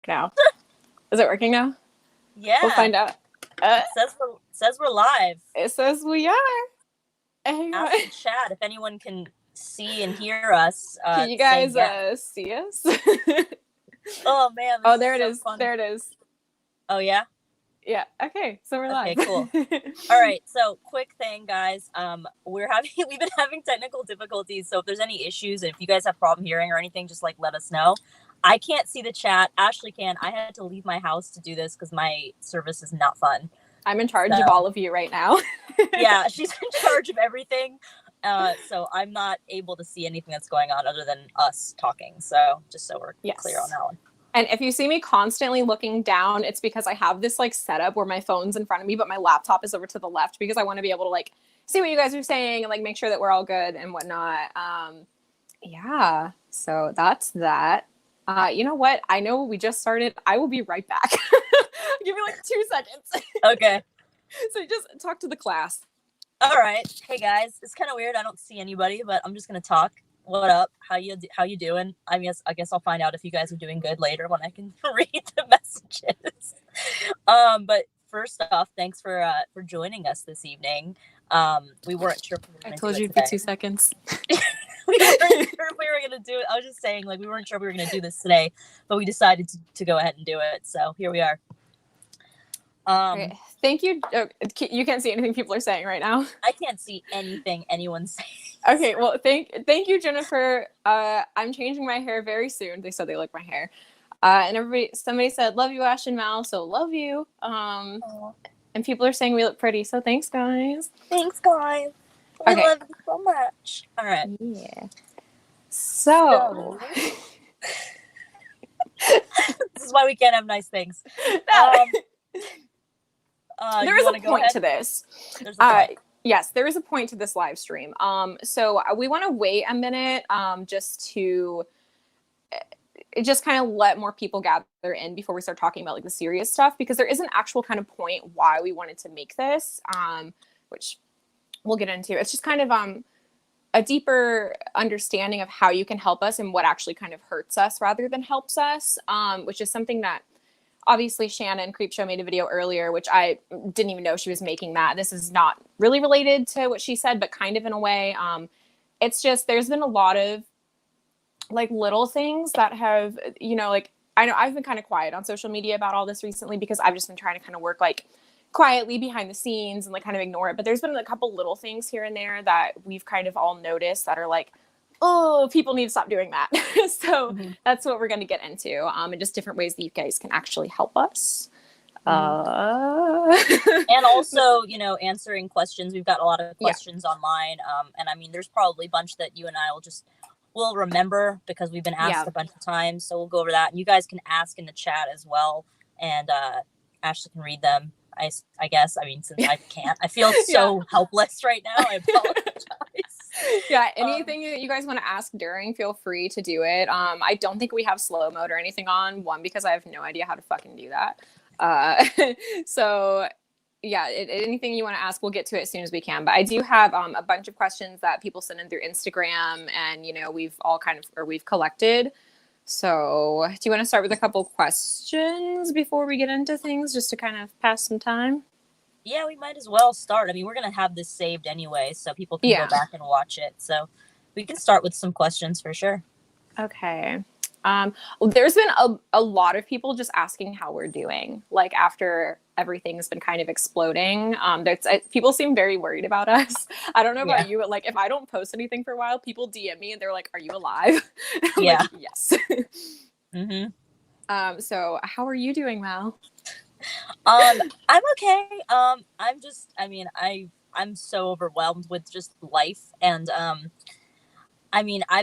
now. Is it working now? Yeah. We'll find out. It says we're live. It says we are. Hang on. Ask the chat if anyone can see and hear us. Can you guys see us? Oh man. Oh, there it so is. Fun. There it is. Oh yeah. Yeah. Okay. So we're live. Okay. Cool. All right. So quick thing, guys. We've been having technical difficulties. So if there's any issues, if you guys have problem hearing or anything, just like let us know. I can't see the chat. Ashley can. I had to leave my house to do this because my service is not fun. I'm in charge of all of you right now. Yeah, she's in charge of everything. So I'm not able to see anything that's going on other than us talking. So just so we're clear on that one. And if you see me constantly looking down, it's because I have this like setup where my phone's in front of me, but my laptop is over to the left because I want to be able to like see what you guys are saying and like make sure that we're all good and whatnot. Yeah, so that's that. You know what? I know we just started. I will be right back. Give me like 2 seconds. Okay. So just talk to the class. All right. Hey guys, it's kind of weird. I don't see anybody, but I'm just gonna talk. What up? How you doing? I guess I'll find out if you guys are doing good later when I can read the messages. But first off, thanks for joining us this evening. We weren't sure. I told you for 2 seconds. We weren't sure if we were going to do it. I was just saying, like, we weren't sure if we were going to do this today, but we decided to go ahead and do it. So here we are. Okay. Thank you. You can't see anything people are saying right now. I can't see anything anyone's saying. Okay. Well, thank you, Jennifer. I'm changing my hair very soon. They said they like my hair. And somebody said, love you, Ash and Mal. So love you. And people are saying we look pretty. So thanks, guys. Thanks, guys. We love you so much. All right. Yeah. So. This is why we can't have nice things. There is a point to this. Yes, there is a point to this live stream. So we want to wait a minute just to kind of let more people gather in before we start talking about like the serious stuff, because there is an actual kind of point why we wanted to make this, which we'll get into. It's just kind of a deeper understanding of how you can help us and what actually kind of hurts us rather than helps us, which is something that obviously Shannon Creepshow made a video earlier, which I didn't even know she was making that. This is not really related to what she said, but kind of in a way. It's just, there's been a lot of like little things that have, like, I know I've been kind of quiet on social media about all this recently because I've just been trying to kind of work like quietly behind the scenes and like kind of ignore it. But there's been a couple little things here and there that we've kind of all noticed that are like, oh, people need to stop doing that. So that's what we're going to get into, and just different ways that you guys can actually help us. And also, answering questions. We've got a lot of questions online. And I mean, there's probably a bunch that you and I will remember because we've been asked a bunch of times. So we'll go over that. And you guys can ask in the chat as well. And Ashley can read them. I guess. I mean, since I can't, I feel so helpless right now. I apologize. Anything that you guys want to ask during, feel free to do it. I don't think we have slow mode or anything on, one, because I have no idea how to fucking do that. So yeah, anything you want to ask, we'll get to it as soon as we can. But I do have a bunch of questions that people send in through Instagram, and we've collected. So do you want to start with a couple questions before we get into things, just to kind of pass some time? Yeah, we might as well start. I mean, we're going to have this saved anyway, so people can go back and watch it. So we can start with some questions for sure. Okay. There's been a lot of people just asking how we're doing, like after everything's been kind of exploding. People seem very worried about us. I don't know about you, but like if I don't post anything for a while, people DM me and they're like, "Are you alive?" I'm like, yes. So how are you doing, Mal? I'm okay. I'm so overwhelmed with just life, and I mean, I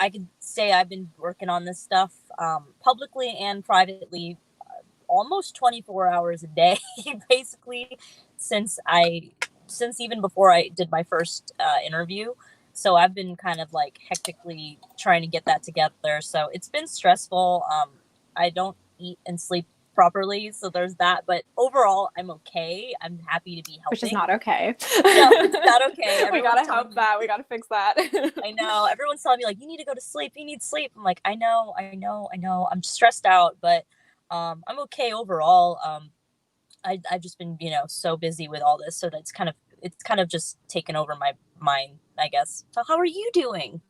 could say I've been working on this stuff publicly and privately almost 24 hours a day, basically, since even before I did my first interview. So I've been kind of like hectically trying to get that together. So it's been stressful. I don't eat and sleep properly. So there's that. But overall, I'm okay. I'm happy to be helping. Which is not okay. No, it's not okay. We gotta help that. We gotta fix that. I know. Everyone's telling me, like, you need to go to sleep. You need sleep. I'm like, I know. I'm stressed out, but I'm okay overall. I've just been, so busy with all this, so that it's kind of just taken over my mind, I guess. So how are you doing?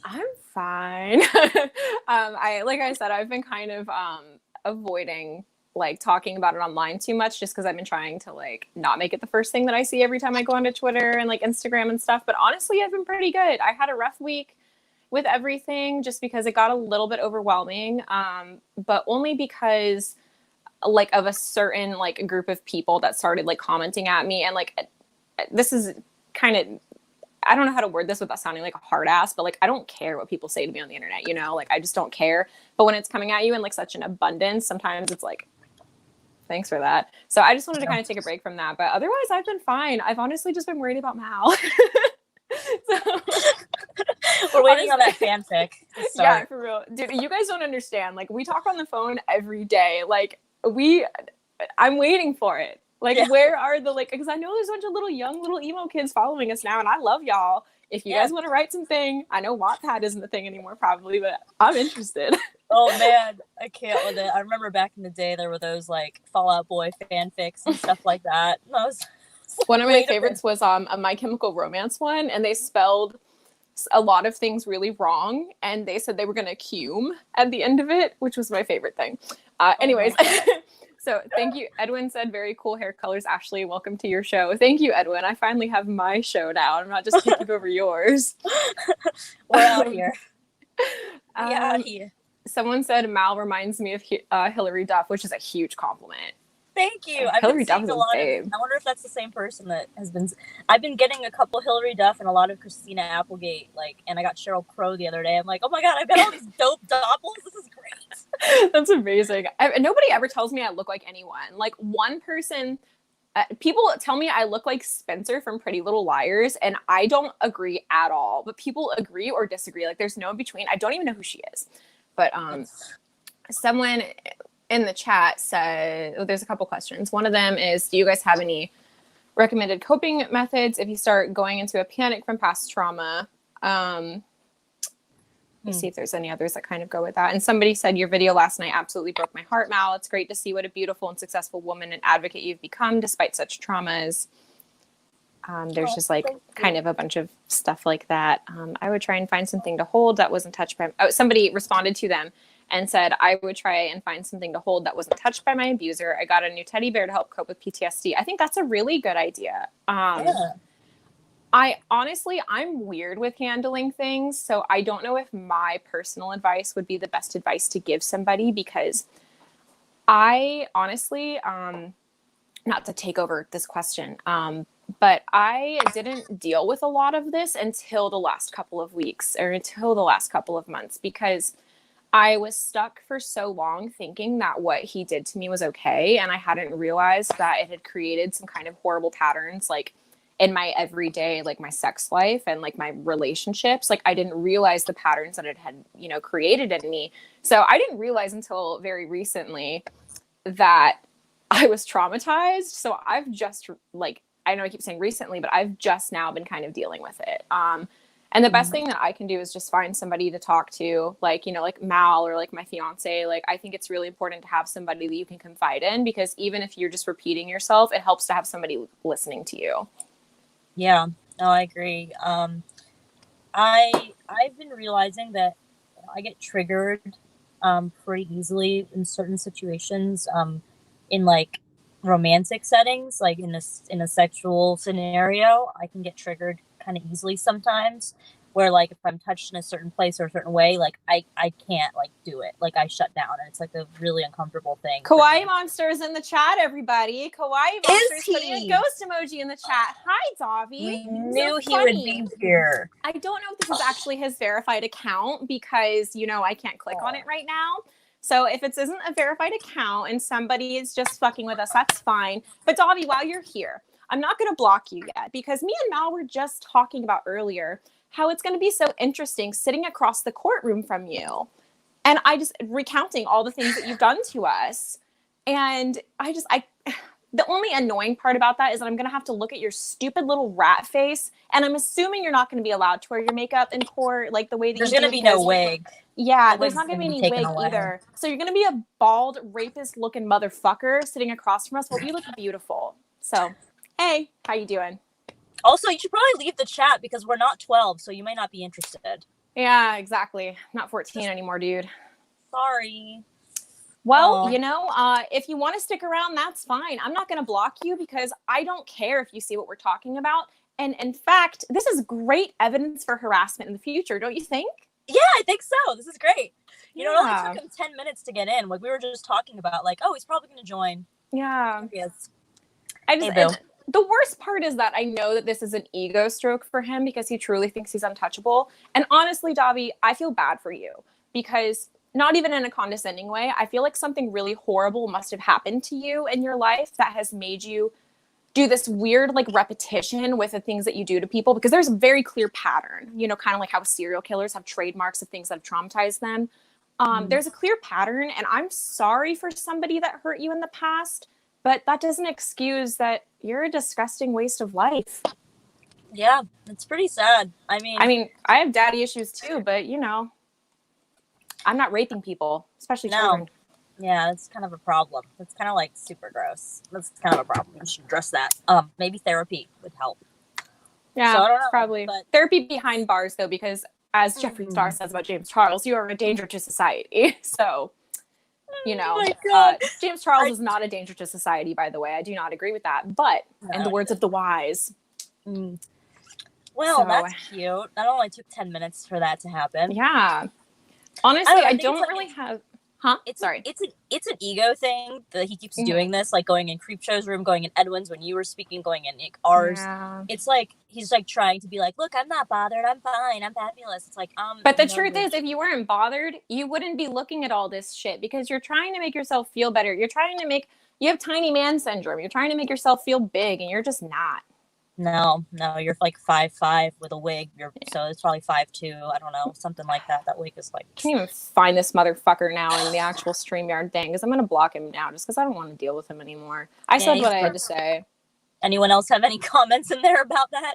I'm fine. Like I said, I've been kind of avoiding like talking about it online too much, just because I've been trying to like not make it the first thing that I see every time I go onto Twitter and like Instagram and stuff. But honestly, I've been pretty good. I had a rough week with everything just because it got a little bit overwhelming, but only because like of a certain like group of people that started like commenting at me. And like, this is kind of, I don't know how to word this without sounding like a hard ass, but like, I don't care what people say to me on the internet, like, I just don't care. But when it's coming at you in like such an abundance, sometimes it's like, thanks for that. So I just wanted to kind of take a break from that. But otherwise I've been fine. I've honestly just been worried about Mal. So we're waiting on that fanfic. Yeah, for real. Dude, you guys don't understand. Like, we talk on the phone every day. Like, I'm waiting for it. Like, where are the, like, because I know there's a bunch of little emo kids following us now, and I love y'all. If you guys want to write something, I know Wattpad isn't the thing anymore, probably, but I'm interested. Oh, man, I can't with it. I remember back in the day, there were those, like, Fall Out Boy fanfics and stuff like that. One of my favorites was a My Chemical Romance one, and they spelled a lot of things really wrong, and they said they were going to cume at the end of it, which was my favorite thing. Anyways, so thank you. Edwin said, very cool hair colors. Ashley, welcome to your show. Thank you, Edwin. I finally have my show now. I'm not just taking over yours. We're out here. Out here. Someone said Mal reminds me of Hillary Duff, which is a huge compliment. Thank you. Hillary Duff is a babe. I wonder if that's the same person that has been. I've been getting a couple Hillary Duff and a lot of Christina Applegate. And I got Sheryl Crow the other day. I'm like, oh my god, I've got all these dope doppels. This is great. That's amazing. Nobody ever tells me I look like anyone. Like, one person, people tell me I look like Spencer from Pretty Little Liars, and I don't agree at all. But people agree or disagree. Like, there's no in between. I don't even know who she is. But someone in the chat said, there's a couple questions. One of them is, do you guys have any recommended coping methods if you start going into a panic from past trauma? Let's see if there's any others that kind of go with that. And somebody said, your video last night absolutely broke my heart, Mal. It's great to see what a beautiful and successful woman and advocate you've become despite such traumas. There's just like kind of a bunch of stuff like that. I would try and find something to hold that wasn't touched by, somebody responded to them and said, I would try and find something to hold that wasn't touched by my abuser. I got a new teddy bear to help cope with PTSD. I think that's a really good idea. I'm weird with handling things. So I don't know if my personal advice would be the best advice to give somebody, because I honestly, not to take over this question, but I didn't deal with a lot of this until the last couple of weeks or until the last couple of months, because I was stuck for so long thinking that what he did to me was okay. And I hadn't realized that it had created some kind of horrible patterns, like in my everyday, like my sex life and like my relationships. Like, I didn't realize the patterns that it had, created in me. So I didn't realize until very recently that I was traumatized. So I've just I know I keep saying recently, but I've just now been kind of dealing with it. And the best thing that I can do is just find somebody to talk to, like Mal or like my fiance. Like, I think it's really important to have somebody that you can confide in, because even if you're just repeating yourself, it helps to have somebody listening to you. Yeah, no, I agree. I've been realizing that I get triggered pretty easily in certain situations, in like romantic settings, like in a sexual scenario. I can get triggered kind of easily sometimes, where like if I'm touched in a certain place or a certain way, like I can't like do it. Like, I shut down, and it's like a really uncomfortable thing. Kawaii Monster is in the chat, everybody. Kawaii Monster is putting a ghost emoji in the chat. Hi, Dahvie. We knew he would be here. I don't know if this is actually his verified account, because I can't click on it right now. So if it isn't a verified account and somebody is just fucking with us, that's fine. But Dahvie, while you're here, I'm not going to block you yet, because me and Mal were just talking about earlier how it's going to be so interesting sitting across the courtroom from you. And I just recounting all the things that you've done to us. And the only annoying part about that is that I'm going to have to look at your stupid little rat face. And I'm assuming you're not going to be allowed to wear your makeup in court like the way that There's you do. There's going to be no wig. Yeah, there's not going to be any wig either. So you're going to be a bald, rapist-looking motherfucker sitting across from us. Well, we look beautiful. So, hey, how you doing? Also, you should probably leave the chat because we're not 12, so you may not be interested. Yeah, exactly. Not 14 anymore, dude. Sorry. Well, if you want to stick around, that's fine. I'm not going to block you because I don't care if you see what we're talking about. And in fact, this is great evidence for harassment in the future, don't you think? Yeah, I think so. This is great. It only took him 10 minutes to get in. Like, we were just talking about, like, oh, he's probably going to join. Yeah. Yes. The worst part is that I know that this is an ego stroke for him because he truly thinks he's untouchable. And honestly, Dahvie, I feel bad for you because not even in a condescending way, I feel like something really horrible must have happened to you in your life that has made you do this weird like repetition with the things that you do to people, because there's a very clear pattern, kind of like how serial killers have trademarks of things that have traumatized them. There's a clear pattern, and I'm sorry for somebody that hurt you in the past, but that doesn't excuse that you're a disgusting waste of life. Yeah, it's pretty sad. I mean, I have daddy issues too, but I'm not raping people, especially children. Yeah, it's kind of a problem. It's kind of like super gross. That's kind of a problem. We should address that. Maybe therapy would help. Yeah, so I don't know, probably. But therapy behind bars, though, because as Jeffree Star says about James Charles, you are a danger to society. So, James Charles is not a danger to society, by the way. I do not agree with that. But in the words of the wise. Well, that's cute. That only took 10 minutes for that to happen. Yeah. Honestly, I don't really have... Huh? Sorry. It's an ego thing that he keeps doing this, like going in Creepshow's room, going in Edwin's when you were speaking, going in ours. Yeah. It's like he's like trying to be like, look, I'm not bothered, I'm fine, I'm fabulous. It's like But the truth is, if you weren't bothered, you wouldn't be looking at all this shit because you're trying to make yourself feel better. You have tiny man syndrome. You're trying to make yourself feel big, and you're just not. No, you're like 5'5" with a wig. So it's probably 5'2". I don't know, something like that. That wig is like. I can't even find this motherfucker now in the actual StreamYard thing because I'm gonna block him now just because I don't want to deal with him anymore. I said what I had to say. Anyone else have any comments in there about that?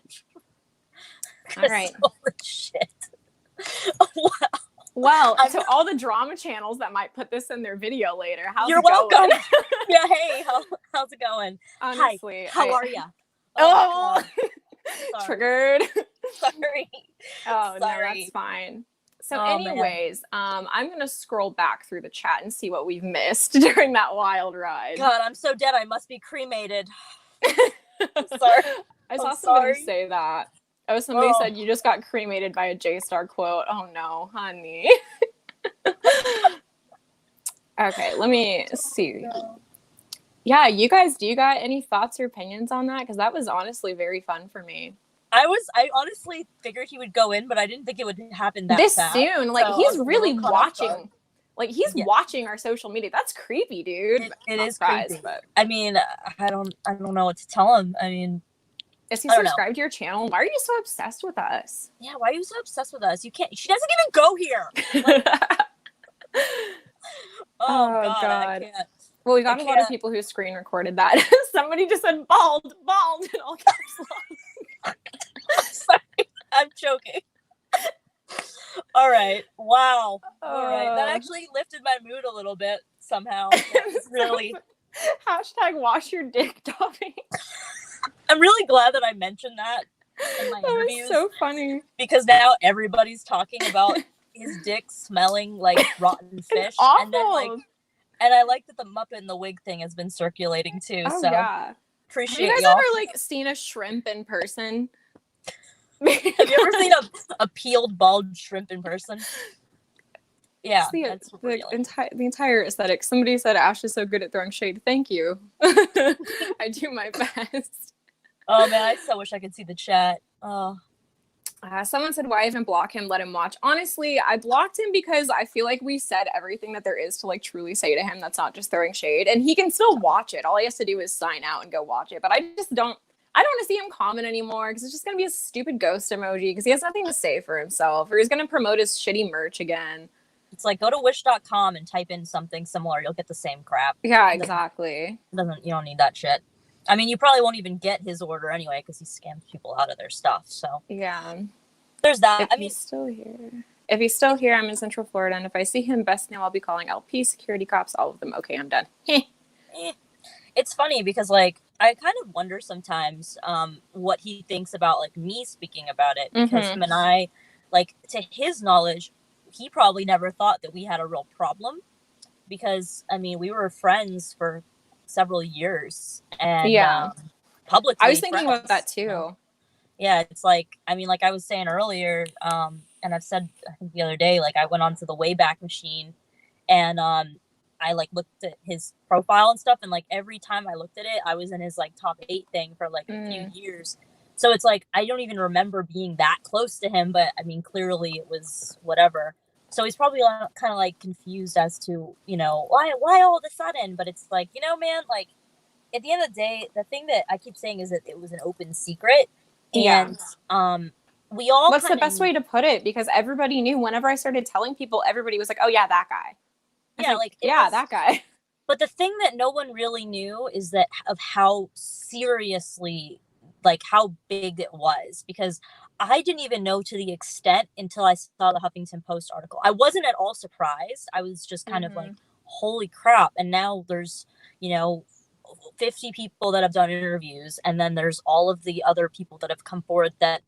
All right. Holy shit! Wow. Well, to all the drama channels that might put this in their video later, you're welcome. Yeah. Hey, how's it going? Honestly, hi. How are ya? Oh, triggered. Sorry. Oh, no, that's fine. So anyways, I'm going to scroll back through the chat and see what we've missed during that wild ride. God, I'm so dead. I must be cremated. Sorry. I saw somebody say that. Oh, somebody said you just got cremated by a J-Star quote. Oh, no, honey. Okay, let me see. Yeah, you guys, do you got any thoughts or opinions on that? Because that was honestly very fun for me. I honestly figured he would go in, but I didn't think it would happen that this fast. Soon. Like, so he's really watching. Like, he's watching our social media. That's creepy, dude. It is creepy. But I mean, I don't know what to tell him. I mean, is he subscribed to your channel? Why are you so obsessed with us? Yeah, why are you so obsessed with us? You can't. She doesn't even go here. Like, oh God. I can't. Well, we got a lot of people who screen recorded that. Somebody just said bald, in all caps. Sorry, I'm joking. All right. Wow. All right. That actually lifted my mood a little bit somehow. Really. Hashtag wash your dick, Dahvie. I'm really glad that I mentioned that in my interviews. That was so funny. Because now everybody's talking about his dick smelling like rotten fish. It's awful. And then and I like that the Muppet and the wig thing has been circulating too. Oh, so yeah. Appreciate Have you y'all. guys ever seen a shrimp in person? Have you ever seen a peeled bald shrimp in person? Yeah, the entire aesthetic. Somebody said Ash is so good at throwing shade. Thank you. I do my best. Oh man, I so wish I could see the chat. Oh. Someone said, why even block him? Let him watch. Honestly, I blocked him because I feel like we said everything that there is to truly say to him that's not just throwing shade. And he can still watch it. All he has to do is sign out and go watch it. But I don't want to see him comment anymore because it's just going to be a stupid ghost emoji because he has nothing to say for himself or he's going to promote his shitty merch again. It's like, go to wish.com and type in something similar. You'll get the same crap. Yeah, exactly. You don't need that shit. I mean, you probably won't even get his order anyway because he scams people out of their stuff. So yeah, there's that. He's still here, I'm in Central Florida, and if I see him, best now I'll be calling LP, security cops, all of them. Okay, I'm done. It's funny because, like, I kind of wonder sometimes what he thinks about, like, me speaking about it, because him and I, like, to his knowledge, he probably never thought that we had a real problem, because, I mean, we were friends for several years, and publicly I was thinking about that too. You know? Yeah, it's like, I mean, like I was saying earlier, and I've said, I think the other day, like, I went onto the Wayback Machine, and I like looked at his profile and stuff, and like every time I looked at it, I was in his like top 8 thing for like a few years. So it's like, I don't even remember being that close to him, but I mean, clearly it was whatever. So he's probably kind of like confused as to, you know, why all of a sudden. But it's like, you know, man, like at the end of the day, the thing that I keep saying is that it was an open secret, and we all. What's the best way to put it? Because everybody knew. Whenever I started telling people, everybody was like, "Oh yeah, that guy." Yeah, like that guy. But the thing that no one really knew is that of how seriously, like how big it was, because I didn't even know to the extent until I saw the Huffington Post article. I wasn't at all surprised. I was just kind of like, holy crap. And now there's, you know, 50 people that have done interviews, and then there's all of the other people that have come forward that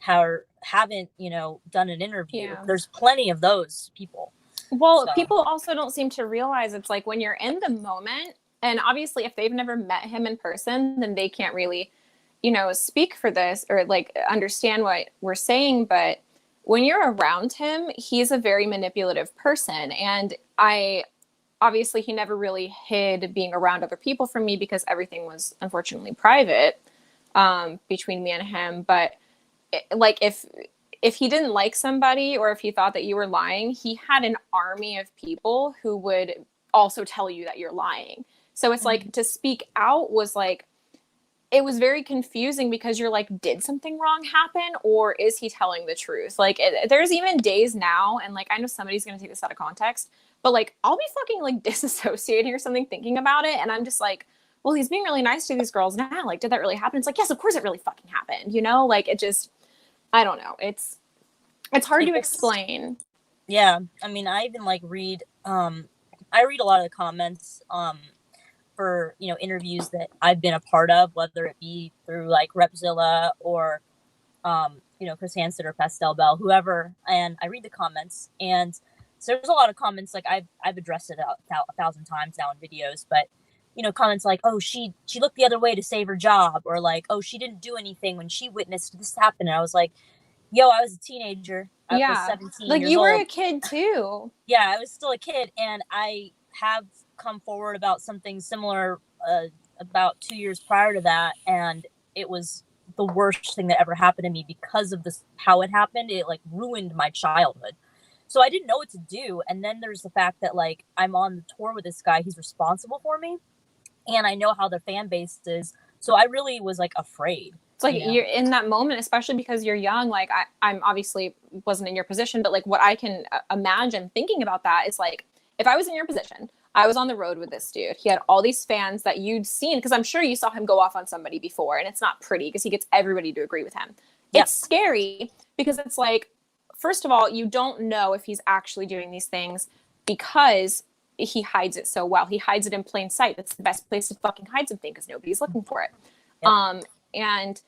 haven't, you know, done an interview. There's plenty of those people. Well, people also don't seem to realize it's like when you're in the moment, and obviously if they've never met him in person, then they can't really, you know, speak for this or like understand what we're saying. But when you're around him, he's a very manipulative person. And obviously he never really hid being around other people from me because everything was unfortunately private between me and him. But like if he didn't like somebody or if he thought that you were lying, he had an army of people who would also tell you that you're lying. So it's like to speak out was like, it was very confusing because you're like, did something wrong happen or is he telling the truth? Like there's even days now, and like I know somebody's going to take this out of context, but like I'll be fucking like disassociating or something thinking about it, and I'm just like, well, he's being really nice to these girls now. Like, did that really happen? It's like, yes, of course it really fucking happened. You know, like it just, I don't know. It's hard to explain. Yeah. I mean, I even like read I read a lot of the comments for, you know, interviews that I've been a part of, whether it be through like Repzilla or you know, Chris Hansen or Pastel Bell, whoever, and I read the comments, and so there's a lot of comments like I've addressed it a 1,000 times now in videos, but you know, comments like, oh, she looked the other way to save her job, or like, oh, she didn't do anything when she witnessed this happen. And I was like, yo, I was a teenager. I was 17 like years you were old. a kid too. Yeah, I was still a kid, and I have come forward about something similar about 2 years prior to that, and it was the worst thing that ever happened to me because of this, how it happened. It like ruined my childhood. So I didn't know what to do. And then there's the fact that like I'm on the tour with this guy, he's responsible for me, and I know how the fan base is. So I really was like afraid. It's like you're in that moment, especially because you're young. Like I'm obviously wasn't in your position, but like what I can imagine thinking about that is like, if I was in your position, I was on the road with this dude. He had all these fans that you'd seen, because I'm sure you saw him go off on somebody before, and it's not pretty because he gets everybody to agree with him. Yep. It's scary because it's like, first of all, you don't know if he's actually doing these things because he hides it so well. He hides it in plain sight. That's the best place to fucking hide something because nobody's looking for it. Yep. And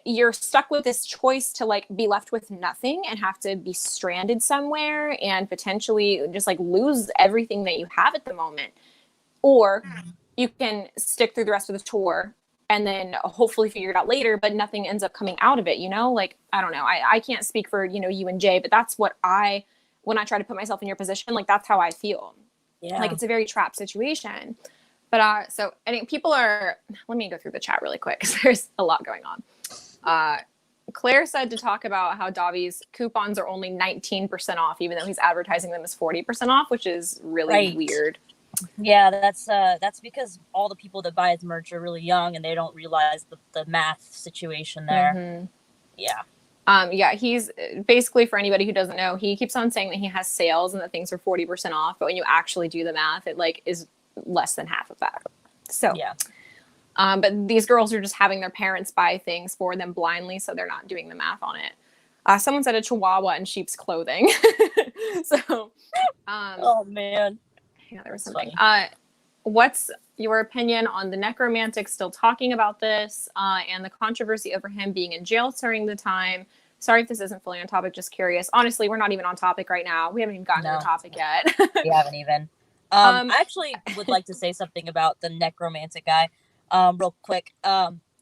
you're stuck with this choice to like be left with nothing and have to be stranded somewhere and potentially just like lose everything that you have at the moment. Or you can stick through the rest of the tour and then hopefully figure it out later, but nothing ends up coming out of it, you know? Like, I don't know. I can't speak for, you know, you and Jay, but that's what when I try to put myself in your position, like that's how I feel. Yeah. Like it's a very trapped situation. But so I think people are, let me go through the chat really quick because there's a lot going on. Claire said to talk about how Dahvie's coupons are only 19% off, even though he's advertising them as 40% off, which is really weird. Yeah, that's because all the people that buy his merch are really young and they don't realize the math situation there. Mm-hmm. Yeah. Yeah, he's basically, for anybody who doesn't know, he keeps on saying that he has sales and that things are 40% off, but when you actually do the math, it like is less than half of that. So Yeah. but these girls are just having their parents buy things for them blindly, so they're not doing the math on it. Someone said a chihuahua in sheep's clothing. So Oh man. yeah, there was That's something. funny. What's your opinion on the necromantic still talking about this and the controversy over him being in jail during the time? Sorry if this isn't fully on topic, just curious. Honestly, we're not even on topic right now. We haven't even gotten to the topic yet. We haven't even. I actually would like to say something about the necromantic guy, real quick.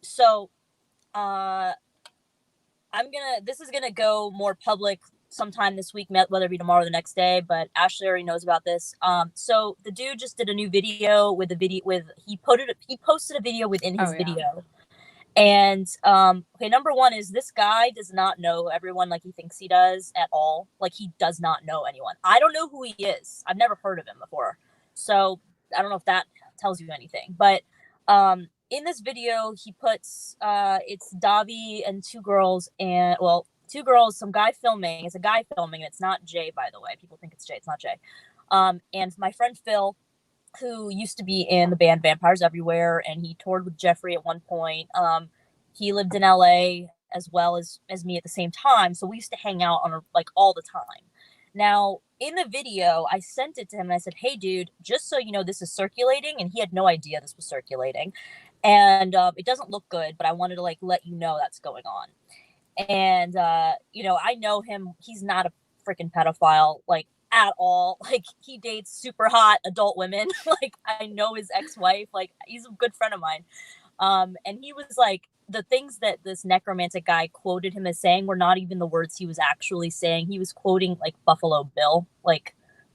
So, this is gonna go more public sometime this week, whether it be tomorrow or the next day, but Ashley already knows about this. So the dude just did a new video he posted a video within his video. And okay, number one is this guy does not know everyone like he thinks he does at all. Like, he does not know anyone. I don't know who he is. I've never heard of him before. So I don't know if that tells you anything. But in this video, he puts it's Dahvie and two girls, some guy filming. It's a guy filming, and it's not Jay, by the way. People think it's Jay. It's not Jay. And my friend Phil, who used to be in the band Vampires Everywhere, and he toured with Jeffrey at one point. He lived in LA as well as me at the same time, so we used to hang out on all the time. Now, in the video, I sent it to him and I said, "Hey, dude, just so you know, this is circulating," and he had no idea this was circulating, and it doesn't look good, but I wanted to let you know that's going on. And I know him; he's not a freaking pedophile, at all. He dates super hot adult women. I know his ex-wife. He's a good friend of mine. And he was the things that this necromantic guy quoted him as saying were not even the words he was actually saying. He was quoting Buffalo Bill,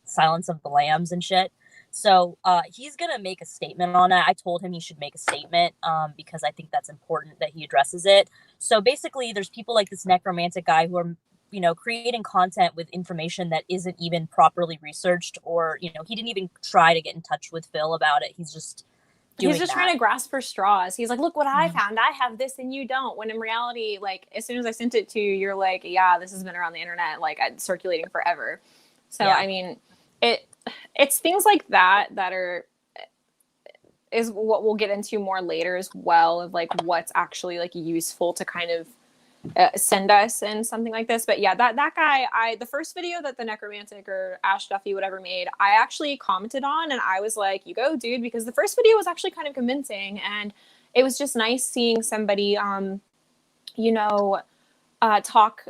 Silence of the Lambs and shit. So he's gonna make a statement on that. I told him he should make a statement because I think that's important that he addresses it. So basically, there's people like this necromantic guy who are creating content with information that isn't even properly researched, or, he didn't even try to get in touch with Phil about it. He's just trying to grasp for straws. He's like, look what I found. I have this and you don't. When in reality, as soon as I sent it to you, you're like, yeah, this has been around the internet, circulating forever. So, yeah. I mean, it's things like that is what we'll get into more later as well, of what's actually useful to kind of send us and something like this. But yeah, that guy, the first video that the necromantic or Ash Duffy whatever made, I actually commented on, and I was like, you go, dude, because the first video was actually kind of convincing, and it was just nice seeing somebody talk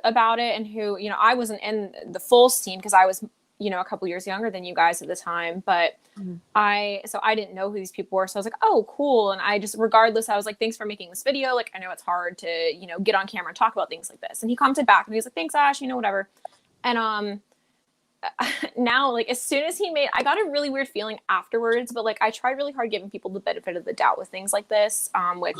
about it, and who, I wasn't in the full scene because I was a couple years younger than you guys at the time, but I didn't know who these people were. So I was like, oh, cool. And I just, regardless, I was like, thanks for making this video. I know it's hard to, get on camera and talk about things like this. And he commented back and he was like, thanks, Ash, whatever. And now, as soon as I got a really weird feeling afterwards, but I tried really hard giving people the benefit of the doubt with things like this, which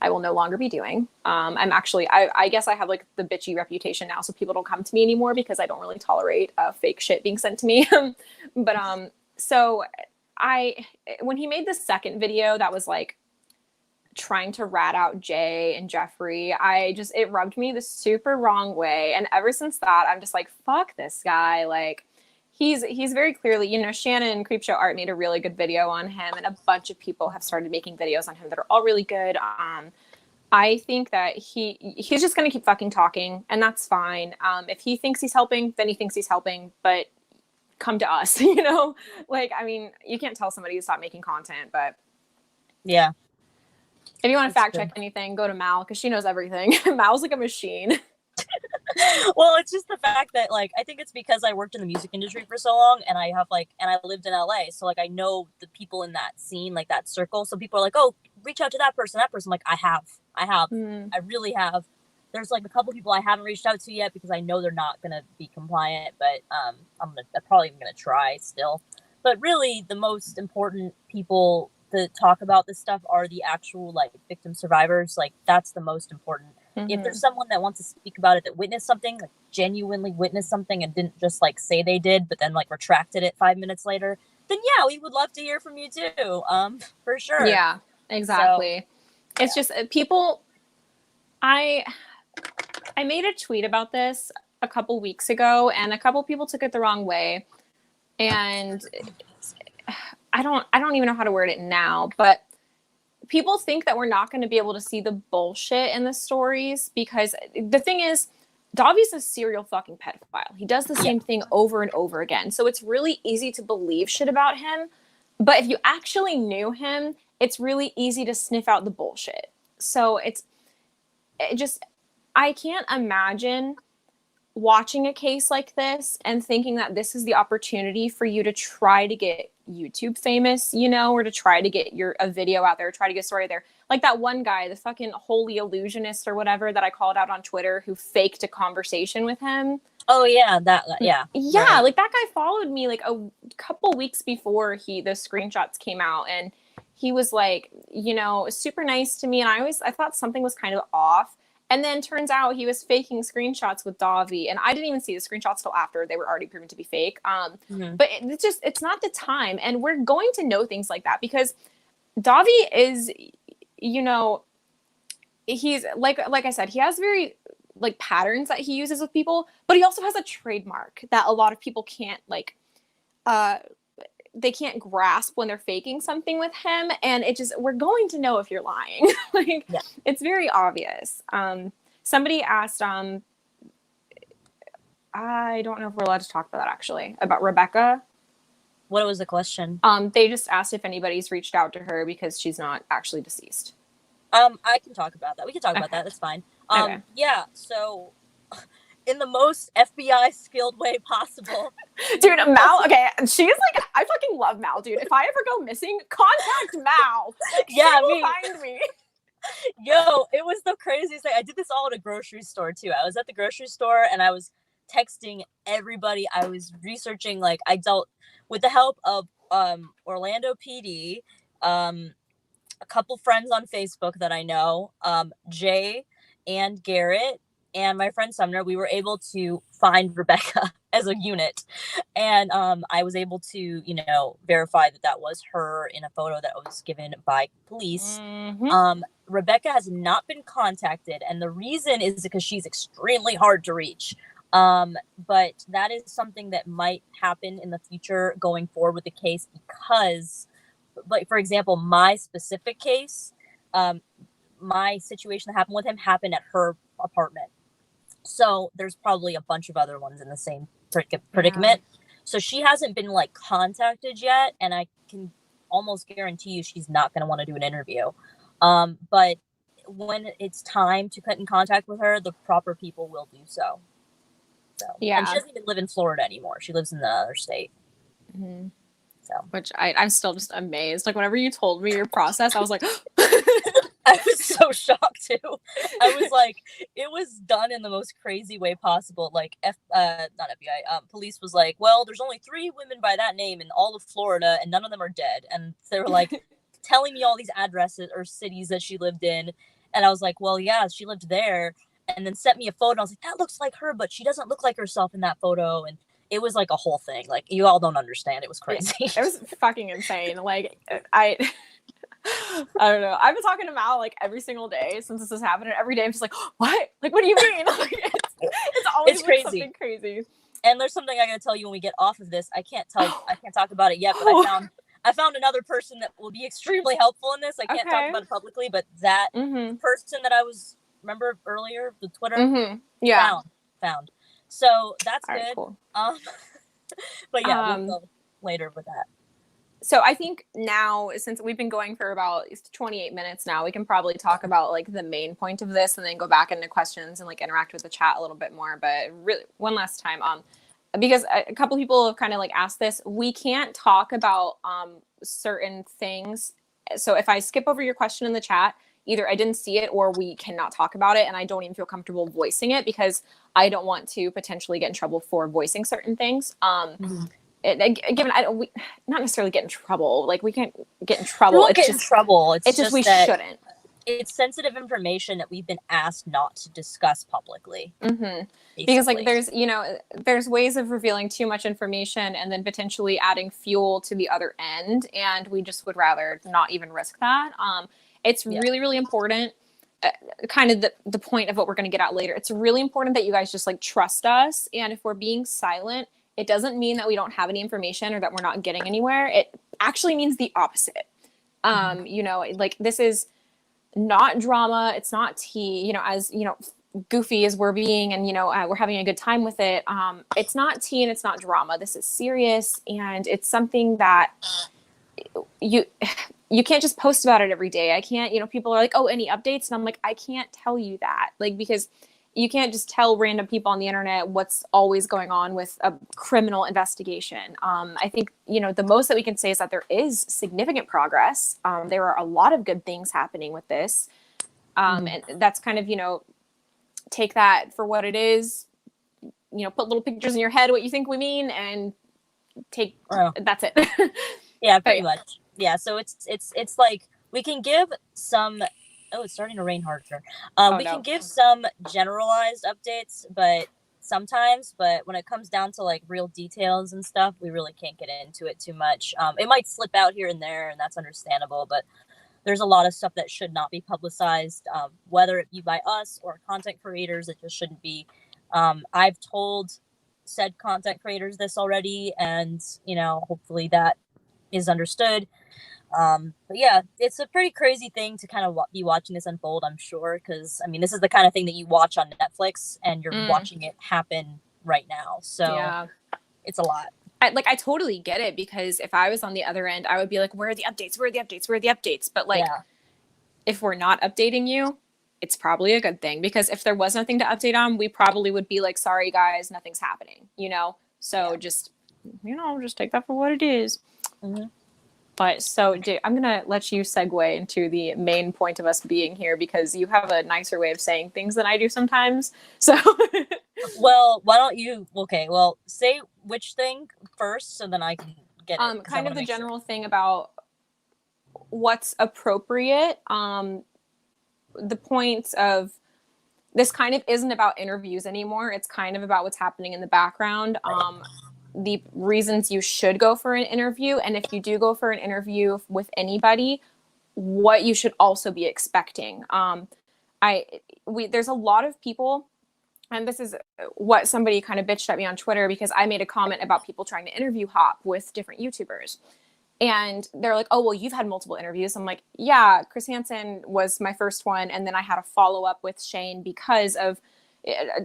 I will no longer be doing. I'm actually, I guess I have the bitchy reputation now, so people don't come to me anymore because I don't really tolerate fake shit being sent to me. But so when he made the second video that was trying to rat out Jay and Jeffrey, it rubbed me the super wrong way. And ever since that, I'm just like, fuck this guy. He's very clearly, Shannon Creepshow Art made a really good video on him, and a bunch of people have started making videos on him that are all really good. I think that he's just going to keep fucking talking, and that's fine. If he thinks he's helping, then he thinks he's helping, but come to us, I mean, you can't tell somebody to stop making content, but yeah. If you want to fact check anything, go to Mal, because she knows everything. Mal's like a machine. Well, it's just the fact that I think it's because I worked in the music industry for so long, and I have and I lived in LA, so I know the people in that scene, that circle. So people are like, oh, reach out to that person. I'm like, I have I really have. There's a couple people I haven't reached out to yet because I know they're not gonna be compliant, but I'm probably gonna try still. But really, the most important people to talk about this stuff are the actual victim survivors. That's the most important. If there's someone that wants to speak about it, that witnessed something, genuinely witnessed something, and didn't just say they did, but then retracted it 5 minutes later, then yeah, we would love to hear from you too. For sure. Yeah, exactly. So, it's just people. I made a tweet about this a couple weeks ago, and a couple people took it the wrong way. And I don't even know how to word it now, but people think that we're not going to be able to see the bullshit in the stories, because the thing is, Dahvie's a serial fucking pedophile. He does the same thing over and over again. So it's really easy to believe shit about him. But if you actually knew him, it's really easy to sniff out the bullshit. So I can't imagine watching a case like this and thinking that this is the opportunity for you to try to get YouTube famous, you know, or to try to get a video out there, try to get a story there. Like that one guy, the fucking holy illusionist or whatever that I called out on Twitter, who faked a conversation with him. Oh yeah, yeah. Yeah, right. Like that guy followed me like a couple weeks before the screenshots came out, and he was like, you know, super nice to me, and I thought something was kind of off. And then turns out he was faking screenshots with Dahvie, and I didn't even see the screenshots till after they were already proven to be fake. But it's not the time, and we're going to know things like that because Dahvie is, you know, he's like I said, he has very like patterns that he uses with people, but he also has a trademark that a lot of people can't they can't grasp when they're faking something with him, and we're going to know if you're lying. It's very obvious. Somebody asked, I don't know if we're allowed to talk about that actually, about Rebecca. What was the question? They just asked if anybody's reached out to her because she's not actually deceased. I can talk about that. We can talk about that. That's fine. Yeah. So, in the most FBI skilled way possible, dude. Mal. Okay, she's like, I fucking love Mal, dude. If I ever go missing, contact Mal. Like, yeah, find me. Yo, it was the craziest thing. I did this all at a grocery store too. I was at the grocery store and I was texting everybody. I was researching. Like, I dealt with the help of Orlando PD. A couple friends on Facebook that I know, Jay and Garrett and my friend Sumner, we were able to find Rebecca as a unit. And I was able to, you know, verify that was her in a photo that was given by police. Mm-hmm. Rebecca has not been contacted. And the reason is because she's extremely hard to reach. But that is something that might happen in the future going forward with the case because, like, for example, my specific case, my situation that happened with him happened at her apartment. So there's probably a bunch of other ones in the same predicament. Yeah. So she hasn't been like contacted yet. And I can almost guarantee you she's not going to want to do an interview. But when it's time to get in contact with her, the proper people will do so. Yeah. And she doesn't even live in Florida anymore. She lives in the other state. Mm-hmm. So, which I'm still just amazed. Like, whenever you told me your process, I was like, I was so shocked too. I was like, it was done in the most crazy way possible. Like, not FBI, police was like, well, there's only 3 women by that name in all of Florida, and none of them are dead. And they were like, telling me all these addresses or cities that she lived in, and I was like, well, yeah, she lived there. And then sent me a photo. And I was like, that looks like her, but she doesn't look like herself in that photo. And it was like a whole thing. Like, you all don't understand. It was crazy. It was fucking insane. Like, I don't know. I've been talking to Mal like every single day since this has happened. And every day I'm just like, what? Like, what do you mean? Like, it's always crazy. Something crazy. And there's something I gotta tell you when we get off of this. I can't talk about it yet, but I found another person that will be extremely helpful in this. I can't talk about it publicly, but that person that I was, remember earlier, the Twitter? Yeah. Found. So that's all good. Right, cool. But yeah, we'll go later with that. So I think now, since we've been going for about 28 minutes now, we can probably talk about like the main point of this and then go back into questions and like interact with the chat a little bit more. But really, one last time, because a couple people have kind of like asked this, we can't talk about certain things. So if I skip over your question in the chat, either I didn't see it or we cannot talk about it, and I don't even feel comfortable voicing it because I don't want to potentially get in trouble for voicing certain things. Given we not necessarily get in trouble, like we can't get in trouble. We won't get in trouble. It's just we shouldn't. It's sensitive information that we've been asked not to discuss publicly. Mm-hmm. Because like there's ways of revealing too much information and then potentially adding fuel to the other end, and we just would rather not even risk that. It's really, really important. kind of the point of what we're going to get at later. It's really important that you guys just like trust us. And if we're being silent, it doesn't mean that we don't have any information or that we're not getting anywhere. It actually means the opposite. You know, like this is not drama. It's not tea, you know, as, you know, goofy as we're being and, you know, we're having a good time with it. It's not tea and it's not drama. This is serious. And it's something that you can't just post about it every day. I can't, you know, people are like, oh, any updates? And I'm like, I can't tell you that, like, because you can't just tell random people on the internet what's always going on with a criminal investigation. I think, you know, the most that we can say is that there is significant progress. There are a lot of good things happening with this. And that's kind of, you know, take that for what it is, you know, put little pictures in your head, what you think we mean, and that's it. Yeah, pretty much. Yeah, so it's like we can give some. Oh, it's starting to rain harder. We can give some generalized updates, but when it comes down to like real details and stuff, we really can't get into it too much. It might slip out here and there, and that's understandable, but there's a lot of stuff that should not be publicized, whether it be by us or content creators. It just shouldn't be. I've told said content creators this already, and, you know, hopefully that is understood. But yeah, it's a pretty crazy thing to kind of be watching this unfold, I'm sure, because I mean, this is the kind of thing that you watch on Netflix and you're watching it happen right now. So it's a lot. I totally get it, because if I was on the other end, I would be like, where are the updates? Where are the updates? Where are the updates? But like, if we're not updating you, it's probably a good thing, because if there was nothing to update on, we probably would be like, sorry guys, nothing's happening, you know? So just, you know, just take that for what it is. But so I'm going to let you segue into the main point of us being here, because you have a nicer way of saying things than I do sometimes. So, well, why don't you, say which thing first, so then I can get it. Kind of the general thing about what's appropriate. The point of this kind of isn't about interviews anymore. It's kind of about what's happening in the background. The reasons you should go for an interview, and if you do go for an interview with anybody, what you should also be expecting. There's a lot of people, and this is what somebody kind of bitched at me on Twitter, because I made a comment about people trying to interview hop with different YouTubers. And they're like, oh, well, you've had multiple interviews. I'm like, yeah, Chris Hansen was my first one. And then I had a follow-up with Shane because of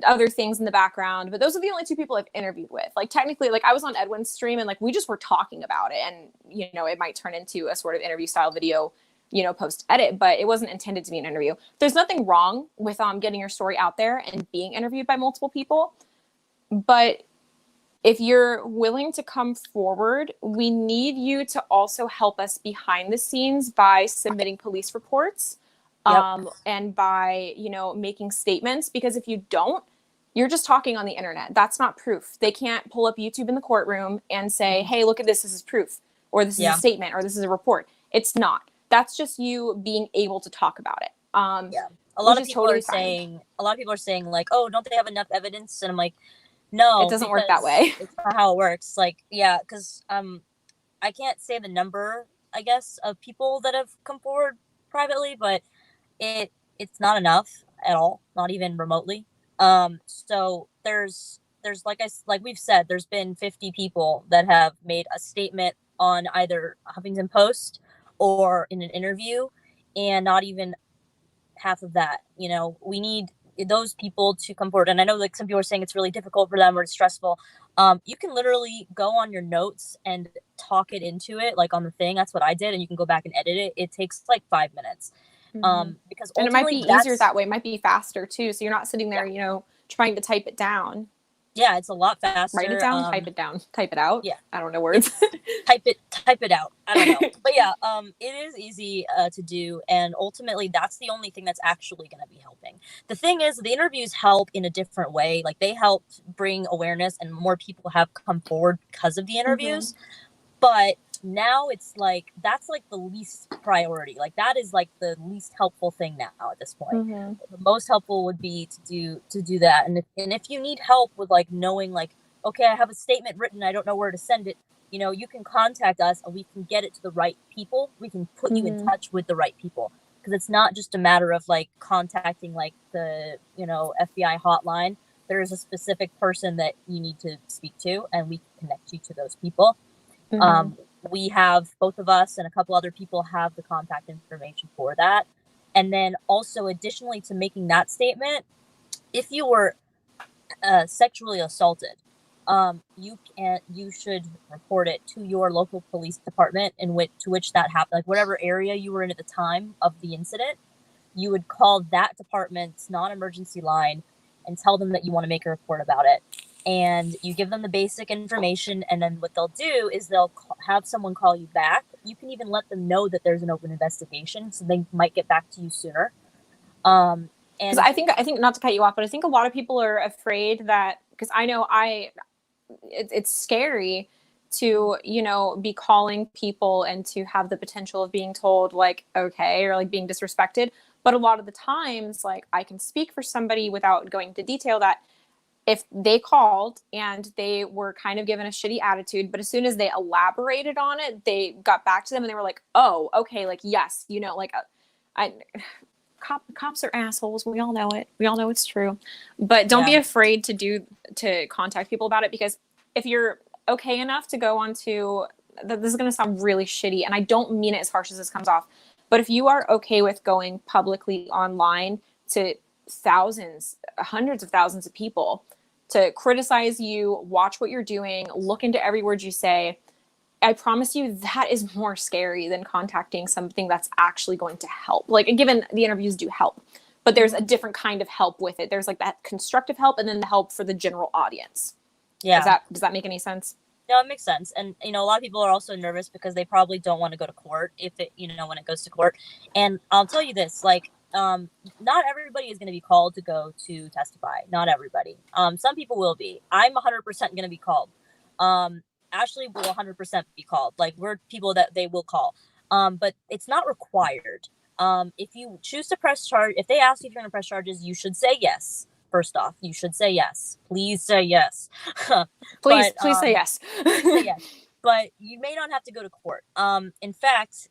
other things in the background. But those are the only two people I've interviewed with. Like, technically, like, I was on Edwin's stream and like we just were talking about it. And, you know, it might turn into a sort of interview style video, you know, post edit, but it wasn't intended to be an interview. There's nothing wrong with getting your story out there and being interviewed by multiple people. But if you're willing to come forward, we need you to also help us behind the scenes by submitting police reports, and by, you know, making statements, because if you don't, you're just talking on the internet. That's not proof. They can't pull up YouTube in the courtroom and say, hey, look at this. This is proof, or this is a statement, or this is a report. It's not. That's just you being able to talk about it. A lot of people are saying like, oh, don't they have enough evidence? And I'm like, no, it doesn't work that way. It's not how it works. Like, because I can't say the number, I guess, of people that have come forward privately, but it's not enough at all, not even remotely. So there's like we've said, there's been 50 people that have made a statement on either Huffington Post or in an interview, and not even half of that. You know, we need those people to come forward. And I know, like, some people are saying it's really difficult for them or it's stressful. You can literally go on your notes and talk it into it, like on the thing. That's what I did, and you can go back and edit it. It takes like 5 minutes. Because and it might be easier that way. It might be faster too, so you're not sitting there, you know, trying to type it down. Yeah, it's a lot faster. Write it down, type it down, type it out. Yeah, I don't know words. type it out. I don't know. But yeah, it is easy to do, and ultimately that's the only thing that's actually going to be helping. The thing is, the interviews help in a different way. Like, they help bring awareness, and more people have come forward because of the interviews. But now it's like, that's like the least priority. Like, that is like the least helpful thing now at this point. The most helpful would be to do that. And if you need help with like knowing, like, okay, I have a statement written, I don't know where to send it, you know, you can contact us and we can get it to the right people. We can put you in touch with the right people. because it's not just a matter of like contacting like the, you know, FBI hotline. There is a specific person that you need to speak to, and we can connect you to those people. We have, both of us and a couple other people have the contact information for that. And then also additionally to making that statement, if you were sexually assaulted, you should report it to your local police department to which that happened, like whatever area you were in at the time of the incident. You would call that department's non-emergency line and tell them that you want to make a report about it. And you give them the basic information, and then what they'll do is they'll have someone call you back. You can even let them know that there's an open investigation, so they might get back to you sooner. And I think not to cut you off, but I think a lot of people are afraid that, because I know it's scary to, you know, be calling people and to have the potential of being told like, okay, or like being disrespected. But a lot of the times, like, I can speak for somebody without going into detail that if they called and they were kind of given a shitty attitude, but as soon as they elaborated on it, they got back to them and they were like, oh, okay, like, yes, you know, like, cops are assholes. We all know it. We all know it's true. But don't be afraid to contact people about it, because if you're okay enough to go on to, this is going to sound really shitty, and I don't mean it as harsh as this comes off, but if you are okay with going publicly online to thousands, hundreds of thousands of people to criticize you, watch what you're doing, look into every word you say, I promise you that is more scary than contacting something that's actually going to help. Like, given the interviews do help, but there's a different kind of help with it. There's like that constructive help, and then the help for the general audience. Yeah. Does that make any sense? No, it makes sense. And, you know, a lot of people are also nervous because they probably don't want to go to court when it goes to court. And I'll tell you this, like, not everybody is going to be called to go to testify. Not everybody. Some people will be. I'm 100% going to be called. Ashlee will 100% be called. Like, we're people that they will call. But it's not required. If you choose to press charge, if they ask you if you're going to press charges, you should say yes. First off, you should say yes. Please say yes. Please say yes. Say yes. But you may not have to go to court. In fact,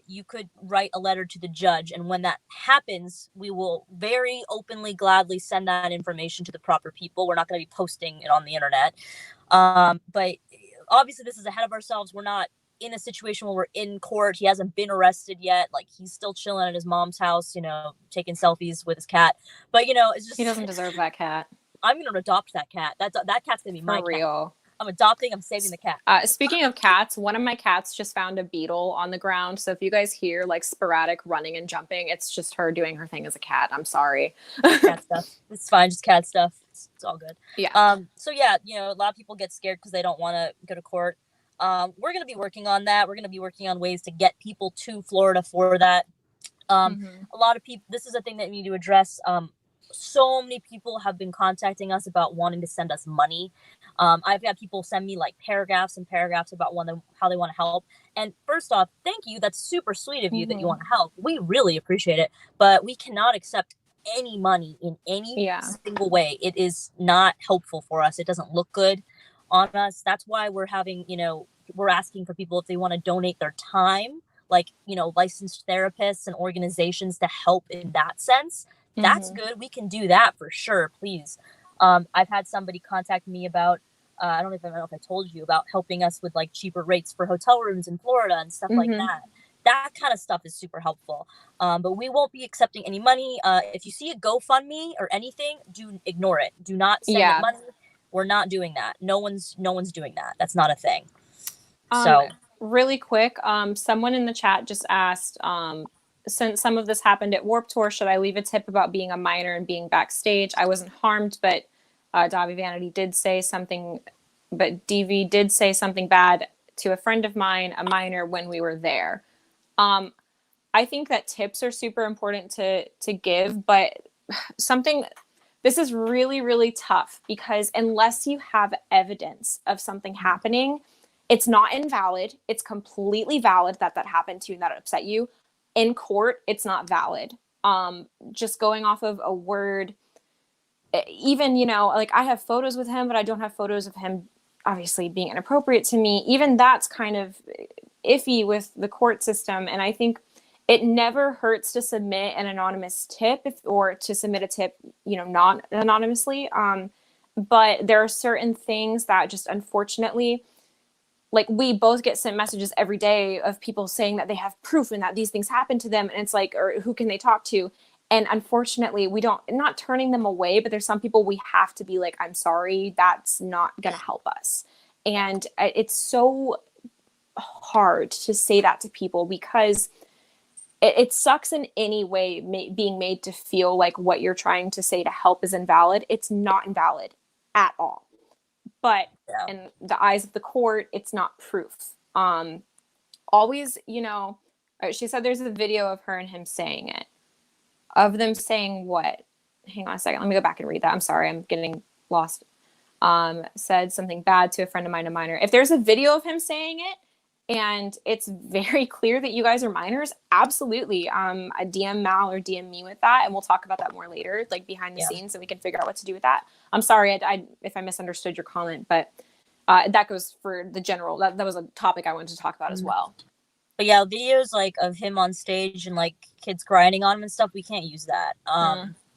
you could write a letter to the judge, and when that happens, we will very openly, gladly send that information to the proper people. We're not going to be posting it on the internet. But obviously this is ahead of ourselves. We're not in a situation where we're in court. He hasn't been arrested yet. Like, he's still chilling at his mom's house, you know, taking selfies with his cat. But, you know, it's just, he doesn't deserve that cat. I'm going to adopt that cat. That cat's going to be my For real. Cat. I'm adopting. I'm saving the cat. Speaking of cats, one of my cats just found a beetle on the ground. So if you guys hear like sporadic running and jumping, it's just her doing her thing as a cat. I'm sorry. Cat stuff. It's fine. Just cat stuff. It's all good. Yeah. So yeah, you know, a lot of people get scared because they don't want to go to court. We're going to be working on that. We're going to be working on ways to get people to Florida for that. A lot of people, this is a thing that we need to address. So many people have been contacting us about wanting to send us money. I've had people send me like paragraphs and paragraphs about how they want to help. And first off, thank you. That's super sweet of you that you want to help. We really appreciate it. But we cannot accept any money in any single way. It is not helpful for us. It doesn't look good on us. That's why we're having, you know, we're asking for people if they want to donate their time, like, you know, licensed therapists and organizations to help in that sense. That's good. We can do that for sure. Please. I've had somebody contact me about, I don't even know if I told you, about helping us with like cheaper rates for hotel rooms in Florida and stuff like that. That kind of stuff is super helpful. But we won't be accepting any money. If you see a GoFundMe or anything, do ignore it. Do not send it money. We're not doing that. No one's doing that. That's not a thing. So really quick, someone in the chat just asked, since some of this happened at Warped Tour, should I leave a tip about being a minor and being backstage? I wasn't harmed, but Dahvie Vanity did say something, but Dahvie did say something bad to a friend of mine, a minor, when we were there. I think that tips are super important to give, but this is really, really tough, because unless you have evidence of something happening, it's not invalid. It's completely valid that happened to you and that it upset you. In court, it's not valid. Just going off of a word, even, you know, like, I have photos with him, but I don't have photos of him obviously being inappropriate to me. Even that's kind of iffy with the court system. And I think it never hurts to submit an anonymous tip or to submit a tip, not anonymously. But there are certain things that just unfortunately, like, we both get sent messages every day of people saying that they have proof and that these things happen to them. And it's like, or who can they talk to? And unfortunately, not turning them away, but there's some people we have to be like, I'm sorry, that's not going to help us. And it's so hard to say that to people because it sucks in any way being made to feel like what you're trying to say to help is invalid. It's not invalid at all. But in the eyes of the court, it's not proof. Always, she said there's a video of her and him saying it. Of them saying what? Hang on a second. Let me go back and read that. I'm sorry. I'm getting lost. Said something bad to a friend of mine, a minor. If there's a video of him saying it and it's very clear that you guys are minors, absolutely. I DM Mal or DM me with that, and we'll talk about that more later, like behind the scenes, and we can figure out what to do with that. I'm sorry if I misunderstood your comment, but that goes for the general. That was a topic I wanted to talk about as well. But yeah, videos like of him on stage and like kids grinding on him and stuff, we can't use that.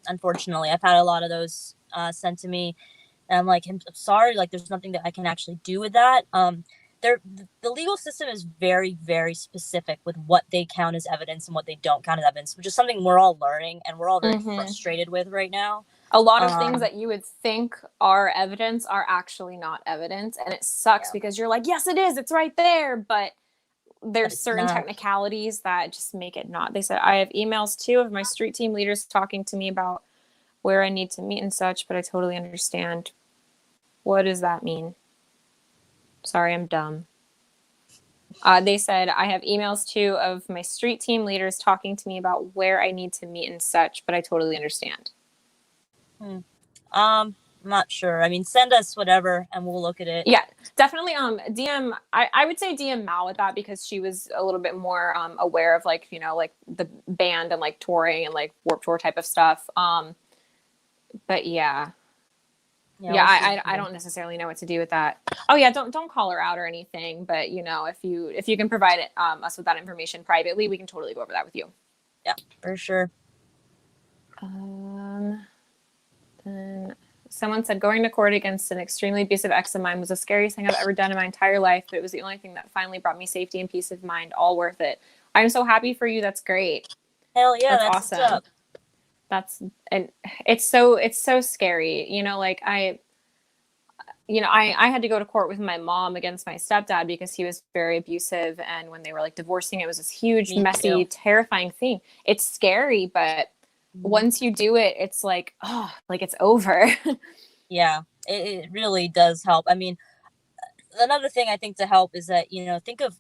Unfortunately, I've had a lot of those sent to me, and I'm like, I'm sorry, like there's nothing that I can actually do with that. The legal system is very, very specific with what they count as evidence and what they don't count as evidence, which is something we're all learning and we're all very frustrated with right now. A lot of things that you would think are evidence are actually not evidence, and it sucks because you're like, yes, it is, it's right there, but there's certain technicalities that just make it not. They said, I have emails too of my street team leaders talking to me about where I need to meet and such, but I totally understand. What does that mean? Sorry, I'm dumb. They said, I have emails too of my street team leaders talking to me about where I need to meet and such, but I totally understand. I'm not sure. I mean, send us whatever and we'll look at it. Yeah, definitely. DM, I would say DM Mal with that because she was a little bit more aware of like, like the band and like touring and like Warped Tour type of stuff. But yeah. I don't necessarily know what to do with that. Oh yeah, don't call her out or anything. But if you can provide us with that information privately, we can totally go over that with you. Yeah, for sure. Then someone said going to court against an extremely abusive ex of mine was the scariest thing I've ever done in my entire life, but it was the only thing that finally brought me safety and peace of mind. All worth it. I'm so happy for you. That's great. Hell yeah, that's awesome. What's up. And it's so scary. I had to go to court with my mom against my stepdad because he was very abusive. And when they were like divorcing, it was this huge, messy, terrifying thing. It's scary, but once you do it, it's like, oh, like it's over. Yeah, it really does help. I mean, another thing I think to help is that, think of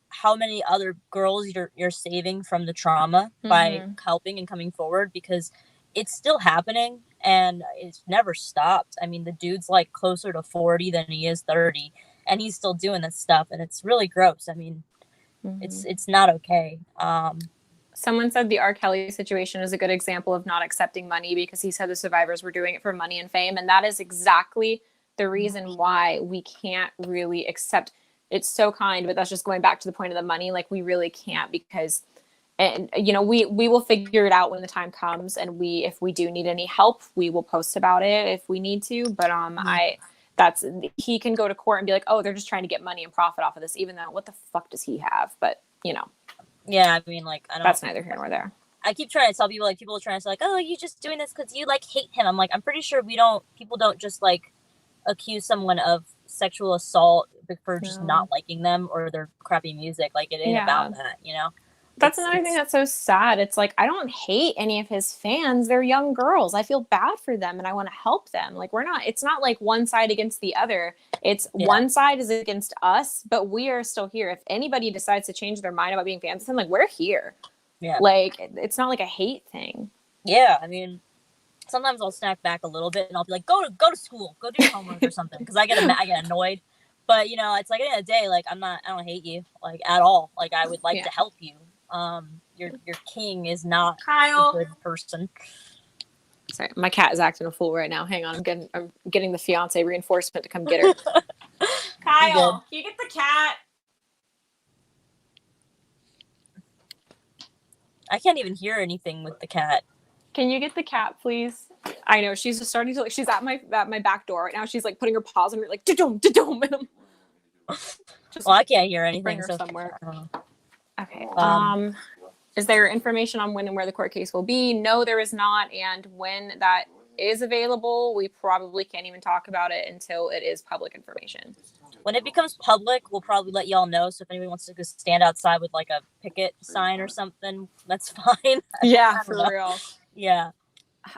how many other girls you're saving from the trauma by helping and coming forward, because it's still happening and it's never stopped. I mean, the dude's like closer to 40 than he is 30 and he's still doing this stuff, and it's really gross. I mean, it's not okay. Someone said the R. Kelly situation is a good example of not accepting money because he said the survivors were doing it for money and fame. And that is exactly the reason why we can't really accept. It's so kind, but that's just going back to the point of the money. Like, we really can't, because, and we will figure it out when the time comes. And if we do need any help, we will post about it if we need to. But he can go to court and be like, oh, they're just trying to get money and profit off of this, even though what the fuck does he have? But yeah, I mean, like, I don't. That's neither here nor there. I keep trying to tell people, like, people are trying to say, like, oh, you just doing this because you, like, hate him. I'm like, I'm pretty sure people don't just, like, accuse someone of sexual assault for just not liking them or their crappy music. Like, it ain't about that, That's another thing that's so sad. It's like, I don't hate any of his fans. They're young girls. I feel bad for them and I want to help them. Like, it's not like one side against the other. It's one side is against us, but we are still here. If anybody decides to change their mind about being fans of him, like, we're here. Yeah. Like, it's not like a hate thing. Yeah. I mean, sometimes I'll snack back a little bit and I'll be like, go to school, go do your homework or something. Cause I get annoyed, but it's like, at the end of the day, like, I don't hate you, like, at all. Like, I would like to help you. Your king is not Kyle. a good person. Sorry, my cat is acting a fool right now. Hang on, I'm getting the fiance reinforcement to come get her. Kyle, can you get the cat? I can't even hear anything with the cat. Can you get the cat, please? I know she's just starting to like. She's at my back door right now. She's like putting her paws on me, like da-dum, da-dum. Well, I can't hear anything. Bring her so somewhere. I don't know. Okay. Is there information on when and where the court case will be? No, there is not. And when that is available, we probably can't even talk about it until it is public information. When it becomes public, we'll probably let y'all know. So if anybody wants to go stand outside with like a picket sign or something, that's fine. Yeah, for real. Yeah.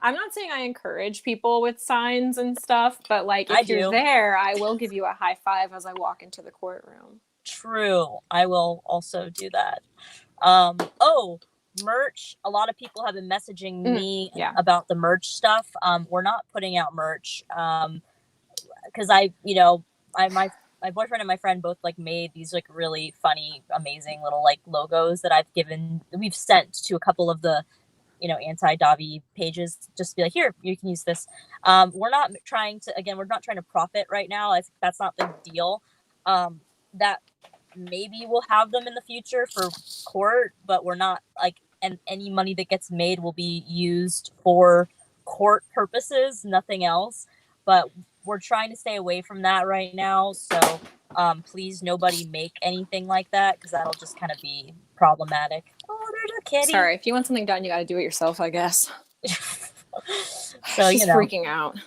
I'm not saying I encourage people with signs and stuff, but like if you're there, I will give you a high five as I walk into the courtroom. True. I will also do that. Merch. A lot of people have been messaging me about the merch stuff. We're not putting out merch because my boyfriend and my friend both like made these like really funny, amazing little like logos that we've sent to a couple of the anti-Dahvie pages, just to be like, here, you can use this. We're not trying to profit right now. I think that's not the deal. That maybe we'll have them in the future for court, but we're not like, and any money that gets made will be used for court purposes, nothing else. But we're trying to stay away from that right now. So please, nobody make anything like that because that'll just kind of be problematic. Oh, there's a kitty. Sorry, if you want something done, you got to do it yourself, I guess. So she's freaking out.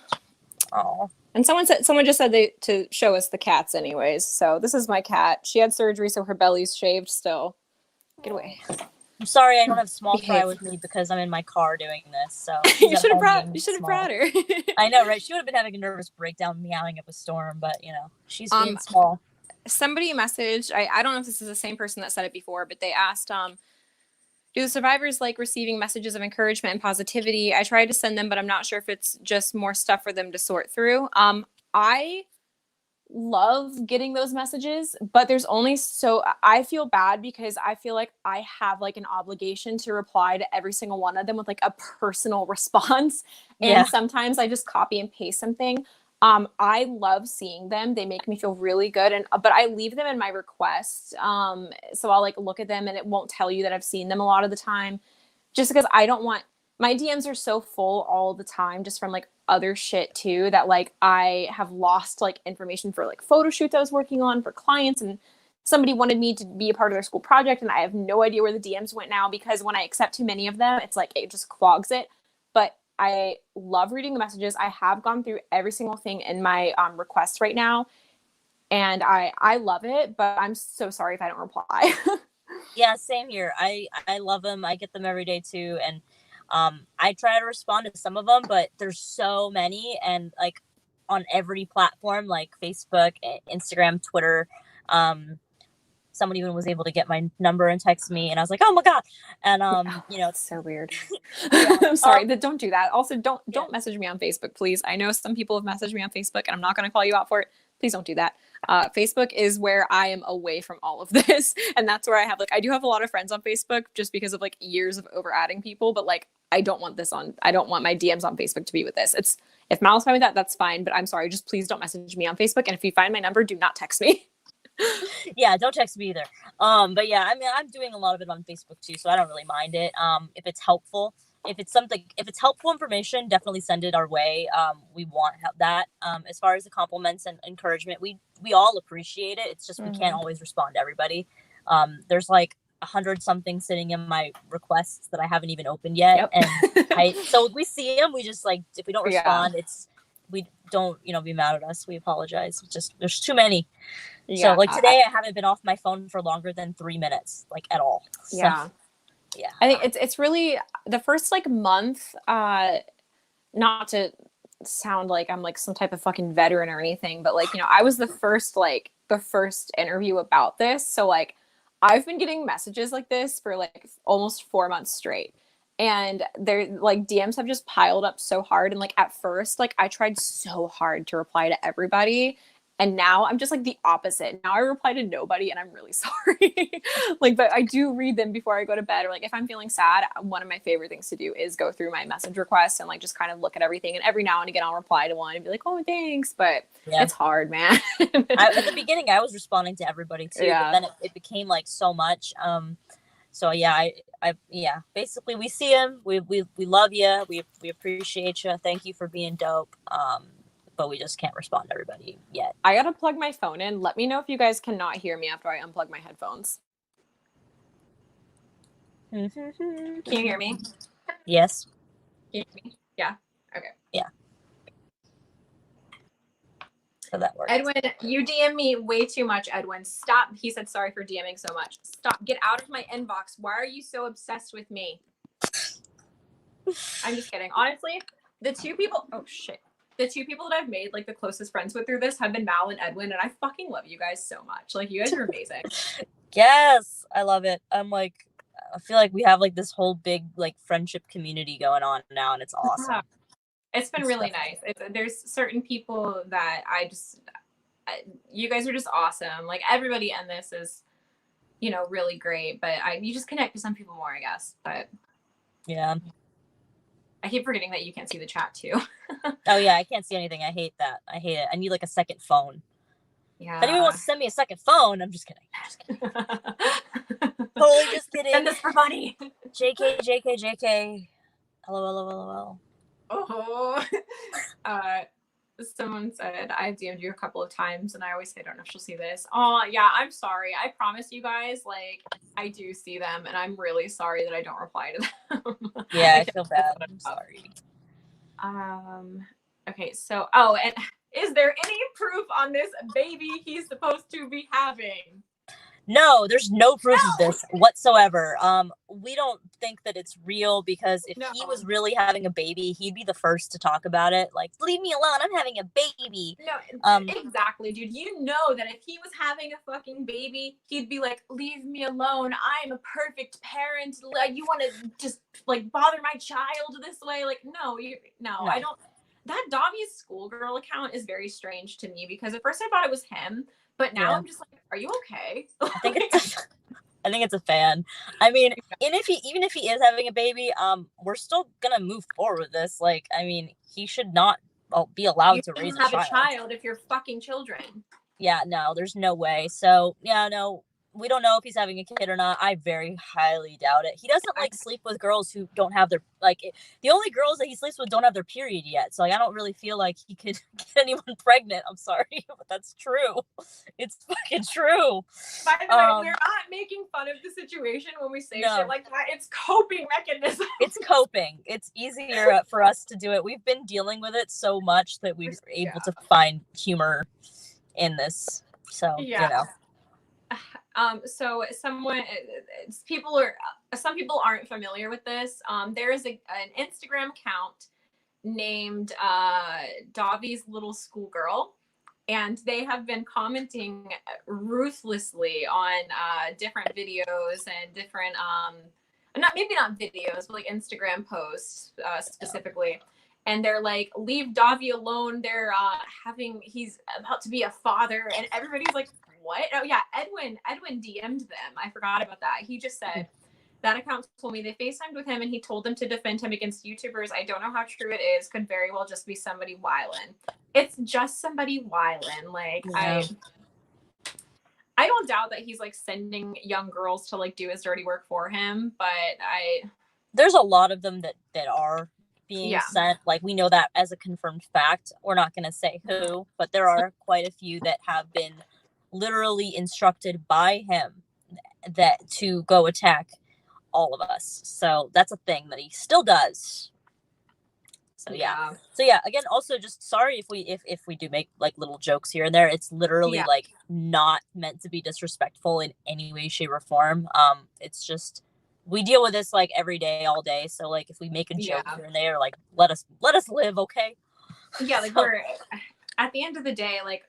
Oh. And someone just said to show us the cats anyways. So this is my cat. She had surgery, so her belly's shaved still. Get away. I'm sorry I don't have Small Fry with me because I'm in my car doing this. So you should have brought her. I know, right? She would have been having a nervous breakdown meowing up a storm, but she's being small. Somebody messaged, I don't know if this is the same person that said it before, but they asked, do the survivors like receiving messages of encouragement and positivity? I tried to send them, but I'm not sure if it's just more stuff for them to sort through. I love getting those messages, but there's only I feel bad because I feel like I have like an obligation to reply to every single one of them with like a personal response. And sometimes I just copy and paste something. I love seeing them. They make me feel really good. But I leave them in my requests. So I'll like look at them and it won't tell you that I've seen them a lot of the time, just because I don't want, my DMs are so full all the time just from like other shit too, that like I have lost like information for like photo shoots I was working on for clients, and somebody wanted me to be a part of their school project and I have no idea where the DMs went now because when I accept too many of them, it's like it just clogs it. But I love reading the messages. I have gone through every single thing in my requests right now, and I love it, but I'm so sorry if I don't reply. Yeah, same here. I love them. I get them every day too, and I try to respond to some of them, but there's so many, and like on every platform, like Facebook, Instagram, Twitter. Someone even was able to get my number and text me, and I was like, oh my god. And it's so weird. I'm sorry, don't do that. Also, don't message me on Facebook, please. I know some people have messaged me on Facebook and I'm not going to call you out for it. Please don't do that. Facebook is where I am away from all of this, and that's where I do have a lot of friends on Facebook just because of like years of over adding people, but like I don't want my DMs on Facebook to be with this. If Mal's fine with that, that's fine, but I'm sorry, just please don't message me on Facebook, and if you find my number, do not text me. Yeah, don't text me either. But yeah, I mean, I'm doing a lot of it on Facebook too, so I don't really mind it. If it's helpful, if it's helpful information, definitely send it our way. We want that. As far as the compliments and encouragement, we all appreciate it. It's just we can't always respond to everybody. There's like 100 something sitting in my requests that I haven't even opened yet, and so we see them. We just like, if we don't respond, we don't be mad at us. We apologize. It's just there's too many. So like today, I haven't been off my phone for longer than 3 minutes, like at all. So, yeah. I think it's really the first like month, not to sound like I'm like some type of fucking veteran or anything, but like, I was the first interview about this. So like I've been getting messages like this for like almost 4 months straight. And they're like DMs have just piled up so hard. And like at first, like I tried so hard to reply to everybody. And now I'm just like the opposite. Now I reply to nobody and I'm really sorry. But I do read them before I go to bed. Or like if I'm feeling sad, one of my favorite things to do is go through my message requests and like just kind of look at everything. And every now and again I'll reply to one and be like, oh, thanks. But it's hard, man. At the beginning I was responding to everybody too. But then it became like so much. So yeah, basically we see him, we love you, we appreciate you, thank you for being dope, but we just can't respond to everybody yet. I gotta plug my phone in. Let me know if you guys cannot hear me after I unplug my headphones. Can you hear me? Yes. Can you hear me? Yeah. Okay. Yeah. So that works. Edwin, you DM me way too much, Edwin. Stop. He said sorry for DMing so much. Stop. Get out of my inbox. Why are you so obsessed with me? I'm just kidding. Honestly, the two people that I've made like the closest friends with through this have been Mal and Edwin, and I fucking love you guys so much. Like, you guys are amazing. Yes, I love it. I'm like, I feel like we have like this whole big like friendship community going on now, and it's awesome. Yeah. It's been really nice. There's certain people that you guys are just awesome. Like, everybody in this is, really great, but you just connect with some people more, I guess. But yeah, I keep forgetting that you can't see the chat too. Oh yeah, I can't see anything. I hate that. I hate it. I need like a second phone. Yeah. If anyone wants to send me a second phone, I'm just kidding. Totally just kidding. Send this for money. JK. LOL. Oh. Someone said I've DM'd you a couple of times, and I always say I don't know if she'll see this. Oh yeah, I'm sorry. I promise you guys, like, I do see them, and I'm really sorry that I don't reply to them. Yeah, I feel bad. I'm sorry. Okay, so and is there any proof on this baby he's supposed to be having? No, there's no proof of this whatsoever. We don't think that it's real, because if he was really having a baby, he'd be the first to talk about it. Like, leave me alone, I'm having a baby. No, exactly, dude. You know that if he was having a fucking baby, he'd be like, leave me alone. I'm a perfect parent. Like, you want to just like bother my child this way? Like, no, I don't. That Dahvie's schoolgirl account is very strange to me, because at first I thought it was him. But now I'm just like, are you okay? I think it's a fan. I mean, even if he is having a baby, we're still gonna move forward with this. Like, I mean, he should not be allowed to raise a child if you're fucking children. Yeah, no, there's no way. So yeah, no, we don't know if he's having a kid or not. I very highly doubt it. He doesn't like sleep with girls who don't have their the only girls that he sleeps with don't have their period yet. So like, I don't really feel like he could get anyone pregnant. I'm sorry, but that's true. It's fucking true. By the way, we're not making fun of the situation when we say shit like that. It's coping mechanism. It's coping. It's easier for us to do it. We've been dealing with it so much that we're able to find humor in this. So so some people aren't familiar with this. There is an Instagram account named Dahvie's Little Schoolgirl, and they have been commenting ruthlessly on different videos and different not videos, but like Instagram posts specifically. And they're like, leave Dahvie alone. They're he's about to be a father, and everybody's like, what? Oh yeah, Edwin DM'd them. I forgot about that. He just said that account told me they FaceTimed with him, and he told them to defend him against YouTubers. I don't know how true it is. Could very well just be somebody wildin'. It's just somebody wildin'. Like, I don't doubt that he's like sending young girls to like do his dirty work for him, but there's a lot of them that are being sent. Like, we know that as a confirmed fact. We're not going to say who, but there are quite a few that have been literally instructed by him that to go attack all of us. So that's a thing that he still does. So yeah. Again, also just sorry if we do make like little jokes here and there. It's literally like not meant to be disrespectful in any way, shape, or form. It's just, we deal with this like every day, all day. So like, if we make a joke here and there, like, let us live, okay? Yeah, like, we're at the end of the day, like,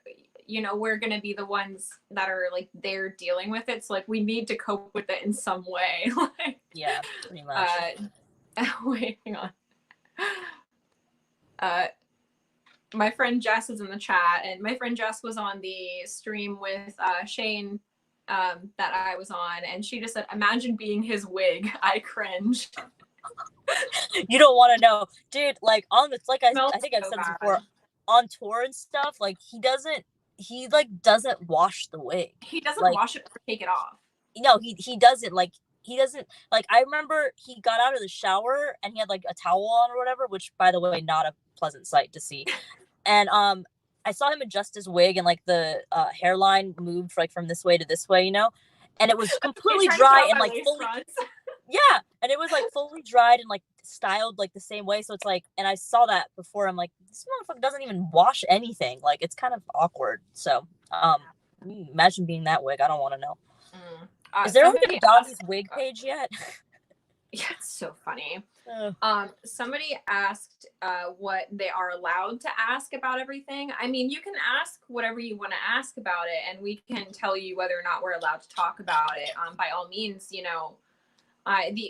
we're gonna be the ones that are like they're dealing with it. So like, we need to cope with it in some way. Like, yeah, pretty much. Wait, hang on. My friend Jess is in the chat, and my friend Jess was on the stream with Shane that I was on, and she just said, imagine being his wig. I cringe. You don't want to know, dude. Like, on the, like, I think I've said this before, on tour and stuff, like, he doesn't wash the wig. He doesn't like, wash it or take it off. No, he doesn't. Like, he doesn't, like, I remember he got out of the shower and he had like a towel on or whatever, which, by the way, not a pleasant sight to see. And I saw him adjust his wig, and like the hairline moved like from this way to this way, and it was completely dry and like fully yeah, and it was like fully dried and like styled like the same way. So it's like, and I saw that before. I'm like, this motherfucker doesn't even wash anything. Like, it's kind of awkward. So imagine being that wig. I don't want to know. Is there a Dahvie's wig page yet? Yeah, it's so funny. Somebody asked what they are allowed to ask about everything. I mean, you can ask whatever you want to ask about it, and we can tell you whether or not we're allowed to talk about it. By all means,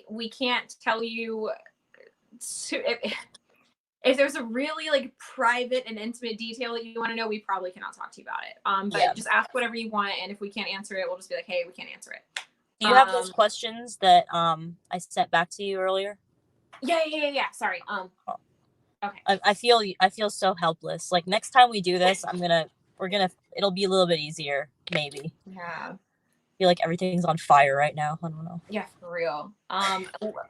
we can't tell you if there's a really like private and intimate detail that you want to know, we probably cannot talk to you about it. But just ask whatever you want, and if we can't answer it, we'll just be like, hey, we can't answer it. Do you have those questions that I sent back to you earlier? Yeah. Sorry. Okay. I feel so helpless. Like, next time we do this, it'll be a little bit easier, maybe. Yeah. I feel like everything's on fire right now. I don't know. Yeah, for real.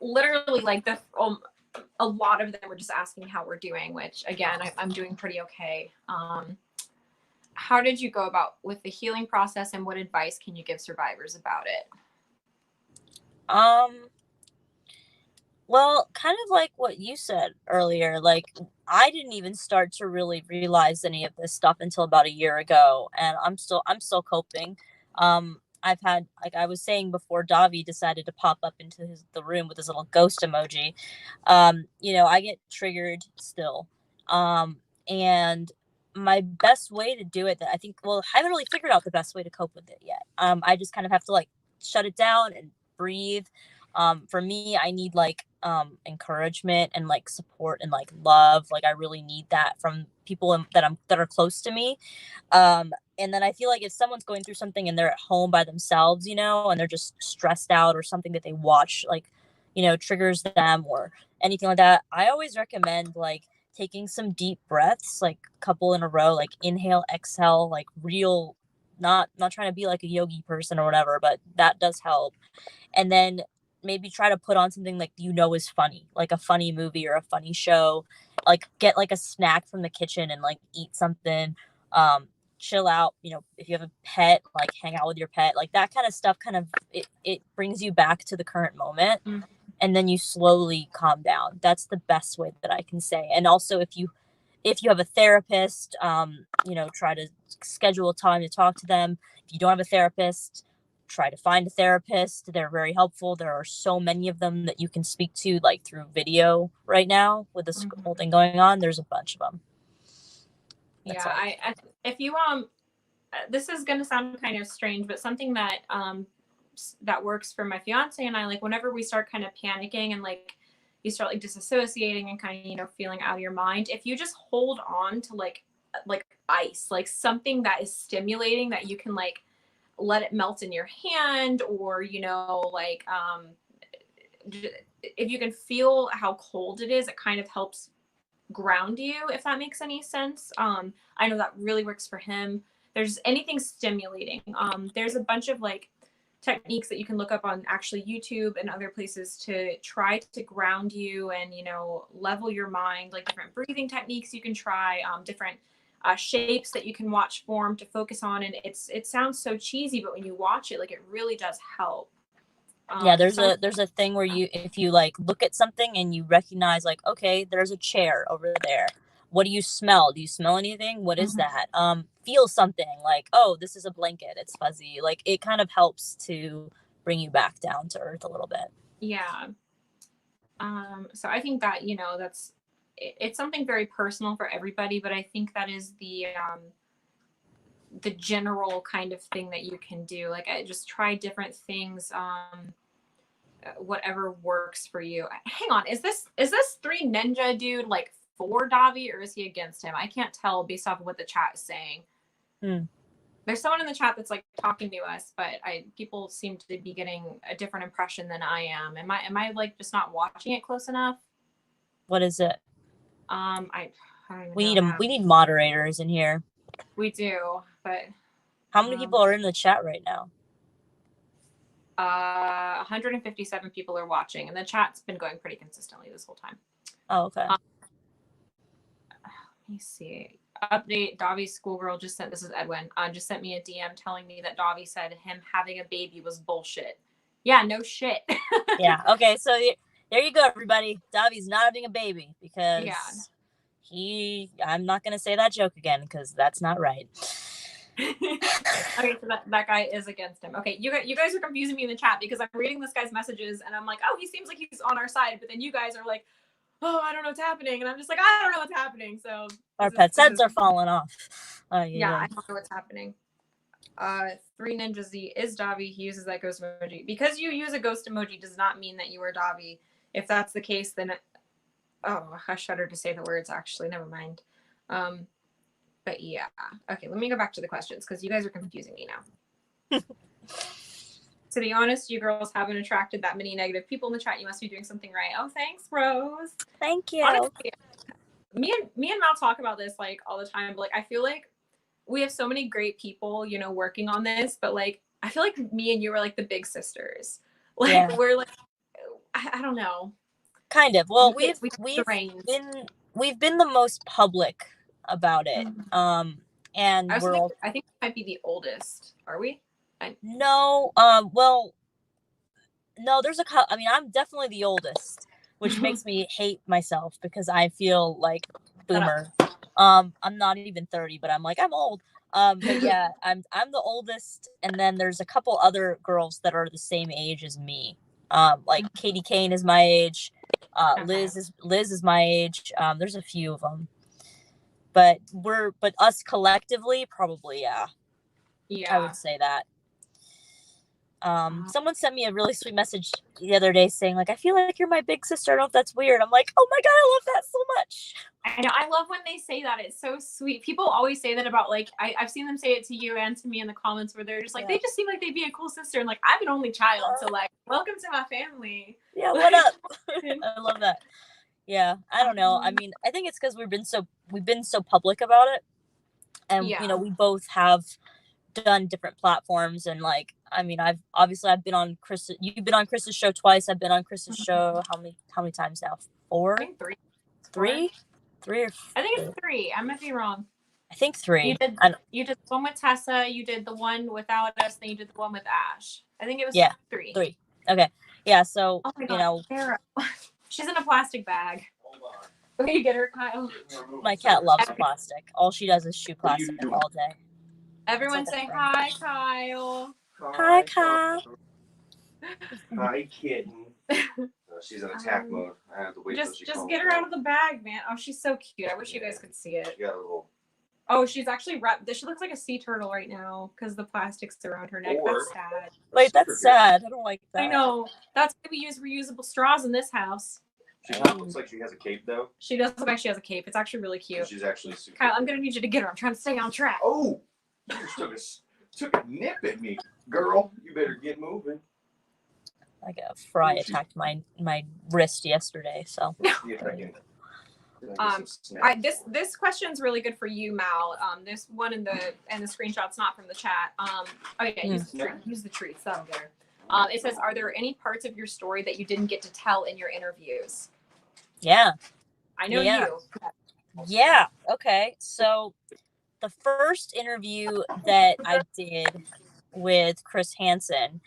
Literally, like a lot of them were just asking how we're doing, which again, I'm doing pretty okay. How did you go about with the healing process, and what advice can you give survivors about it? Well, kind of like what you said earlier, like, I didn't even start to really realize any of this stuff until about a year ago, and I'm still coping. I've had, like I was saying before, Dahvie decided to pop up into the room with his little ghost emoji. I get triggered still. And my best way to do it, that I think, I haven't really figured out the best way to cope with it yet. I just kind of have to like shut it down and breathe. For me, I need like encouragement and like support and like love. Like, I really need that from people that are close to me. And then I feel like if someone's going through something and they're at home by themselves, and they're just stressed out, or something that they watch, like, triggers them or anything like that, I always recommend like taking some deep breaths, like a couple in a row, like inhale, exhale, like real, not trying to be like a yogi person or whatever, but that does help. And then maybe try to put on something like is funny, like a funny movie or a funny show. Like, get like a snack from the kitchen and like eat something. Chill out. If you have a pet, like hang out with your pet, like that kind of stuff. Kind of it brings you back to the current moment, and then you slowly calm down. That's the best way that I can say. And also, if you have a therapist, try to schedule a time to talk to them. If you don't have a therapist, try to find a therapist. They're very helpful. There are so many of them that you can speak to, like through video right now with this whole thing going on. There's a bunch of them. That's if you this is gonna sound kind of strange, but something that that works for my fiance and I, like whenever we start kind of panicking and like you start like disassociating and kind of feeling out of your mind, if you just hold on to like ice, like something that is stimulating, that you can like let it melt in your hand, or like if you can feel how cold it is, it kind of helps ground you, if that makes any sense. I know that really works for him. There's anything stimulating. There's a bunch of like techniques that you can look up on actually YouTube and other places to try to ground you and level your mind, like different breathing techniques you can try, different shapes that you can watch form to focus on. And it sounds so cheesy, but when you watch it, like it really does help. There's a thing where if you like look at something and you recognize, like, okay, there's a chair over there. What do you smell? Do you smell anything? What is that? Feel something, like, oh, this is a blanket. It's fuzzy. Like, it kind of helps to bring you back down to earth a little bit. Yeah. So I think that, it's something very personal for everybody, but I think that is the general kind of thing that you can do. Like, I just try different things, whatever works for you. Hang on, is this 3 Ninja dude like for Dahvie, or is he against him? I can't tell based off of what the chat is saying. There's someone in the chat that's like talking to us, but people seem to be getting a different impression than I am. Am I like just not watching it close enough? What is it? I don't we know. We need moderators in here. We do, but how many people are in the chat right now? 157 people are watching, and the chat's been going pretty consistently this whole time. Oh, okay. Let me see. Update: Dahvie's schoolgirl just sent. This is Edwin. Just sent me a DM telling me that Dahvie said him having a baby was bullshit. Yeah, no shit. Yeah. Okay. So there you go, everybody. Dahvie's not having a baby because I'm not gonna say that joke again because that's not right. Okay, so that guy is against him. Okay, you guys are confusing me in the chat because I'm reading this guy's messages and I'm like, oh, he seems like he's on our side, but then you guys are like, oh, I don't know what's happening, and I'm just like, I don't know what's happening. So our pets' heads are falling off. Yeah, I don't know what's happening. 3 Ninja Z is Dahvie. He uses that ghost emoji. Because you use a ghost emoji does not mean that you are Dahvie. If that's the case, then I shudder to say the words. Actually, never mind. But yeah. Okay, let me go back to the questions because you guys are confusing me now. To be honest, you girls haven't attracted that many negative people in the chat. You must be doing something right. Oh, thanks, Rose. Thank you. Honestly, me and Mal talk about this like all the time. But like, I feel like we have so many great people, you know, working on this. But like, I feel like me and you are like the big sisters. Like we're like, I don't know. Kind of. Well, we've been the most public about it. And I think we might be the oldest. Are we? No. Well, no. There's I mean, I'm definitely the oldest, which makes me hate myself because I feel like boomer. I'm not even 30, but I'm like I'm old. But yeah, I'm the oldest, and then there's a couple other girls that are the same age as me. Like Katie Kane is my age. Liz is my age. There's a few of them, but us collectively probably yeah. I would say that. Someone sent me a really sweet message the other day saying like, I feel like you're my big sister. I don't know if that's weird. I'm like, oh my God, I love that so much. I know. I love when they say that. It's so sweet. People always say that about like, I've seen them say it to you and to me in the comments where they're just like, they just seem like they'd be a cool sister. And like, I'm an only child. So like, welcome to my family. Yeah. What up? I love that. Yeah. I don't know. I mean, I think it's because we've been so public about it. And, you know, we both have done different platforms, and like I mean I've been on you've been on Chris's show twice. I've been on Chris's show how many times now? 4? I think 3. 3? 3 or 4? I think it's 3. I might be wrong. I think 3. You did the one with Tessa, you did the one without us, then you did the one with Ash. I think it was 3. 3. Okay. Yeah, so oh my God, you know Sarah. She's in a plastic bag. Okay, you get her, Kyle. My cat loves plastic. All she does is chew plastic all day. Everyone say hi, Kyle. Hi, Kyle. Hi, kitten. She's in attack mode. I have to wait till she just get her out of the bag, man. Oh, she's so cute. I wish you guys could see it. She got a little... Oh, she's actually wrapped. She looks like a sea turtle right now because the plastic's around her neck. That's sad. Wait, that's sad. I don't like that. I know. That's why we use reusable straws in this house. She kind of looks like she has a cape, though. She does look like she has a cape. It's actually really cute. She's actually super Kyle, I'm going to need you to get her. I'm trying to stay on track. Oh! You just took a nip at me, girl. You better get moving. Like a fry attacked my wrist yesterday, so. This question's really good for you, Mal. This one in the screenshot's not from the chat. Oh yeah, use the treats. That'll get her. It says, are there any parts of your story that you didn't get to tell in your interviews? Yeah. I know you. Yeah. Okay. So the first interview that I did with Chris Hansen,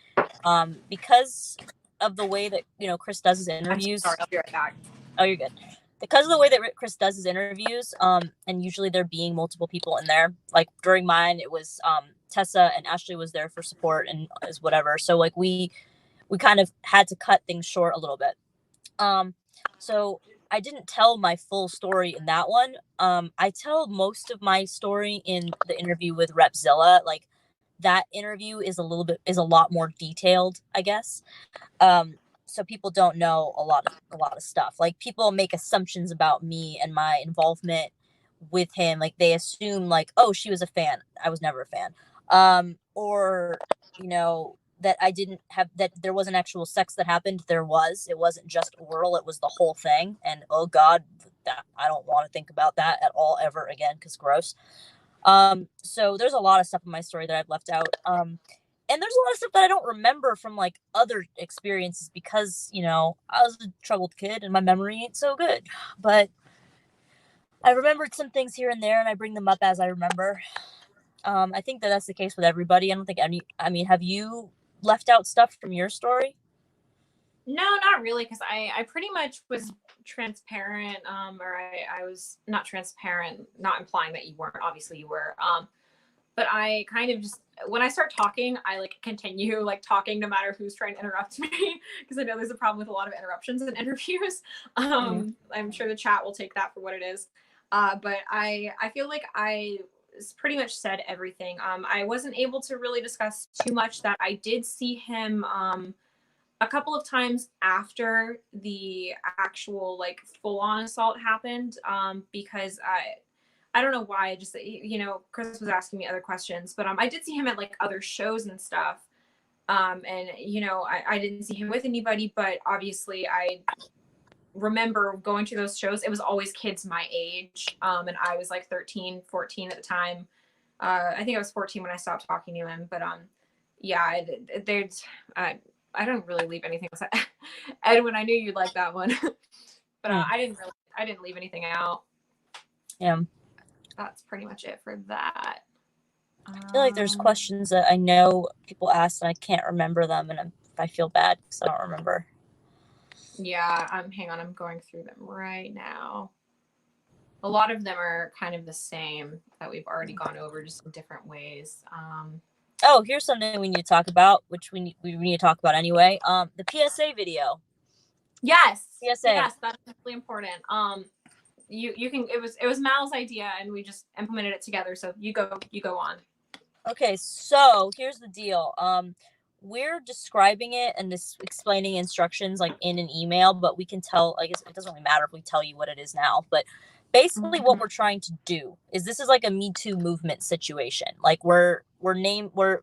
because of the way that, you know, Chris does his interviews. I'm sorry, I'll be right back. Oh, you're good. Because of the way that Chris does his interviews, and usually there being multiple people in there, like during mine, it was, Tessa and Ashley was there for support and is whatever. So like we kind of had to cut things short a little bit. So I didn't tell my full story in that one. I tell most of my story in the interview with Repzilla. Like that interview is a lot more detailed, I guess. So people don't know a lot of stuff. Like people make assumptions about me and my involvement with him. Like they assume like, oh, she was a fan. I was never a fan. Or, you know, that I didn't have, that there wasn't actual sex that happened. It wasn't just oral. It was the whole thing. And oh God, that I don't want to think about that at all ever again. 'Cause gross. So there's a lot of stuff in my story that I've left out. and there's a lot of stuff that I don't remember from like other experiences because, you know, I was a troubled kid and my memory ain't so good. But I remembered some things here and there and I bring them up as I remember. I think that that's the case with everybody. I don't think have you left out stuff from your story? No, not really, because I pretty much was transparent, or I was not transparent, not implying that you weren't, obviously you were, but I kind of just, when I start talking, I like continue like talking no matter who's trying to interrupt me, because I know there's a problem with a lot of interruptions in interviews. I'm sure the chat will take that for what it is. But I feel like I pretty much said everything. I wasn't able to really discuss too much. That I did see him a couple of times after the actual like full-on assault happened, because I don't know why. I just, you know, Chris was asking me other questions, but I did see him at like other shows and stuff. And you know, I didn't see him with anybody, but obviously I remember going to those shows. It was always kids my age. And I was like 13, 14 at the time. I think I was 14 when I stopped talking to him, but yeah, I don't really leave anything else. Edwin, I knew you'd like that one, but I didn't leave anything out. Yeah. That's pretty much it for that. I feel like there's questions that I know people ask and I can't remember them, and I feel bad because I don't remember. Yeah, hang on, I'm going through them right now. A lot of them are kind of the same that we've already gone over, just in different ways. Oh, here's something we need to talk about, which we need to talk about anyway. The PSA video. Yes. PSA. Yes, that's really important. You can. It was Mal's idea, and we just implemented it together. So you go on. Okay, so here's the deal. We're describing it and explaining instructions like in an email, but we can tell. I guess it doesn't really matter if we tell you what it is now. But basically, what we're trying to do is this is like a Me Too movement situation. Like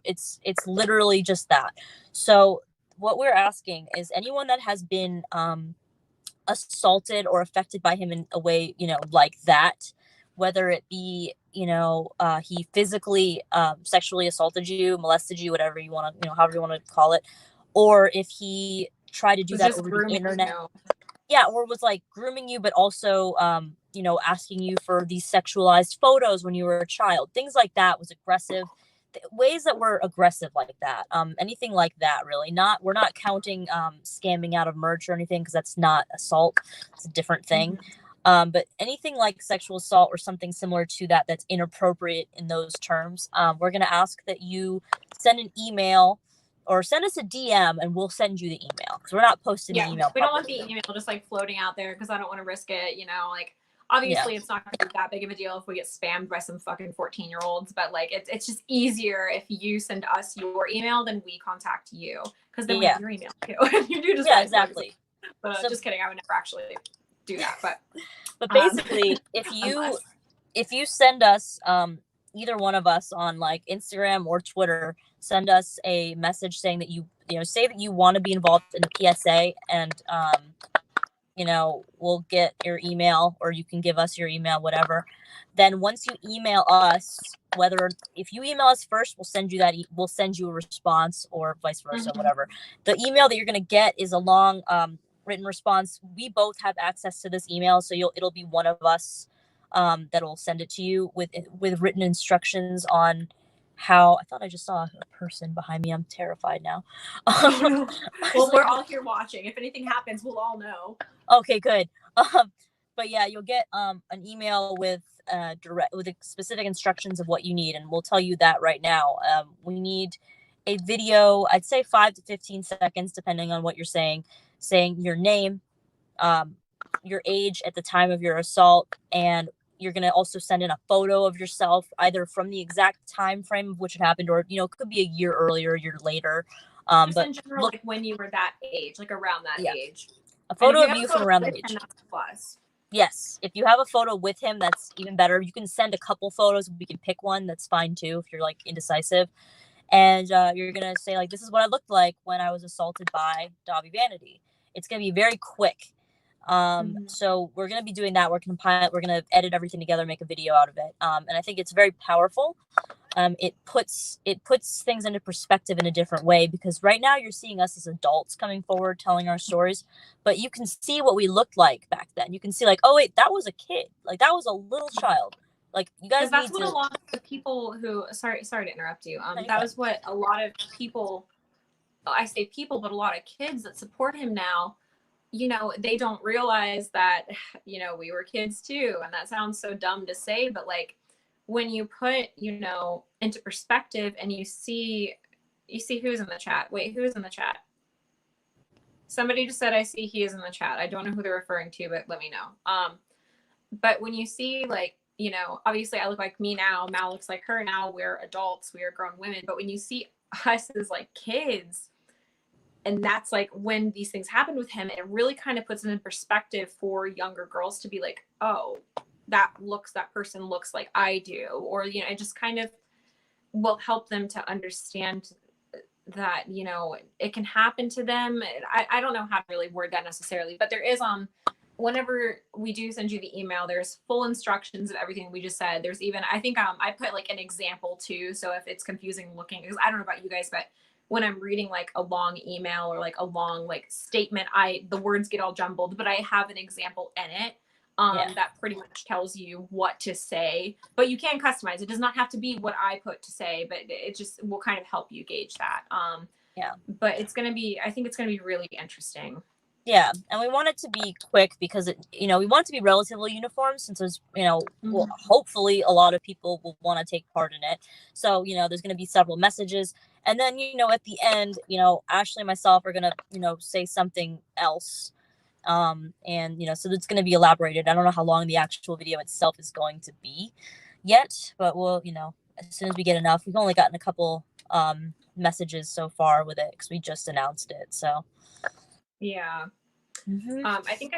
it's literally just that. So what we're asking is anyone that has been assaulted or affected by him in a way, you know, like that, whether it be, you know, he physically sexually assaulted you, molested you, whatever you want to, you know, however you want to call it, or if he tried to do that over the internet. Yeah, or was like grooming you, but also you know, asking you for these sexualized photos when you were a child, things like that, was aggressive, ways that were aggressive like that, anything like that, really. We're not counting scamming out of merch or anything, because that's not assault, it's a different thing. But anything like sexual assault or something similar to that that's inappropriate in those terms, we're going to ask that you send an email or send us a DM and we'll send you the email, because we're not posting the email. We don't want the email just like floating out there, because I don't want to risk it, you know, like obviously it's not going to be that big of a deal if we get spammed by some fucking 14-year-olds, but like it's just easier if you send us your email than we contact you, because then we have your email too. You do just exactly. But just kidding, I would never actually do that. But basically, if you send us either one of us on like Instagram or Twitter, send us a message saying that you say that you want to be involved in the PSA, and you know, we'll get your email, or you can give us your email, whatever. Then once you email us, if you email us first, we'll send you we'll send you a response, or vice versa, whatever. The email that you're going to get is a long written response. We both have access to this email, so it'll be one of us that'll send it to you with written instructions on how. I thought I just saw a person behind me. I'm terrified now. Well, we're all here watching. If anything happens, we'll all know. Okay, good. But yeah, you'll get an email with specific instructions of what you need, and we'll tell you that right now. We need a video, I'd say 5 to 15 seconds, depending on what you're saying your name, your age at the time of your assault, and you're going to also send in a photo of yourself, either from the exact time frame of which it happened, or, you know, it could be a year earlier, a year later. But in general, like when you were that age, like around that age. A photo of you from around that age. Plus. Yes. If you have a photo with him, that's even better. You can send a couple photos. We can pick one. That's fine too, if you're like indecisive. And you're going to say like, this is what I looked like when I was assaulted by Dahvie Vanity. It's going to be very quick. So we're going to be doing that. We're going to edit everything together, make a video out of it. And I think it's very powerful. it puts things into perspective in a different way, because right now you're seeing us as adults coming forward telling our stories, but you can see what we looked like back then. You can see like, oh wait, that was a kid, like that was a little child. Like, you guys that's need what to. a lot of people who sorry to interrupt you. No, That was what a lot of people, I say people, but a lot of kids that support him now, you know, they don't realize that, you know, we were kids too. And that sounds so dumb to say, but like when you put, you know, into perspective and you see who's in the chat. Wait, who's in the chat? Somebody just said, I see he is in the chat. I don't know who they're referring to, but let me know. But when you see, like, you know, obviously I look like me now, Mal looks like her now, we're adults, we are grown women. But when you see us as like kids, and that's like when these things happen with him, it really kind of puts it in perspective for younger girls to be like, oh, that person looks like I do. Or, you know, it just kind of will help them to understand that, you know, it can happen to them. I don't know how to really word that necessarily, but there is whenever we do send you the email, there's full instructions of everything we just said. There's even, I think I put like an example too. So if it's confusing looking, because I don't know about you guys, but when I'm reading like a long email or like a long like statement, the words get all jumbled, but I have an example in it that pretty much tells you what to say, but you can customize. It does not have to be what I put to say, but it just will kind of help you gauge that. But I think it's going to be really interesting. Yeah, and we want it to be quick because we want it to be relatively uniform, since there's, well, hopefully a lot of people will want to take part in it. So, there's going to be several messages, and then, at the end, Ashley and myself are going to, say something else. And, so it's going to be elaborated. I don't know how long the actual video itself is going to be yet, but we'll, as soon as we get enough. We've only gotten a couple messages so far with it because we just announced it, so. Yeah. I think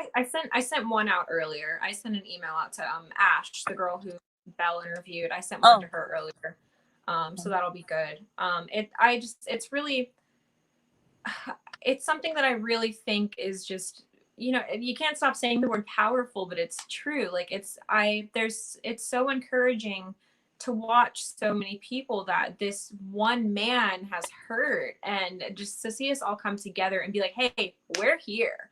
I sent one out earlier. I sent an email out to Ash, the girl who Belle interviewed. I sent one to her earlier. So that'll be good. It's really, it's something that I really think is just, you can't stop saying the word powerful, but it's true. Like it's so encouraging to watch so many people that this one man has hurt, and just to see us all come together and be like, hey, we're here.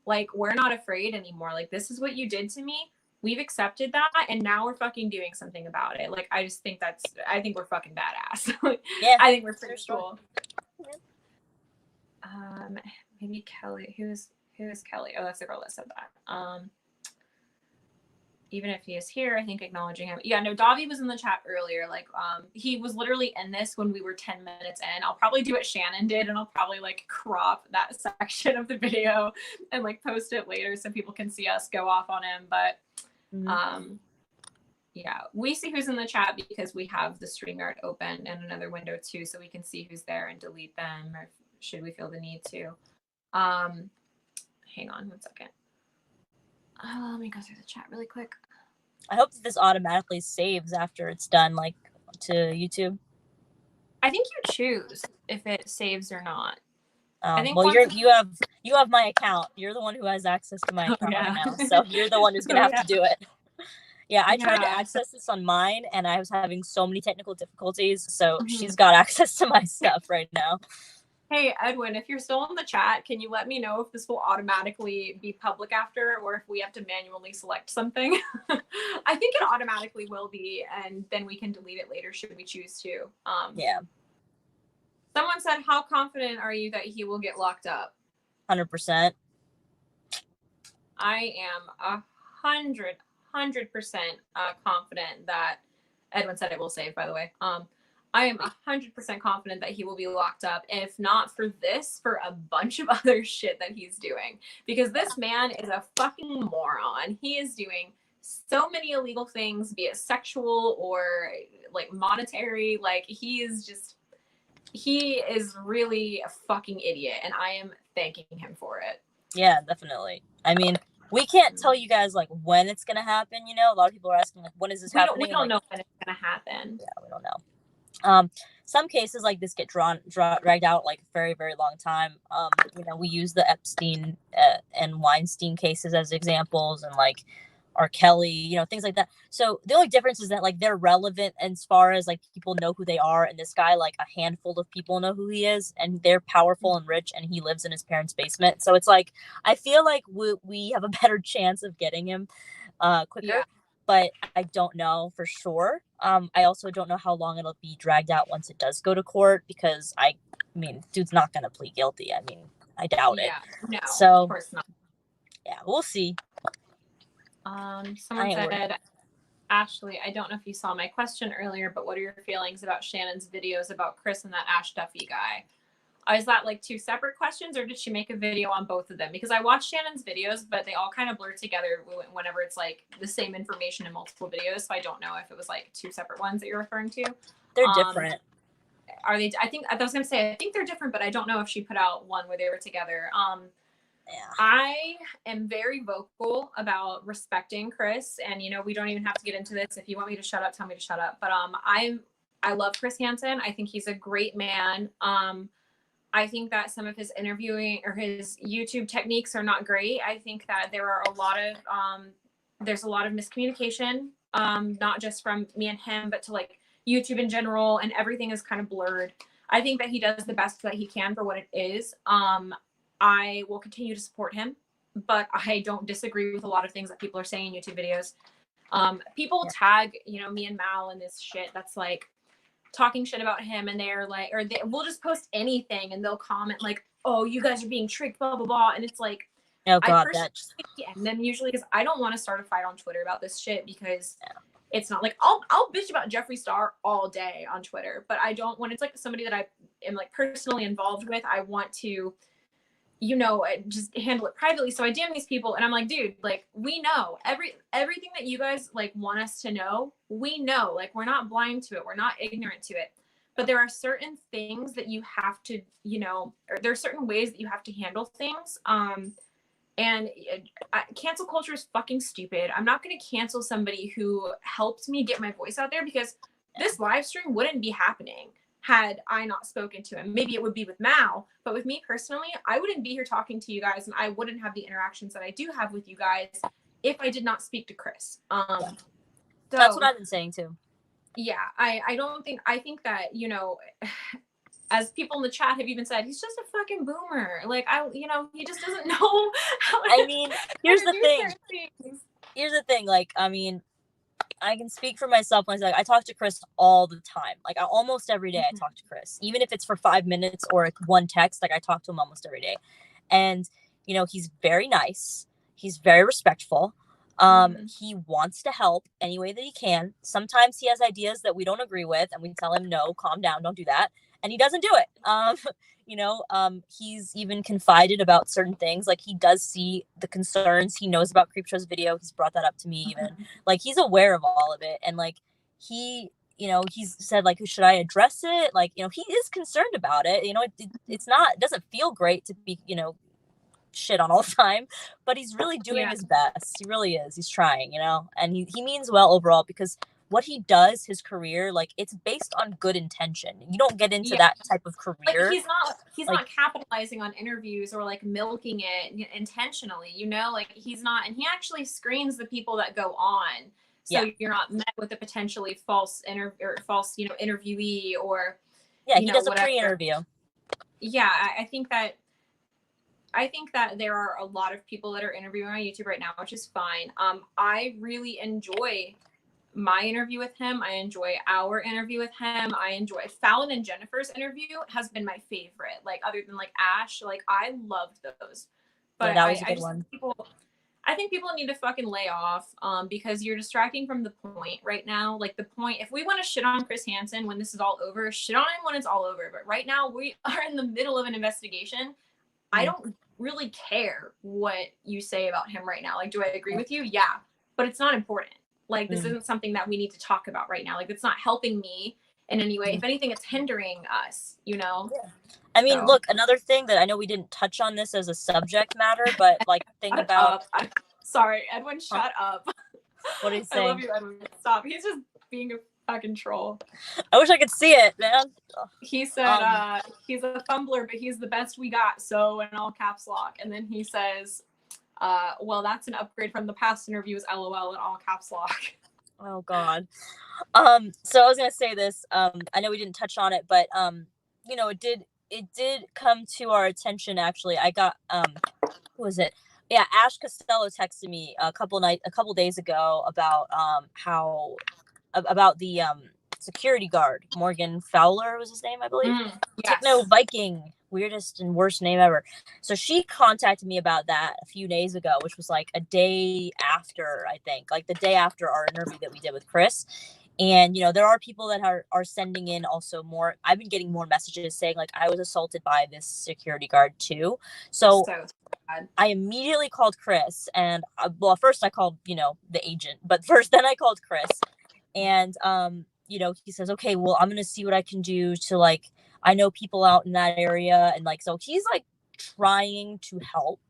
Like, we're not afraid anymore. Like, this is what you did to me. We've accepted that, and now we're fucking doing something about it. Like, I just think I think we're fucking badass. Yeah, I think we're pretty cool. Maybe Kelly. Who is Kelly? Oh, that's the girl that said that. Even if he is here, I think acknowledging him. Yeah, no, Dahvie was in the chat earlier. Like, he was literally in this when we were 10 minutes in. I'll probably do what Shannon did, and I'll probably like crop that section of the video and like post it later so people can see us go off on him. But yeah, we see who's in the chat because we have the StreamYard open and another window too, so we can see who's there and delete them, or should we feel the need to. Hang on 1 second. Let me go through the chat really quick. I hope that this automatically saves after it's done, like to YouTube. I think you choose if it saves or not. I think you have my account. You're the one who has access to my account right now, so you're the one who's gonna have to do it. Yeah, I tried to access this on mine, and I was having so many technical difficulties. So she's got access to my stuff right now. Hey, Edwin, if you're still in the chat, can you let me know if this will automatically be public after, or if we have to manually select something? I think it automatically will be, and then we can delete it later should we choose to. Yeah. Someone said, how confident are you that he will get locked up? 100%. I am 100% confident that Edwin said it will save, by the way. I am 100% confident that he will be locked up, if not for this, for a bunch of other shit that he's doing. Because this man is a fucking moron. He is doing so many illegal things, be it sexual or like monetary. Like, he is really a fucking idiot, and I am thanking him for it. Yeah, definitely. I mean, we can't tell you guys like when it's gonna happen. A lot of people are asking like, when is this happening? We don't know when it's gonna happen. Yeah, we don't know. Some cases like this get dragged out like a very, very long time. We use the Epstein and Weinstein cases as examples, and like R. Kelly, you know, things like that. So the only difference is that like they're relevant as far as like people know who they are, and this guy, like a handful of people know who he is, and they're powerful and rich, and he lives in his parents' basement. So it's like I feel like we have a better chance of getting him quicker. Yeah. But I don't know for sure. I also don't know how long it'll be dragged out once it does go to court, because I mean, dude's not gonna plead guilty. I mean, I doubt it. No, so of course not. Yeah, we'll see. Someone said, Ashley, I don't know if you saw my question earlier, but what are your feelings about Shannon's videos about Chris and that Ash Duffy guy? Is that like two separate questions, or did she make a video on both of them? Because I watched Shannon's videos, but they all kind of blur together whenever it's like the same information in multiple videos. So I don't know if it was like two separate ones that you're referring to. They're different. Are they? I was going to say, I think they're different, but I don't know if she put out one where they were together. Yeah. I am very vocal about respecting Chris, and you know, we don't even have to get into this. If you want me to shut up, tell me to shut up. But I love Chris Hansen. I think he's a great man. I think that some of his interviewing or his YouTube techniques are not great. I think that there are there's a lot of miscommunication, not just from me and him, but to like YouTube in general, and everything is kind of blurred. I think that he does the best that he can for what it is. I will continue to support him, but I don't disagree with a lot of things that people are saying in YouTube videos. People tag, you know, me and Mal in this shit that's like talking shit about him, and they're like, or we'll just post anything and they'll comment like, oh, you guys are being tricked, blah, blah, blah. And it's like, oh God, and then usually, because I don't want to start a fight on Twitter about this shit, because it's not like, I'll bitch about Jeffree Star all day on Twitter, but I don't, when it's like somebody that I am like personally involved with, I want to, you know, just handle it privately. So I DM these people, and I'm like, dude, like, we know everything that you guys like want us to know. We know, like, we're not blind to it. We're not ignorant to it. But there are certain things that you have to, you know, or there are certain ways that you have to handle things. And cancel culture is fucking stupid. I'm not going to cancel somebody who helped me get my voice out there, because this live stream wouldn't be happening had I not spoken to him. Maybe it would be with Mal, but with me personally, I wouldn't be here talking to you guys, and I wouldn't have the interactions that I do have with you guys if I did not speak to Chris. So, that's what I've been saying too. Yeah, I think that, you know, as people in the chat have even said, he's just a fucking boomer. Like, you know, he just doesn't know how to, I mean, here's the thing. Like, I mean, I can speak for myself when I talk to Chris all the time. Like, almost every day I talk to Chris, even if it's for 5 minutes or one text. Like, I talk to him almost every day, and you know, he's very nice. He's very respectful. He wants to help any way that he can. Sometimes he has ideas that we don't agree with, and we tell him, no, calm down, don't do that. And he doesn't do it. You know, he's even confided about certain things. Like, he does see the concerns. He knows about Creepshow's video. He's brought that up to me even. Like, he's aware of all of it. And like, he, you know, he's said like, should I address it? Like, you know, he is concerned about it. You know, it doesn't feel great to be, you know, shit on all the time, but he's really doing his best. He really is. He's trying, you know, and he means well overall, because what he does, his career, like, it's based on good intention. You don't get into that type of career. Like, he's not capitalizing on interviews or like milking it intentionally, you know, like he's not, and he actually screens the people that go on. So you're not met with a potentially false interviewee, or he does a pre-interview. Yeah, I think that there are a lot of people that are interviewing on YouTube right now, which is fine. I really enjoy my interview with him. I enjoy our interview with him. I enjoy Fallon and Jennifer's interview has been my favorite. Like, other than like Ash, like, I loved those. But that was a good one. I think people need to fucking lay off, because you're distracting from the point right now. Like, the point, if we want to shit on Chris Hansen when this is all over, shit on him when it's all over. But right now we are in the middle of an investigation. I don't really care what you say about him right now. Like, do I agree with you? Yeah, but it's not important. Like, this isn't something that we need to talk about right now. Like, it's not helping me in any way. If anything, it's hindering us, you know? Yeah. I mean, look, another thing that I know we didn't touch on this as a subject matter, but like, think about... Sorry, Edwin, shut up. What are you saying? I love you, Edwin. Stop. He's just being a fucking troll. I wish I could see it, man. He said he's a fumbler, but he's the best we got. So, in all caps lock. And then he says, Well, that's an upgrade from the past interviews, LOL, in all caps lock. Oh God. So I was gonna say this. I know we didn't touch on it, but you know, it did come to our attention. Actually, I got who was it? Yeah, Ash Costello texted me a couple days ago about how about the security guard, Morgan Fowler was his name, I believe. Yes. Techno Viking, weirdest and worst name ever. So she contacted me about that a few days ago, which was like a day after, I think, like the day after our interview that we did with Chris. And, you know, there are people that are sending in also more. I've been getting more messages saying, like, I was assaulted by this security guard too. So sad. I immediately called Chris. And, well, first I called, you know, the agent. But first, then I called Chris. And, you know, he says, okay, well, I'm going to see what I can do to, like, I know people out in that area. And, like, so he's, like, trying to help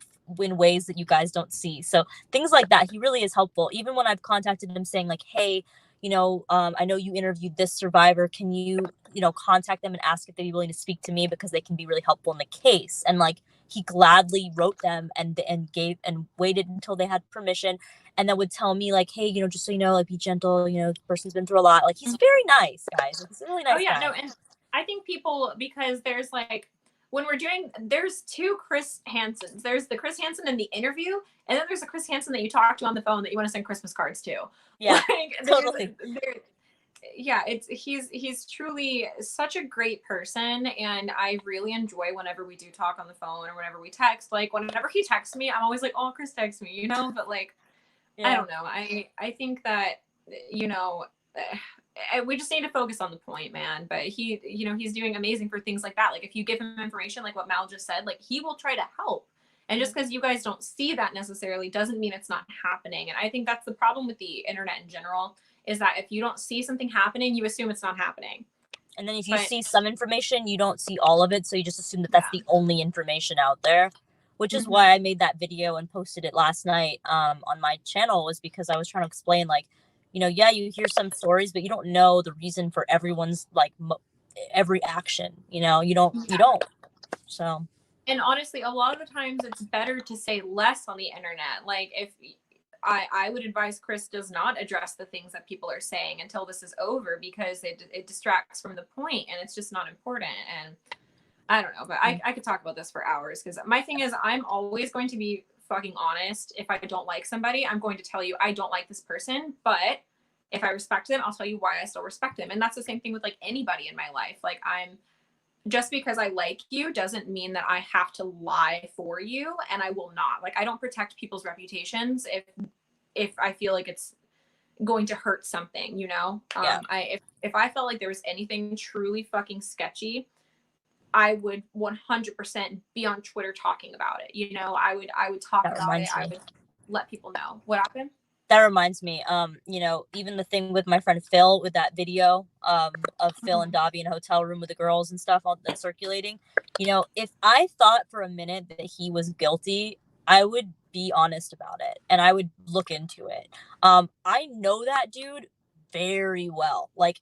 in ways that you guys don't see. So things like that, he really is helpful. Even when I've contacted him saying, like, hey, you know, I know you interviewed this survivor. Can you, you know, contact them and ask if they'd be willing to speak to me because they can be really helpful in the case. And like, he gladly wrote them and gave and waited until they had permission, and then would tell me like, hey, you know, just so you know, like, be gentle. You know, the person's been through a lot. Like, he's very nice, guys. Like, he's a really nice. Oh yeah, guy. no, and I think people, because there's like, when we're doing, there's two Chris Hansons. There's the Chris Hansen in the interview, and then there's the Chris Hansen that you talk to on the phone that you want to send Christmas cards to. Yeah, like, totally. Yeah, he's truly such a great person, and I really enjoy whenever we do talk on the phone or whenever we text. Like, whenever he texts me, I'm always like, oh, Chris texts me, you know. But like, yeah. I don't know. I think that, you know, we just need to focus on the point, man. But he, you know, he's doing amazing for things like that. Like, if you give him information, like what Mal just said, like, he will try to help. And just because you guys don't see that necessarily doesn't mean it's not happening. And I think that's the problem with the internet in general, is that if you don't see something happening, you assume it's not happening. And then if you see some information, you don't see all of it. So you just assume that that's the only information out there, which is why I made that video and posted it last night on my channel, was because I was trying to explain, like, you know, yeah, you hear some stories, but you don't know the reason for everyone's, like, every action, you know, you don't. So. And honestly, a lot of the times it's better to say less on the internet. Like, if I would advise Chris does not address the things that people are saying until this is over, because it distracts from the point and it's just not important. And I don't know, but I could talk about this for hours, because my thing is, I'm always going to be fucking honest. If I don't like somebody, I'm going to tell you I don't like this person, but if I respect them, I'll tell you why I still respect them. And that's the same thing with like anybody in my life. Like, just because I like you doesn't mean that I have to lie for you, and I will not. Like, I don't protect people's reputations if I feel like it's going to hurt something, you know? Yeah. If I felt like there was anything truly fucking sketchy, I would 100% be on Twitter talking about it. You know, I would talk about it. I would let people know. What happened? That reminds me, you know, even the thing with my friend Phil with that video of Phil and Dahvie in a hotel room with the girls and stuff that's circulating, you know, if I thought for a minute that he was guilty, I would be honest about it and I would look into it. I know that dude very well. Like,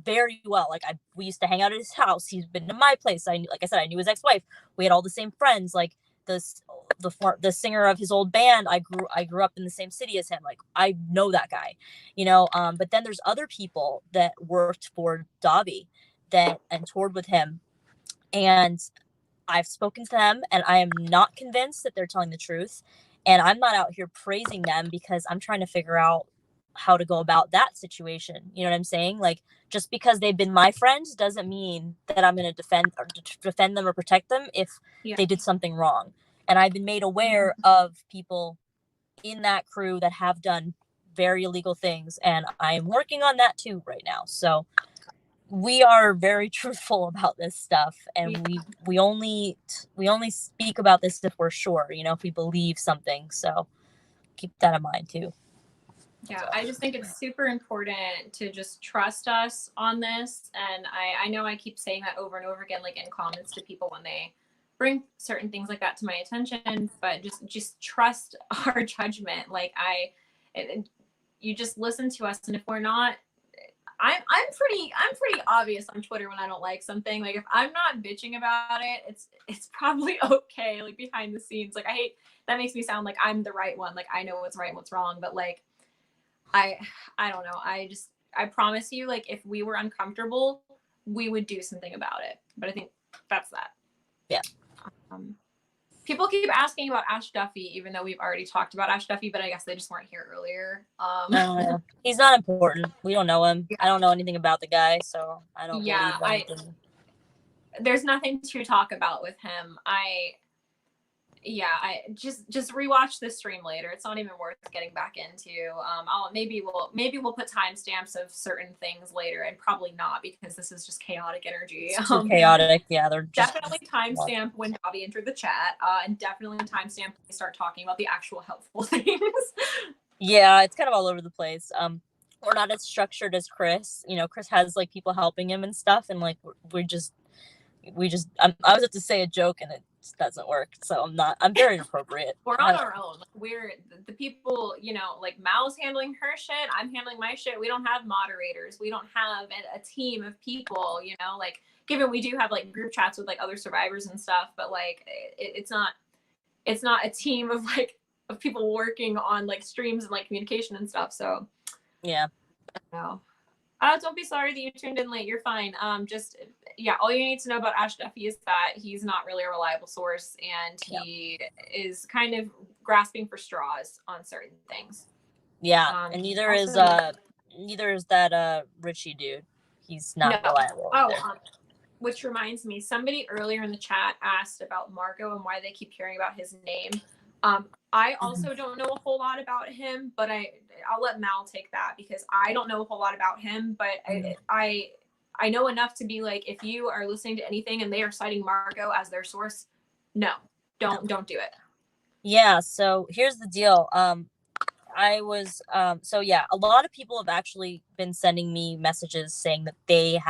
very well. Like, we used to hang out at his house. He's been to my place. Like I said, I knew his ex-wife. We had all the same friends. Like, the singer of his old band, I grew up in the same city as him. Like, I know that guy, you know. But then there's other people that worked for Dahvie and toured with him, and I've spoken to them, and I am not convinced that they're telling the truth. And I'm not out here praising them because I'm trying to figure out how to go about that situation. You know what I'm saying? Like, just because they've been my friends doesn't mean that I'm going to defend them or protect them if they did something wrong. And I've been made aware of people in that crew that have done very illegal things, and I am working on that too right now. So we are very truthful about this stuff, and we only speak about this if we're sure, you know, if we believe something. So keep that in mind too. Yeah, I just think it's super important to just trust us on this. And I know I keep saying that over and over again, like in comments to people when they bring certain things like that to my attention, but just trust our judgment. Like, you just listen to us. And if we're not, I'm pretty obvious on Twitter when I don't like something. Like if I'm not bitching about it, it's probably okay. Like behind the scenes, like I hate that makes me sound like I'm the right one. Like I know what's right and what's wrong, but like I don't know. I promise you, like if we were uncomfortable, we would do something about it. But I think that's that. Yeah. People keep asking about Ash Duffy, even though we've already talked about Ash Duffy, but I guess they just weren't here earlier. He's not important. We don't know him. Yeah. I don't know anything about the guy, so I don't believe anything. There's nothing to talk about with him. I just rewatch this stream later. It's not even worth getting back into. Maybe we'll put timestamps of certain things later, and probably not because this is just chaotic energy. It's too chaotic. Yeah, they're just definitely timestamp when Dahvie entered the chat, and definitely timestamp when we start talking about the actual helpful things. Yeah, it's kind of all over the place. We're not as structured as Chris. You know, Chris has like people helping him and stuff, and like we just. I was about to say a joke and it just doesn't work, so I'm very inappropriate. We're on our own. We're the people, you know, like Mal's handling her shit, I'm handling my shit. We don't have moderators, we don't have a team of people, you know, like given we do have like group chats with like other survivors and stuff, but like it's not a team of like of people working on like streams and like communication and stuff. So yeah, no. Don't be sorry that you tuned in late. You're fine. All you need to know about Ash Duffy is that he's not really a reliable source, and he is kind of grasping for straws on certain things. Yeah, and neither is that Richie dude. He's not reliable. Which reminds me, somebody earlier in the chat asked about Marco and why they keep hearing about his name. I also don't know a whole lot about him, but I'll let Mal take that because I don't know a whole lot about him, but I know enough to be like, if you are listening to anything and they are citing Marco as their source, no, don't do it. Yeah. So here's the deal. A lot of people have actually been sending me messages saying that they've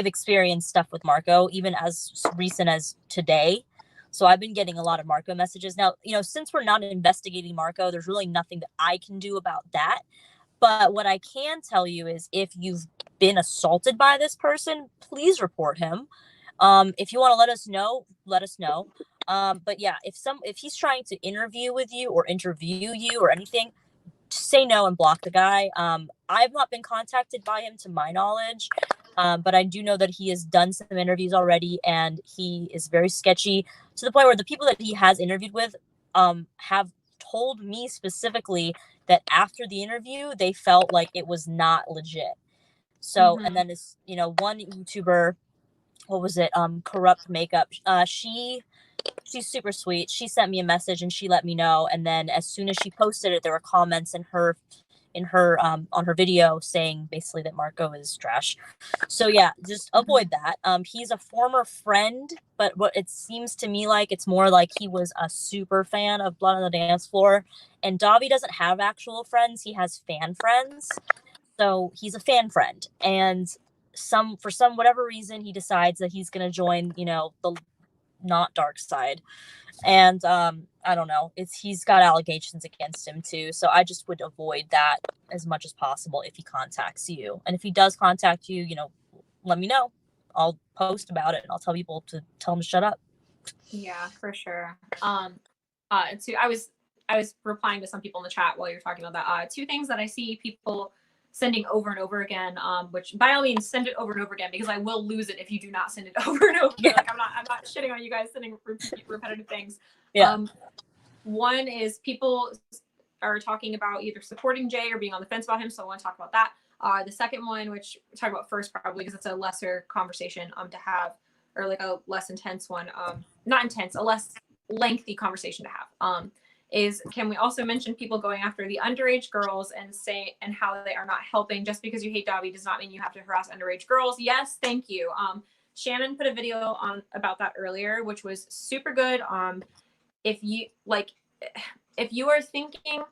experienced stuff with Marco, even as recent as today. So I've been getting a lot of Marco messages. Now, you know, since we're not investigating Marco, there's really nothing that I can do about that. But what I can tell you is if you've been assaulted by this person, please report him. If you want to let us know, let us know. But yeah, if he's trying to interview with you or interview you or anything, just say no and block the guy. I've not been contacted by him to my knowledge. But I do know that he has done some interviews already, and he is very sketchy to the point where the people that he has interviewed with have told me specifically that after the interview, they felt like it was not legit. So, and then this, you know, one YouTuber, what was it? Corrupt Makeup. She's super sweet. She sent me a message and she let me know. And then as soon as she posted it, there were comments on her video saying basically that Marco is trash. So yeah, just avoid that. He's a former friend, but what it seems to me like it's more like he was a super fan of Blood on the Dance Floor. And Dahvie doesn't have actual friends, he has fan friends. So he's a fan friend. And for some whatever reason he decides that he's gonna join, you know, the not dark side. And I don't know, he's got allegations against him too, so I just would avoid that as much as possible if he contacts you. And if he does contact you, you know, let me know. I'll post about it and I'll tell people to tell him to shut up. Yeah, for sure. I was replying to some people in the chat while you're talking about that. Two things that I see people sending over and over again, which by all means send it over and over again because I will lose it if you do not send it over and over. Yeah. Like I'm not shitting on you guys sending repetitive things. Yeah. One is people are talking about either supporting Jay or being on the fence about him, so I want to talk about that. The second one, which we'll talk about first probably because it's a lesser conversation to have, or like a less intense one, not intense, a less lengthy conversation to have. Is can we also mention people going after the underage girls and how they are not helping? Just because you hate Dahvie does not mean you have to harass underage girls. Yes, thank you. Shannon put a video on about that earlier, which was super good. If you are thinking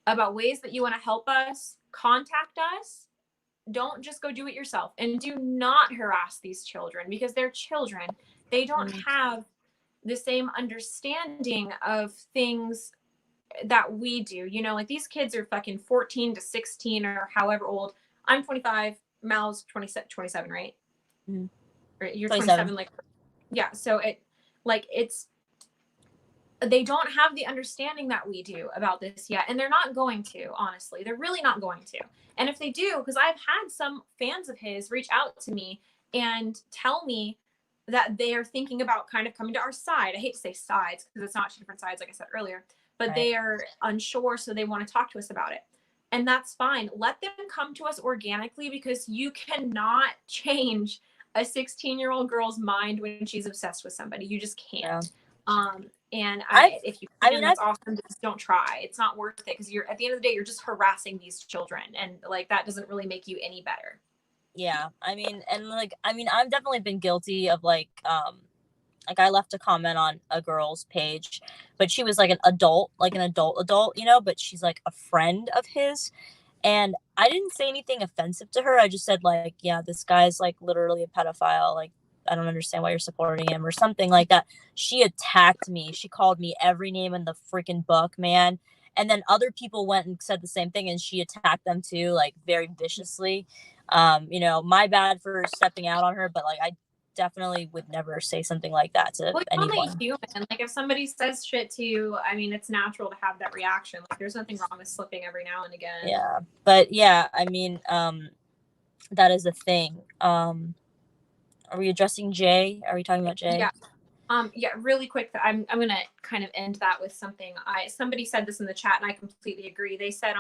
about ways that you want to help us, contact us. Don't just go do it yourself, and do not harass these children because they're children. They don't have the same understanding of things that we do. You know, like these kids are fucking 14 to 16 or however old. I'm 25, Mal's 27, right? Mm. Right, you're 27, like, yeah. So they don't have the understanding that we do about this yet, and they're not going to. Honestly, they're really not going to. And if they do, because I've had some fans of his reach out to me and tell me that they are thinking about kind of coming to our side. I hate to say sides because it's not two different sides, like I said earlier, but right. They are unsure, so they want to talk to us about it. And that's fine. Let them come to us organically, because you cannot change a 16-year-old girl's mind when she's obsessed with somebody. You just can't. Yeah. And if you can, that's awesome. Just don't try. It's not worth it, because you're, at the end of the day, you're just harassing these children, and like that doesn't really make you any better. Yeah, I mean, I've definitely been guilty of like I left a comment on a girl's page, but she was like an adult, you know, but she's like a friend of his. And I didn't say anything offensive to her. I just said like, yeah, this guy's like literally a pedophile. Like, I don't understand why you're supporting him, or something like that. She attacked me. She called me every name in the freaking book, man. And then other people went and said the same thing, and she attacked them too, like very viciously. You know, my bad for stepping out on her, but like I definitely would never say something like that to anyone. Only human. Like if somebody says shit to you, I mean, it's natural to have that reaction. Like there's nothing wrong with slipping every now and again. Yeah, but yeah, I mean, that is a thing. Are we addressing Jay? Are we talking about Jay? Yeah. Yeah, really quick. I'm gonna kind of end that with something. Somebody said this in the chat, and I completely agree. They said,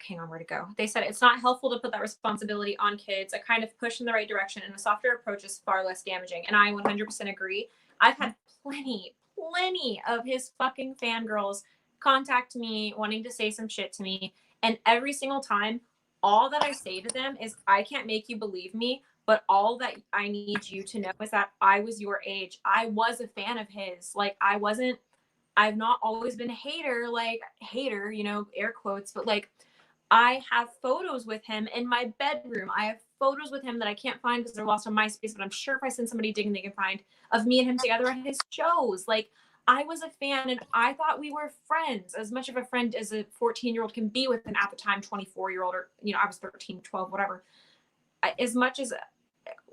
hang on, where to go? They said it's not helpful to put that responsibility on kids. A kind of push in the right direction and a softer approach is far less damaging. And I 100% agree. I've had plenty of his fucking fangirls contact me wanting to say some shit to me, and every single time, all that I say to them is, I can't make you believe me, but all that I need you to know is that I was your age. I was a fan of his. Like, I've not always been a hater, you know, air quotes, but like, I have photos with him in my bedroom. I have photos with him that I can't find because they're lost on MySpace, but I'm sure if I send somebody digging, they can find, of me and him together at his shows. Like, I was a fan, and I thought we were friends, as much of a friend as a 14-year-old can be with an, at the time, 24-year-old, or, you know, I was 13, 12, whatever. As much as,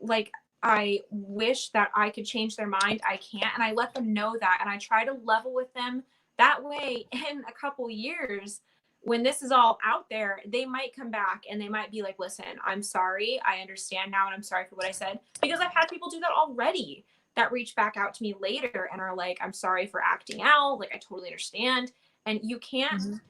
like, I wish that I could change their mind, I can't. And I let them know that. And I try to level with them that way. In a couple years, when this is all out there, they might come back and they might be like, listen, I'm sorry. I understand now. And I'm sorry for what I said. Because I've had people do that already, that reach back out to me later and are like, I'm sorry for acting out. Like, I totally understand. And you can't,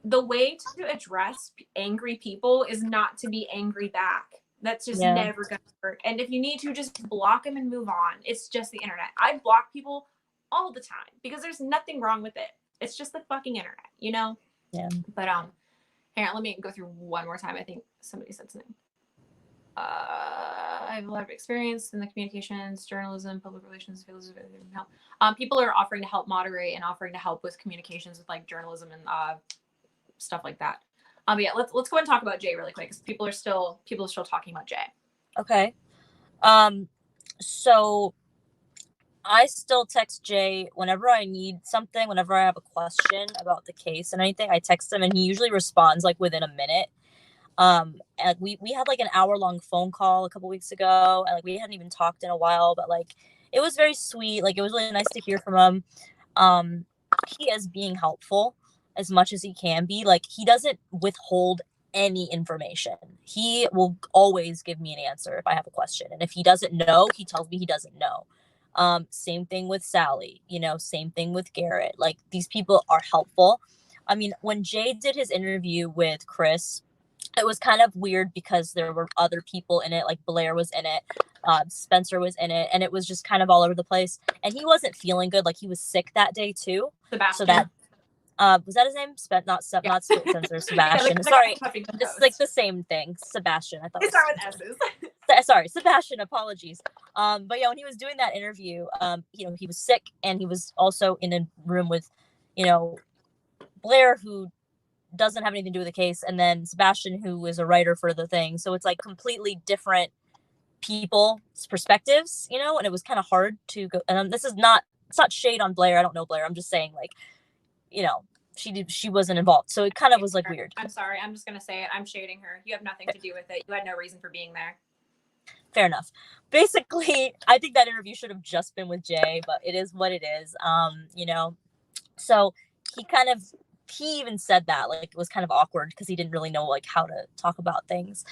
the way to address angry people is not to be angry back. That's just never going to work. And if you need to, just block them and move on. It's just the internet. I block people all the time because there's nothing wrong with it. It's just the fucking internet, you know? Yeah. But hang on, let me go through one more time. I think somebody said something. I have a lot of experience in the communications, journalism, public relations fields. People are offering to help moderate and offering to help with communications with like journalism and stuff like that. But yeah, let's go ahead and talk about Jay really quick, because people are still talking about Jay. Okay. So I still text Jay whenever I need something, whenever I have a question about the case and anything. I text him, and he usually responds like within a minute. And we had like an hour-long phone call a couple weeks ago, and like we hadn't even talked in a while, but like it was very sweet. Like, it was really nice to hear from him. He is being helpful as much as he can be. Like, he doesn't withhold any information. He will always give me an answer if I have a question. And if he doesn't know, he tells me he doesn't know. Same thing with Sally, you know, same thing with Garrett. Like, these people are helpful. I mean, when Jay did his interview with Chris, it was kind of weird because there were other people in it. Like, Blair was in it. Spencer was in it. And it was just kind of all over the place. And he wasn't feeling good. Like, he was sick that day too. Sebastian. So that, was that his name? Not Spencer, Sebastian. Yeah, sorry, it's like the same thing. Sebastian. I thought it started with S's. Sorry, Sebastian. Apologies. But yeah, when he was doing that interview, you know, he was sick, and he was also in a room with, you know, Blair, who doesn't have anything to do with the case, and then Sebastian, who is a writer for the thing. So it's like completely different people's perspectives, you know. And it was kind of hard to go. And it's not shade on Blair. I don't know Blair. I'm just saying, like, you know, she wasn't involved. So it kind of was like weird. I'm sorry. I'm just going to say it. I'm shading her. You have nothing to do with it. You had no reason for being there. Fair enough. Basically, I think that interview should have just been with Jay, but it is what it is. You know, so he even said that, like, it was kind of awkward because he didn't really know like how to talk about things.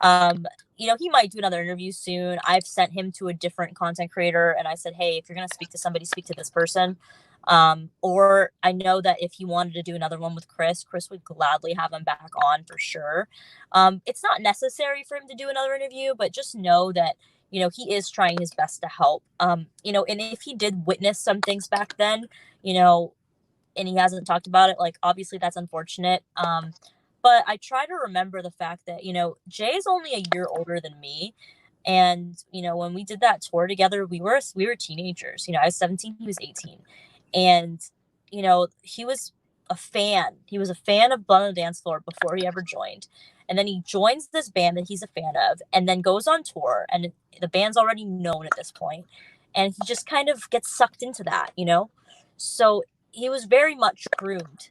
You know, he might do another interview soon. I've sent him to a different content creator and I said, hey, if you're going to speak to somebody, speak to this person. Or I know that if he wanted to do another one with Chris would gladly have him back on for sure. It's not necessary for him to do another interview, but just know that, you know, he is trying his best to help. You know, and if he did witness some things back then, you know, and he hasn't talked about it, like, obviously that's unfortunate. But I try to remember the fact that, you know, Jay is only a year older than me. And, you know, when we did that tour together, we were teenagers. You know, I was 17, he was 18. And, you know, he was a fan. He was a fan of Blood on the Dance Floor before he ever joined. And then he joins this band that he's a fan of and then goes on tour. And the band's already known at this point. And he just kind of gets sucked into that, you know? So he was very much groomed.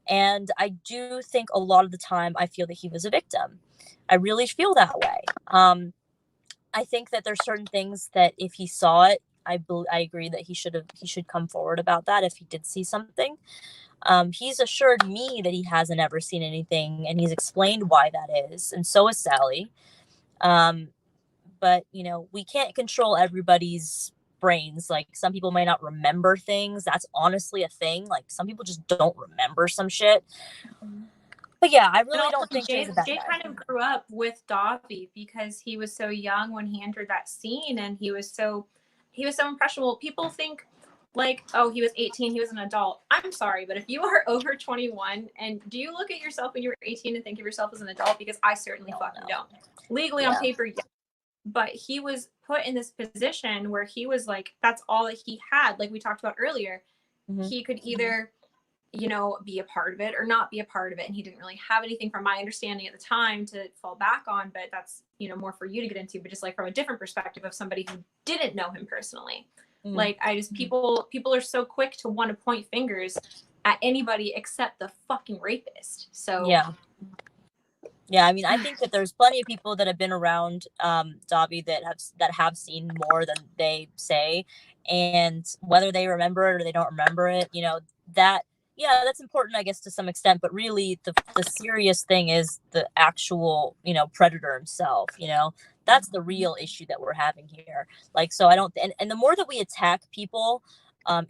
And I do think a lot of the time I feel that he was a victim. I really feel that way. I think that there's certain things that if he saw it, I agree that he should come forward about that if he did see something. He's assured me that he hasn't ever seen anything, and he's explained why that is, and so is Sally. But, you know, we can't control everybody's brains. Like, some people might not remember things. That's honestly a thing. Like, some people just don't remember some shit. But yeah, I really don't think Jay kind of grew up with Dahvie because he was so young when he entered that scene, and he was so impressionable. People think like, oh, he was 18, he was an adult. I'm sorry, but if you are over 21, and do you look at yourself when you were 18 and think of yourself as an adult? Because I certainly don't. Legally on paper, yeah. But he was put in this position where he was like, that's all that he had. Like we talked about earlier, he could either, you know, be a part of it or not be a part of it. And he didn't really have anything, from my understanding at the time, to fall back on. But that's, you know, more for you to get into. But just like from a different perspective of somebody who didn't know him personally. Like, I just, people are so quick to want to point fingers at anybody except the fucking rapist. So yeah, I mean, I think that there's plenty of people that have been around Dahvie that have seen more than they say, and whether they remember it or they don't remember it, you know, that's important, I guess, to some extent. But really, the serious thing is the actual, you know, predator himself. You know, that's the real issue that we're having here. Like, so I don't, and the more that we attack people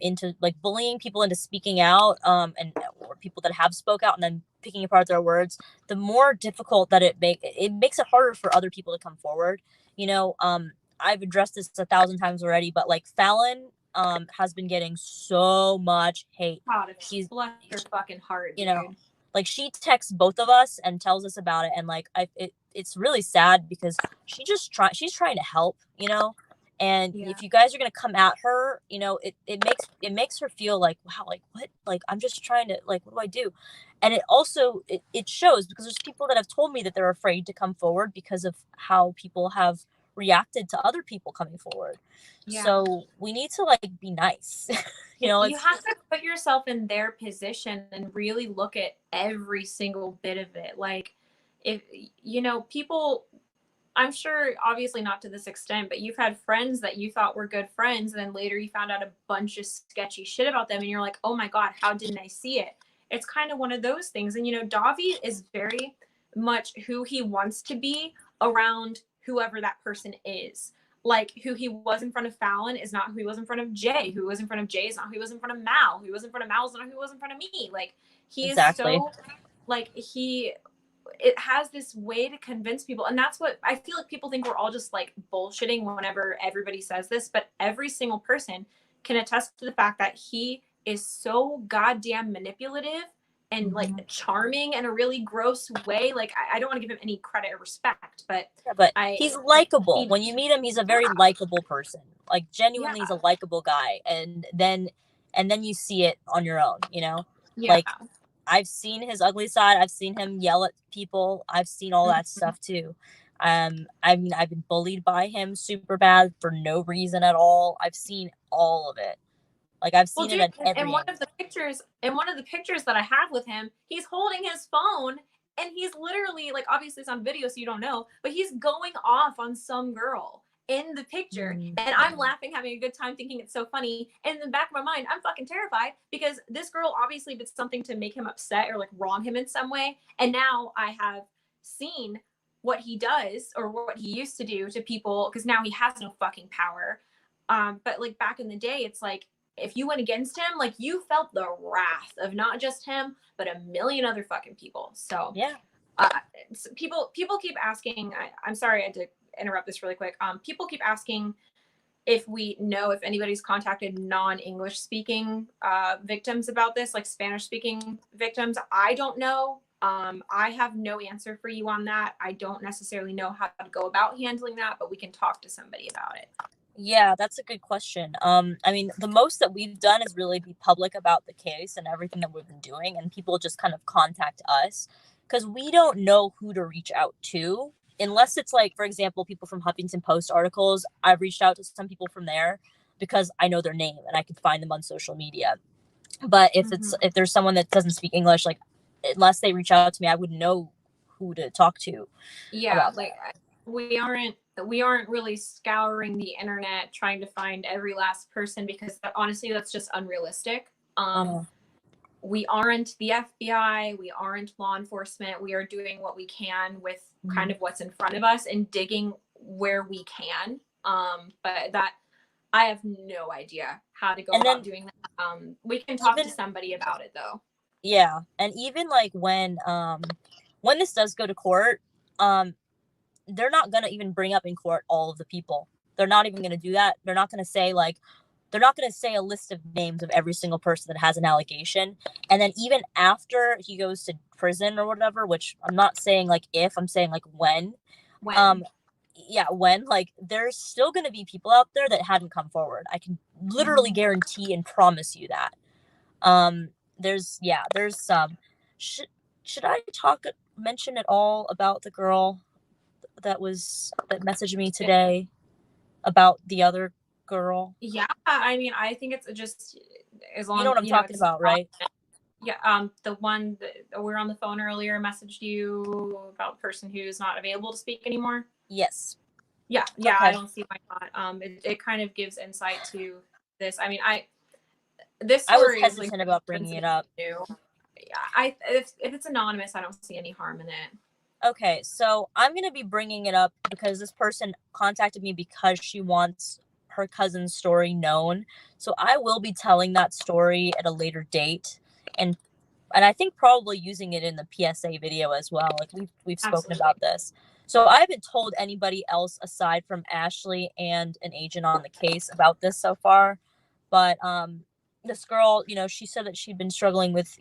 into, like, bullying people into speaking out, or people that have spoke out and then picking apart their words, the more difficult that it makes it harder for other people to come forward. You know, I've addressed this 1,000 times already, but like, Fallon has been getting so much hate. God, she's bless her fucking heart, you know, like, she texts both of us and tells us about it, and like, it's really sad because she's trying to help, you know. And if you guys are gonna come at her, you know, it makes her feel like, wow, like, what, like, I'm just trying to, like, what do I do? And it also it shows, because there's people that have told me that they're afraid to come forward because of how people have reacted to other people coming forward. So we need to, like, be nice. You know, you have to put yourself in their position and really look at every single bit of it. Like, if, you know, people, I'm sure, obviously not to this extent, but you've had friends that you thought were good friends, and then later you found out a bunch of sketchy shit about them, and you're like, oh my God, how didn't I see it? It's kind of one of those things. And, you know, Dahvie is very much who he wants to be around whoever that person is. Like, who he was in front of Fallon is not who he was in front of Jay. Who was in front of Jay is not who he was in front of Mal. Who was in front of Mal is not who he was in front of me. Like, he is so, like, it has this way to convince people. And that's what I feel like people think we're all just, like, bullshitting whenever everybody says this. But every single person can attest to the fact that he is so goddamn manipulative and like charming in a really gross way. Like, I don't want to give him any credit or respect, but he's likable. When you meet him, he's a very likable person. Like, genuinely, he's a likable guy. And then you see it on your own, you know? Like, I've seen his ugly side. I've seen him yell at people. I've seen all that stuff too. I mean, I've been bullied by him super bad for no reason at all. I've seen all of it. Like, I've seen Well, it dude, at every in one angle. of the pictures that I have with him, he's holding his phone and he's literally, like, obviously it's on video, so you don't know, but he's going off on some girl in the picture. And I'm laughing, having a good time, thinking it's so funny. And in the back of my mind, I'm fucking terrified because this girl obviously did something to make him upset or like wrong him in some way. And now I have seen what he does or what he used to do to people because now he has no fucking power. But like back in the day, it's like, if you went against him, like you felt the wrath of not just him, but a million other fucking people. So Yeah. People keep asking. I'm sorry, I had to interrupt this really quick. People keep asking if we know if anybody's contacted non-English speaking victims about this, like Spanish speaking victims. I don't know. I have no answer for you on that. I don't necessarily know how to go about handling that, but we can talk to somebody about it. Yeah, that's a good question. I mean, the most that we've done is really be public about the case and everything that we've been doing, and people just kind of contact us because we don't know who to reach out to unless it's like, for example, people from Huffington Post articles. I've reached out to some people from there because I know their name and I can find them on social media. But if if there's someone that doesn't speak English, like unless they reach out to me, I wouldn't know who to talk to. Yeah, like we aren't really scouring the internet trying to find every last person because honestly that's just unrealistic. We aren't the FBI, we aren't law enforcement. We are doing what we can with kind of what's in front of us and digging where we can. But that I have no idea how to go about doing that. We can talk to somebody about it though. Yeah, and even like when this does go to court, they're not gonna even bring up in court all of the people. They're not even gonna do that. They're not gonna say a list of names of every single person that has an allegation. And then even after he goes to prison or whatever, which I'm not saying like if, I'm saying like when. When, like, there's still gonna be people out there that hadn't come forward. I can literally guarantee and promise you that. There's some. Should I mention at all about the girl that messaged me today about the other girl? Yeah, I mean, I think it's just as long you know what I'm talking about, right? Yeah, the one that we were on the phone earlier messaged you about the person who's not available to speak anymore. Yes. Yeah, okay. I don't see why not. It kind of gives insight to this. I mean, this story I was hesitant about bringing it up. If it's anonymous, I don't see any harm in it. Okay, so I'm going to be bringing it up because this person contacted me because she wants her cousin's story known. So I will be telling that story at a later date, and I think probably using it in the PSA video as well. Like we've spoken about this. So I haven't told anybody else aside from Ashley and an agent on the case about this so far. But this girl, she said that she'd been struggling with,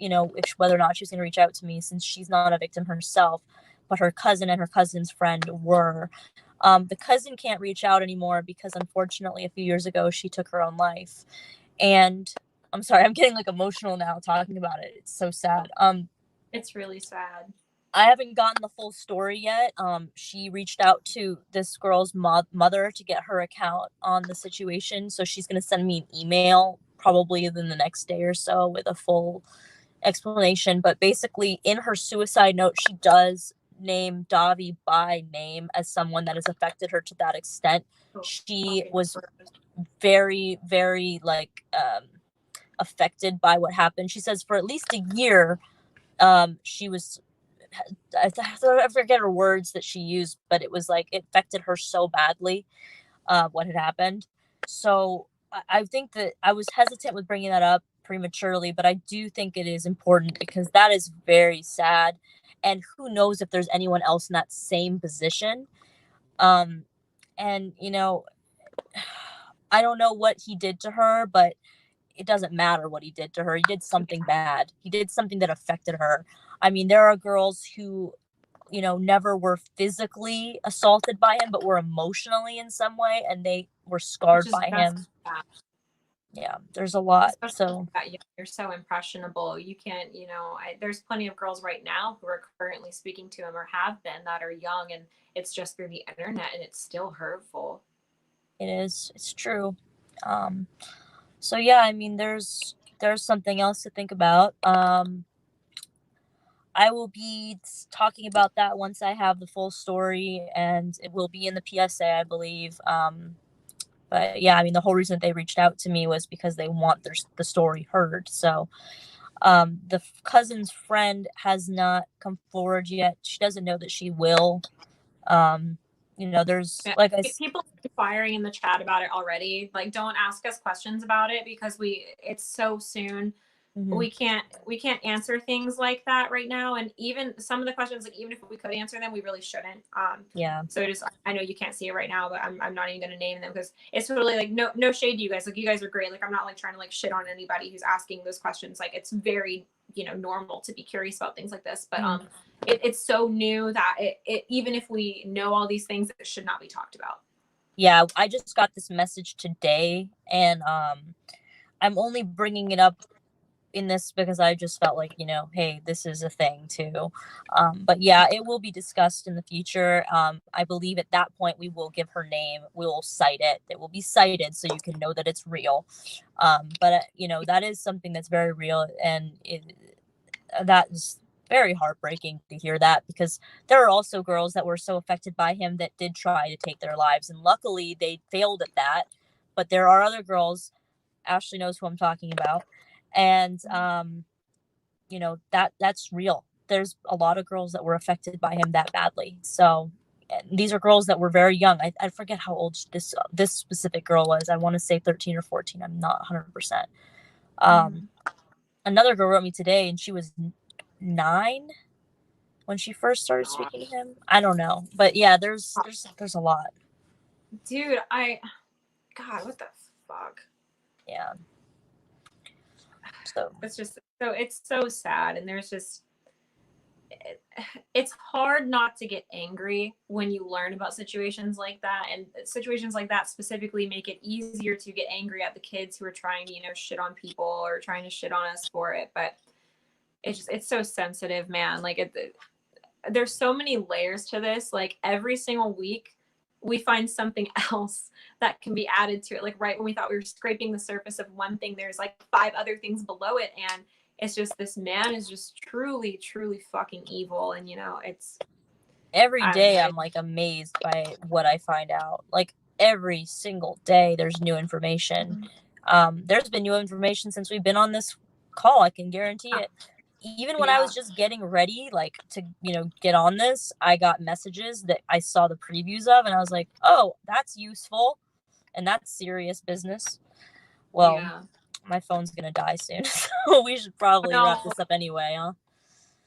whether or not she was going to reach out to me since she's not a victim herself, but her cousin and her cousin's friend were. The cousin can't reach out anymore because unfortunately a few years ago she took her own life. And I'm sorry, I'm getting like emotional now talking about it. It's so sad. It's really sad. I haven't gotten the full story yet. She reached out to this girl's mother to get her account on the situation. So she's going to send me an email probably within the next day or so with a full explanation. But basically in her suicide note, she does name Dahvie by name as someone that has affected her to that extent. She was very, very affected by what happened. She says for at least a year, she was, I forget her words that she used, but it was like it affected her so badly, what had happened. So I think that I was hesitant with bringing that up prematurely, but I do think it is important because that is very sad. And who knows if there's anyone else in that same position. And, I don't know what he did to her, but it doesn't matter what he did to her. He did something bad. He did something that affected her. I mean, there are girls who, never were physically assaulted by him, but were emotionally in some way, and they were scarred by him. Bad. Yeah, there's a lot. So you're so impressionable. You can't, there's plenty of girls right now who are currently speaking to him or have been that are young, and it's just through the internet, and it's still hurtful. It is. It's true. So yeah, I mean, there's something else to think about. I will be talking about that once I have the full story, and it will be in the PSA, I believe. But yeah, I mean, the whole reason they reached out to me was because they want the story heard. So the cousin's friend has not come forward yet. She doesn't know that she will. There's like people inquiring in the chat about it already. Like, don't ask us questions about it because it's so soon. Mm-hmm. We can't answer things like that right now. And even some of the questions, like even if we could answer them, we really shouldn't. Yeah. So I know you can't see it right now, but I'm not even going to name them because it's really like no shade to you guys. Like, you guys are great. Like, I'm not like trying to like shit on anybody who's asking those questions. Like, it's very, normal to be curious about things like this, but it's so new that it even if we know all these things, it should not be talked about. Yeah, I just got this message today, and I'm only bringing it up in this because I just felt like, hey, this is a thing too. But yeah, it will be discussed in the future. I believe at that point we will give her name. We'll cite it. It will be cited so you can know that it's real. But that is something that's very real, and that is very heartbreaking to hear that, because there are also girls that were so affected by him that did try to take their lives, and luckily they failed at that. But there are other girls, Ashley knows who I'm talking about, and that's real. There's a lot of girls that were affected by him that badly. So these are girls that were very young. I forget how old this specific girl was. I want to say 13 or 14. I'm not 100%. Another girl wrote me today, and she was 9 when she first started speaking to him. I don't know, but yeah, there's a lot. Dude, God, what the fuck? Yeah. So it's so sad, and there's just it's hard not to get angry when you learn about situations like that, and situations like that specifically make it easier to get angry at the kids who are trying to shit on people or trying to shit on us for it. But it's so sensitive, man. Like, there's so many layers to this. Like, every single week we find something else that can be added to it. Like, right when we thought we were scraping the surface of one thing, there's like 5 other things below it, and it's just, this man is just truly, truly fucking evil. And it's every day I'm like amazed by what I find out. Like, every single day there's new information. There's been new information since we've been on this call, I can guarantee it. Even when I was just getting ready, like, to get on this, I got messages that I saw the previews of, and I was like, oh, that's useful, and that's serious business. Well, my phone's gonna die soon, so we should probably wrap this up anyway, huh?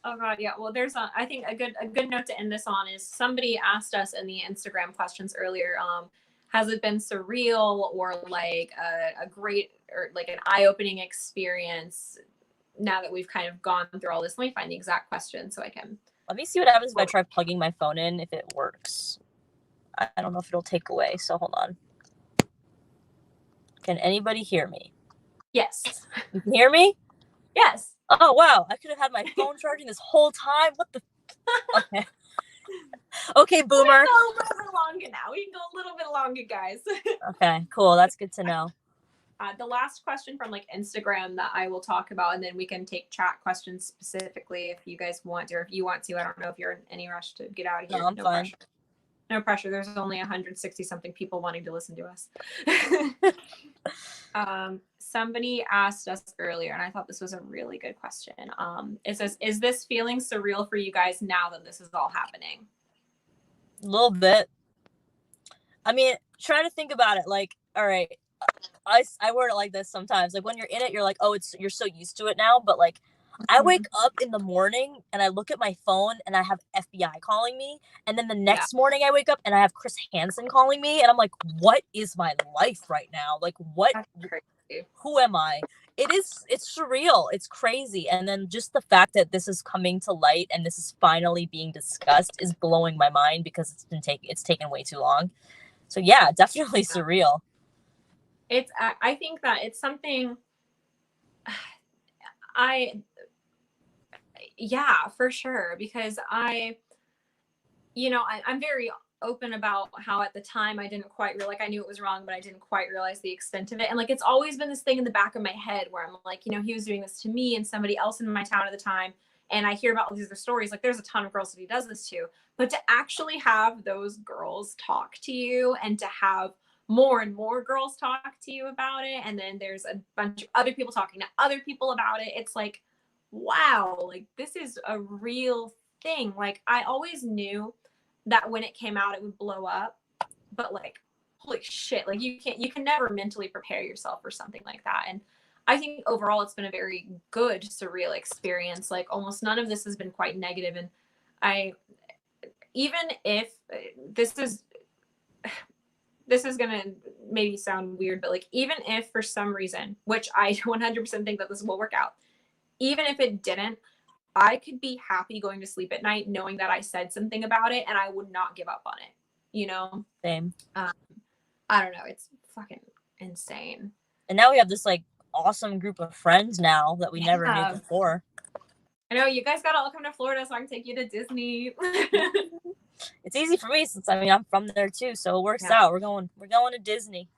Oh God, yeah. Well, there's I think a good note to end this on is, somebody asked us in the Instagram questions earlier, has it been surreal or like a great or like an eye-opening experience now that we've kind of gone through all this? Let me find the exact question so I can. Let me see what happens if I try plugging my phone in, if it works. I don't know if it'll take away, so hold on. Can anybody hear me? Yes. You can hear me? Yes. Oh, wow. I could have had my phone charging this whole time. What the? Okay. Okay, boomer. We can go a little bit longer now. We can go a little bit longer, guys. Okay, cool. That's good to know. The last question from like Instagram that I will talk about, and then we can take chat questions specifically if you guys want to, or if you want to. I don't know if you're in any rush to get out of here. No, I'm fine. Pressure. No pressure. There's only 160 something people wanting to listen to us. Somebody asked us earlier, and I thought this was a really good question. It says, is this feeling surreal for you guys now that this is all happening? A little bit. I mean, try to think about it. Like, all right, I word it like this sometimes. Like, when you're in it, you're like, oh, you're so used to it now. But like, I wake up in the morning and I look at my phone and I have FBI calling me. And then the next morning I wake up and I have Chris Hansen calling me. And I'm like, what is my life right now? Like, what? Who am I? It's surreal. It's crazy. And then just the fact that this is coming to light and this is finally being discussed is blowing my mind, because it's taken way too long. So yeah, definitely surreal. I think that it's something yeah, for sure. Because I'm very open about how at the time I didn't quite realize, like I knew it was wrong, but I didn't quite realize the extent of it. And like, it's always been this thing in the back of my head where I'm like, you know, he was doing this to me and somebody else in my town at the time. And I hear about all these other stories. Like there's a ton of girls that he does this to, but to actually have those girls talk to you and to have more and more girls talk to you about it. And then there's a bunch of other people talking to other people about it. It's like, wow, like this is a real thing. Like I always knew that when it came out, it would blow up, but like, holy shit, like you can never mentally prepare yourself for something like that. And I think overall it's been a very good, surreal experience. Like almost none of this has been quite negative. And even if this is going to maybe sound weird, but like, even if for some reason, which I 100% think that this will work out, even if it didn't, I could be happy going to sleep at night knowing that I said something about it and I would not give up on it, you know? Same. I don't know. It's fucking insane. And now we have this like awesome group of friends now that we never knew before. I know, you guys gotta all come to Florida so I can take you to Disney. It's easy for me since I'm from there too, so it works out. We're going to Disney.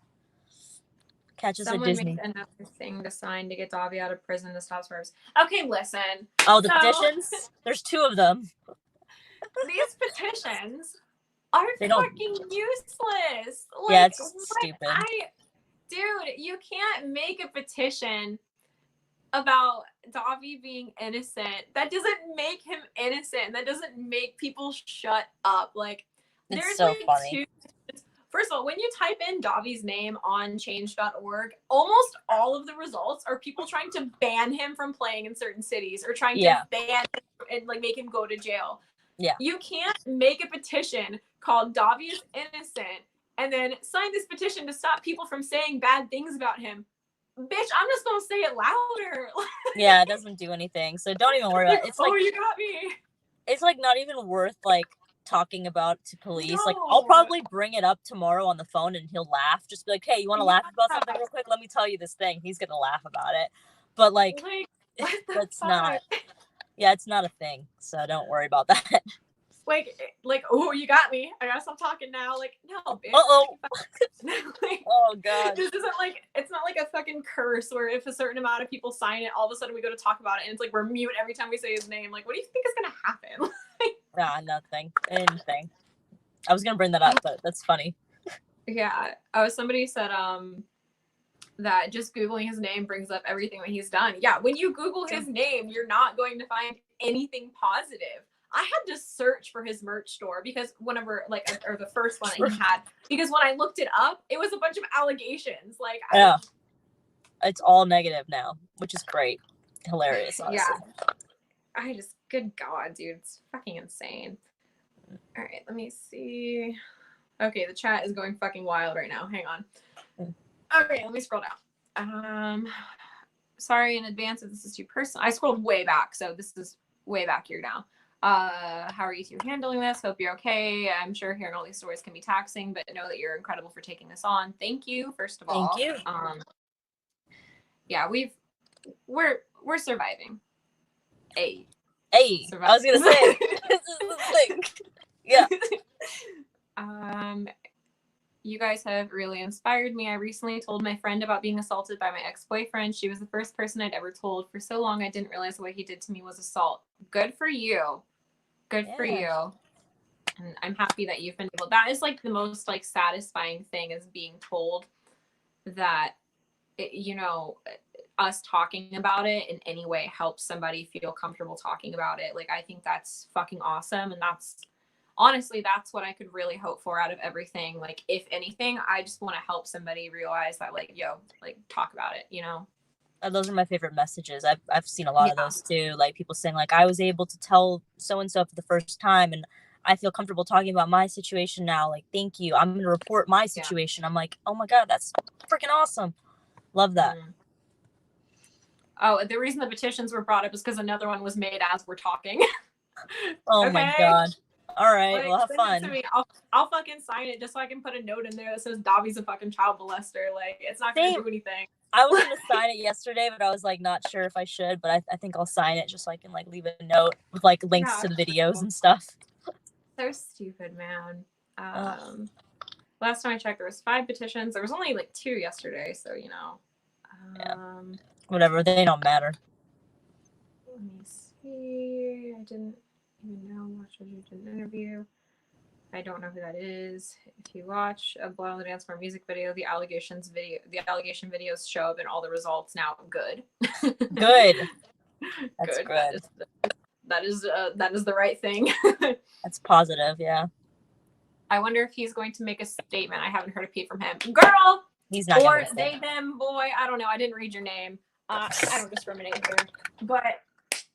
Catch us at Disney. Someone made another thing to sign to get Dahvie out of prison to stop swerves. Okay, listen. Oh, the petitions? There's 2 of them. These petitions are fucking useless. Like, yeah, it's stupid. Dude, you can't make a petition about Dahvie being innocent. That doesn't make him innocent. That doesn't make people shut up. Like, there's so like funny. First of all, when you type in Dahvie's name on change.org, almost all of the results are people trying to ban him from playing in certain cities or trying to ban him and like make him go to jail. Yeah. You can't make a petition called Dahvie is innocent and then sign this petition to stop people from saying bad things about him. Bitch, I'm just gonna say it louder. Yeah, it doesn't do anything. So don't even worry about it. It's like, you got me. It's like not even worth like talking about to police. No. Like I'll probably bring it up tomorrow on the phone and he'll laugh. Just be like, hey, you want to laugh about something real quick? Let me tell you this thing. He's gonna laugh about it. But like that's not. Yeah, it's not a thing. So don't worry about that. Like, oh, you got me. I gotta stop talking now. Like, no, bitch. Like, oh god. This isn't like, it's not like a fucking curse where if a certain amount of people sign it, all of a sudden we go to talk about it and it's like we're mute every time we say his name. Like, what do you think is gonna happen? Nah, nothing. Anything. I was gonna bring that up, but that's funny. Yeah. Oh, somebody said that just Googling his name brings up everything that he's done. Yeah, when you Google his name, you're not going to find anything positive. I had to search for his merch store because whenever, like, or the first one that he had, because when I looked it up, it was a bunch of allegations. Like, yeah, it's all negative now, which is great. Hilarious, honestly. Yeah. Good God, dude, it's fucking insane. All right, let me see. Okay, the chat is going fucking wild right now. Hang on. Okay, let me scroll down. Sorry in advance if this is too personal. I scrolled way back, so this is way back here now. How are you two handling this? Hope you're okay. I'm sure hearing all these stories can be taxing, but know that you're incredible for taking this on. Thank you, first of all. Thank you. Yeah, we're surviving. Hey, I was gonna say this is the thing. Yeah. You guys have really inspired me. I recently told my friend about being assaulted by my ex-boyfriend. She was the first person I'd ever told. For so long, I didn't realize what he did to me was assault. Good for you. Good for you. And I'm happy that you've been able. That is like the most like satisfying thing, is being told that, us talking about it in any way helps somebody feel comfortable talking about it. Like, I think that's fucking awesome. And honestly, that's what I could really hope for out of everything. Like, if anything, I just want to help somebody realize that, like, talk about it, Those are my favorite messages. I've seen a lot of those too. Like people saying like, I was able to tell so-and-so for the first time and I feel comfortable talking about my situation now. Like, thank you. I'm going to report my situation. I'm like, oh my God, that's freaking awesome. Love that. Oh, the reason the petitions were brought up is because another one was made as we're talking. Oh my God. All right, like, well, have fun. To me. I'll fucking sign it just so I can put a note in there that says Dahvie's a fucking child molester. Like, it's not going to do anything. I was going to sign it yesterday, but I was like not sure if I should, but I think I'll sign it just so I can like leave a note with like links to the videos and stuff. So stupid, man. Last time I checked, there was 5 petitions. There was only like 2 yesterday, so Whatever, they don't matter. Let me see. I didn't even know much of an interview. I don't know who that is. If you watch a Blow on the Dance Floor music video, the allegation videos show up in all the results now. Good. Good. That's good. That is the right thing. That's positive, yeah. I wonder if he's going to make a statement. I haven't heard a peep from him. Girl! He's not or they, them, boy. I don't know. I didn't read your name. I don't discriminate here. But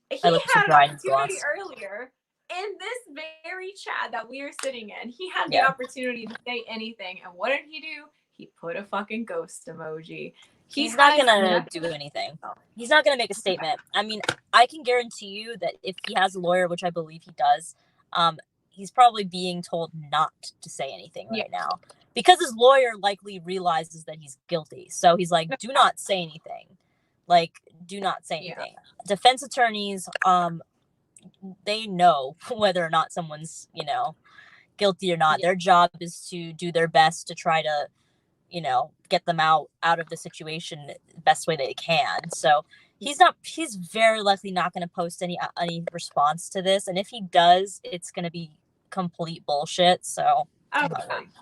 he had an opportunity earlier in this very chat that we are sitting in. He had the opportunity to say anything. And what did he do? He put a fucking ghost emoji. He's not going to do anything. He's not going to make a statement. I mean, I can guarantee you that if he has a lawyer, which I believe he does, he's probably being told not to say anything right now. Because his lawyer likely realizes that he's guilty. So he's like, do not say anything. Like, do not say anything. Yeah. Defense attorneys, they know whether or not someone's, guilty or not. Yeah. Their job is to do their best to try to, get them out of the situation the best way they can. So he's very likely not going to post any response to this. And if he does, it's going to be complete bullshit. So.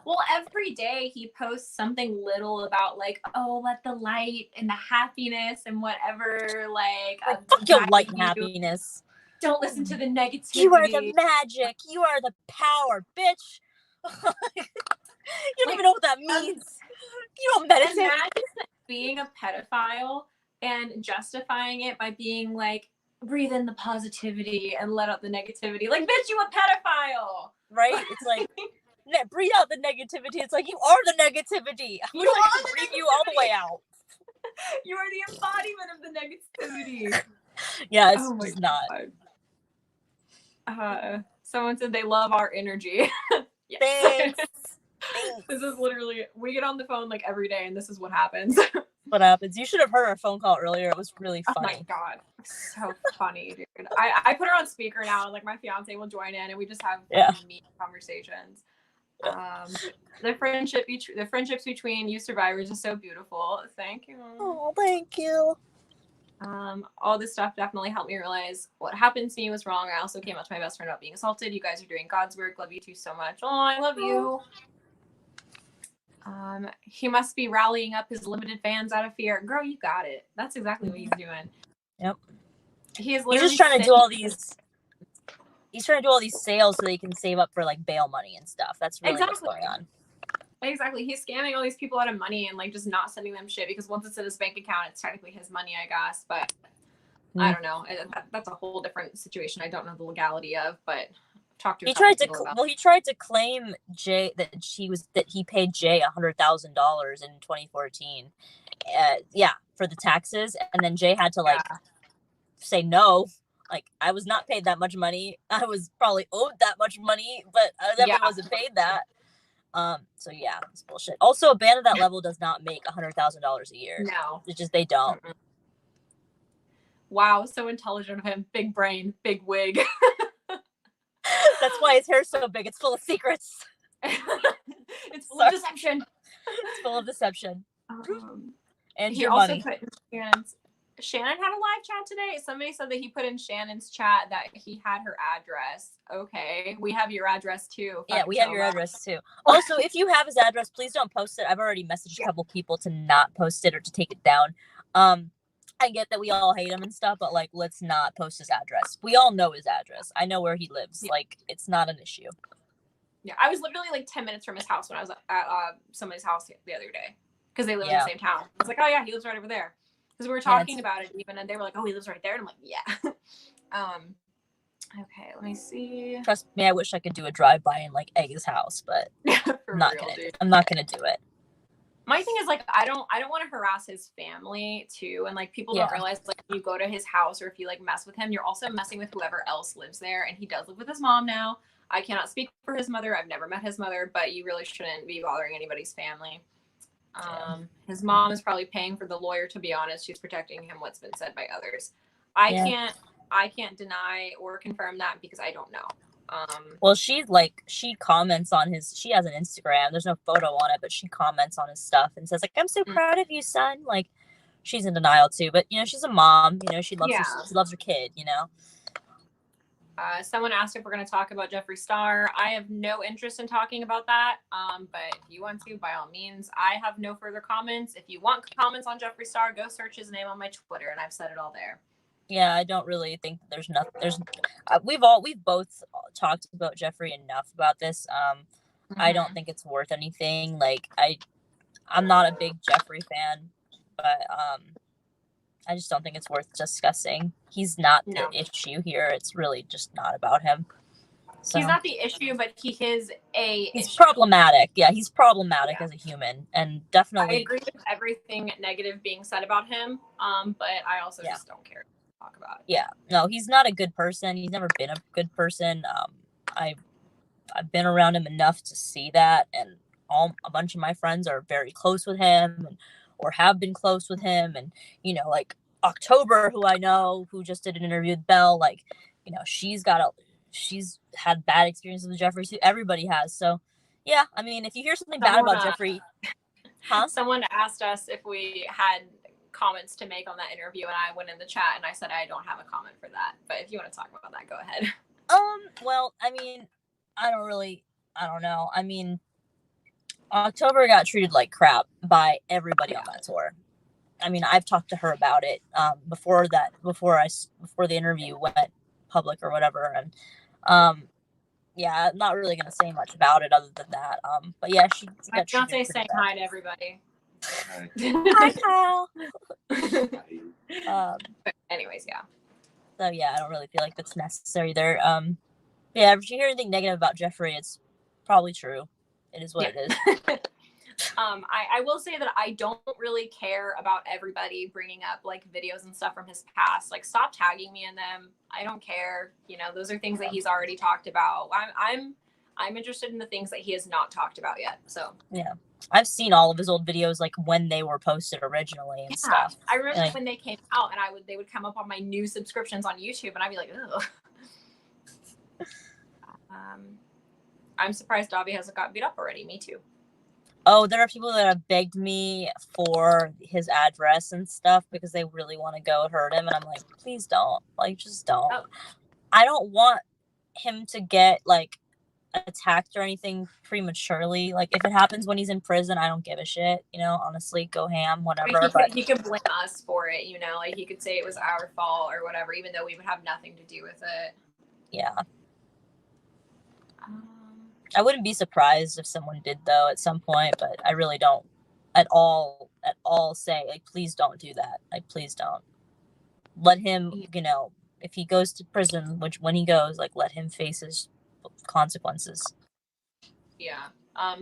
Well, every day he posts something little about like, oh, let the light and the happiness and whatever, like fuck your light and happiness. Don't listen to the negativity. You are the magic. You are the power, bitch. You don't even know what that means. You don't meditate. Imagine being a pedophile and justifying it by being like, breathe in the positivity and let out the negativity. Like, bitch, you a pedophile. Right? It's like, breathe out the negativity. It's like, you are the negativity. I wish I could breathe you all the way out. You are the embodiment of the negativity. Yeah, it's just not. Someone said they love our energy. Thanks. This is literally, we get on the phone like every day and this is what happens. What happens? You should have heard our phone call earlier. It was really funny. Oh my God. So funny, dude. I put her on speaker now and like my fiance will join in and we just have mean conversations. The friendships between you survivors is so beautiful. Thank you. Oh, thank you. All this stuff definitely helped me realize what happened to me was wrong. I also came up to my best friend about being assaulted. You guys are doing God's work. Love you two so much. Oh, I love you. He must be rallying up his limited fans out of fear. Girl, you got it. That's exactly what he's doing. Yep. He's just trying to do all these. He's trying to do all these sales so they can save up for like bail money and stuff. That's really what's going on. Exactly. He's scamming all these people out of money and like just not sending them shit because once it's in his bank account, it's technically his money, I guess. But I don't know. That's a whole different situation. I don't know the legality of, but talk to. He tried to claim Jay that he paid Jay $100,000 in 2014. For the taxes, and then Jay had to say no. Like, I was not paid that much money. I was probably owed that much money, but I never wasn't paid that. So yeah, it's bullshit. Also, a band of that level does not make $100,000 a year. No, it's just they don't. Mm-mm. Wow, so intelligent of him. Big brain, big wig. That's why his hair's so big. It's full of secrets. It's full of deception. It's full of deception. And he also put in Shannon had a live chat today. Somebody said that he put in Shannon's chat that he had her address. Okay, we have your address too. Yeah, we have your address too. Also, if you have his address, please don't post it. I've already messaged a couple people to not post it or to take it down. I get that we all hate him and stuff, but like, let's not post his address. We all know his address. I know where he lives. Yeah. Like, it's not an issue. Yeah, I was literally like 10 minutes from his house when I was at somebody's house the other day because they live in the same town. I was like, oh yeah, he lives right over there. Because we were talking about it even, and they were like, oh, he lives right there. And I'm like, yeah. Okay, let me see. Trust me, I wish I could do a drive-by and like egg his house, but I'm not gonna do it. My thing is like, I don't want to harass his family too. And like, people don't realize like, if you go to his house or if you like mess with him, you're also messing with whoever else lives there. And he does live with his mom now. I cannot speak for his mother. I've never met his mother, but you really shouldn't be bothering anybody's family. His mom is probably paying for the lawyer. To be honest, she's protecting him. What's been said by others. I can't deny or confirm that because I don't know. Well, she comments on she has an Instagram. There's no photo on it, but she comments on his stuff and says like, "I'm so proud of you, son." Like, she's in denial too, but she's a mom. She loves she loves her kid. Someone asked if we're going to talk about Jeffree Star. I have no interest in talking about that. But if you want to, by all means. I have no further comments. If you want comments on Jeffree Star, go search his name on my Twitter, and I've said it all there. Yeah, I don't really think there's nothing. We've both talked about Jeffree enough about this. I don't think it's worth anything. Like, I'm not a big Jeffree fan, but I just don't think it's worth discussing. He's not the issue here. It's really just not about him. So. He's not the issue, but he's issue. Problematic. Yeah, he's problematic as a human, and definitely. I agree with everything negative being said about him. But I also just don't care to talk about it. Yeah, no, he's not a good person. He's never been a good person. I've been around him enough to see that, and a bunch of my friends are very close with him, or have been close with him, and like October, who I know, who just did an interview with Belle, like she's had bad experiences with Jeffree too. Everybody has. So yeah, I mean, if you hear something bad about Jeffree, someone asked us if we had comments to make on that interview, and I went in the chat and I said I don't have a comment for that, but if you want to talk about that, go ahead. Well, I mean, I don't know. I mean, October got treated like crap by everybody on that tour. I mean, I've talked to her about it before the interview went public or whatever, and yeah, I'm not really gonna say much about it other than that. But yeah, she got treated saying hi to everybody. Hi, Kyle. But anyways, yeah. So yeah, I don't really feel like that's necessary there. Yeah, if you hear anything negative about Jeffree, it's probably true. It is what it is. I will say that I don't really care about everybody bringing up like videos and stuff from his past. Like, stop tagging me in them. I don't care. Those are things that he's already talked about. I'm interested in the things that he has not talked about yet. So yeah, I've seen all of his old videos, like when they were posted originally and stuff. I remember when they came out, and they would come up on my new subscriptions on YouTube, and I'd be like, ugh. I'm surprised Dahvie hasn't got beat up already. Me too. Oh, there are people that have begged me for his address and stuff because they really want to go hurt him, and I'm like, please don't. Like, just don't. Oh. I don't want him to get like attacked or anything prematurely. Like, if it happens when he's in prison, I don't give a shit. Honestly, go ham, whatever. He could blame us for it. Like he could say it was our fault or whatever, even though we would have nothing to do with it. Yeah. I wouldn't be surprised if someone did, though, at some point, but I really don't at all say, like, please don't do that. Like, please don't. Let him, if he goes to prison, which when he goes, like, let him face his consequences. Yeah.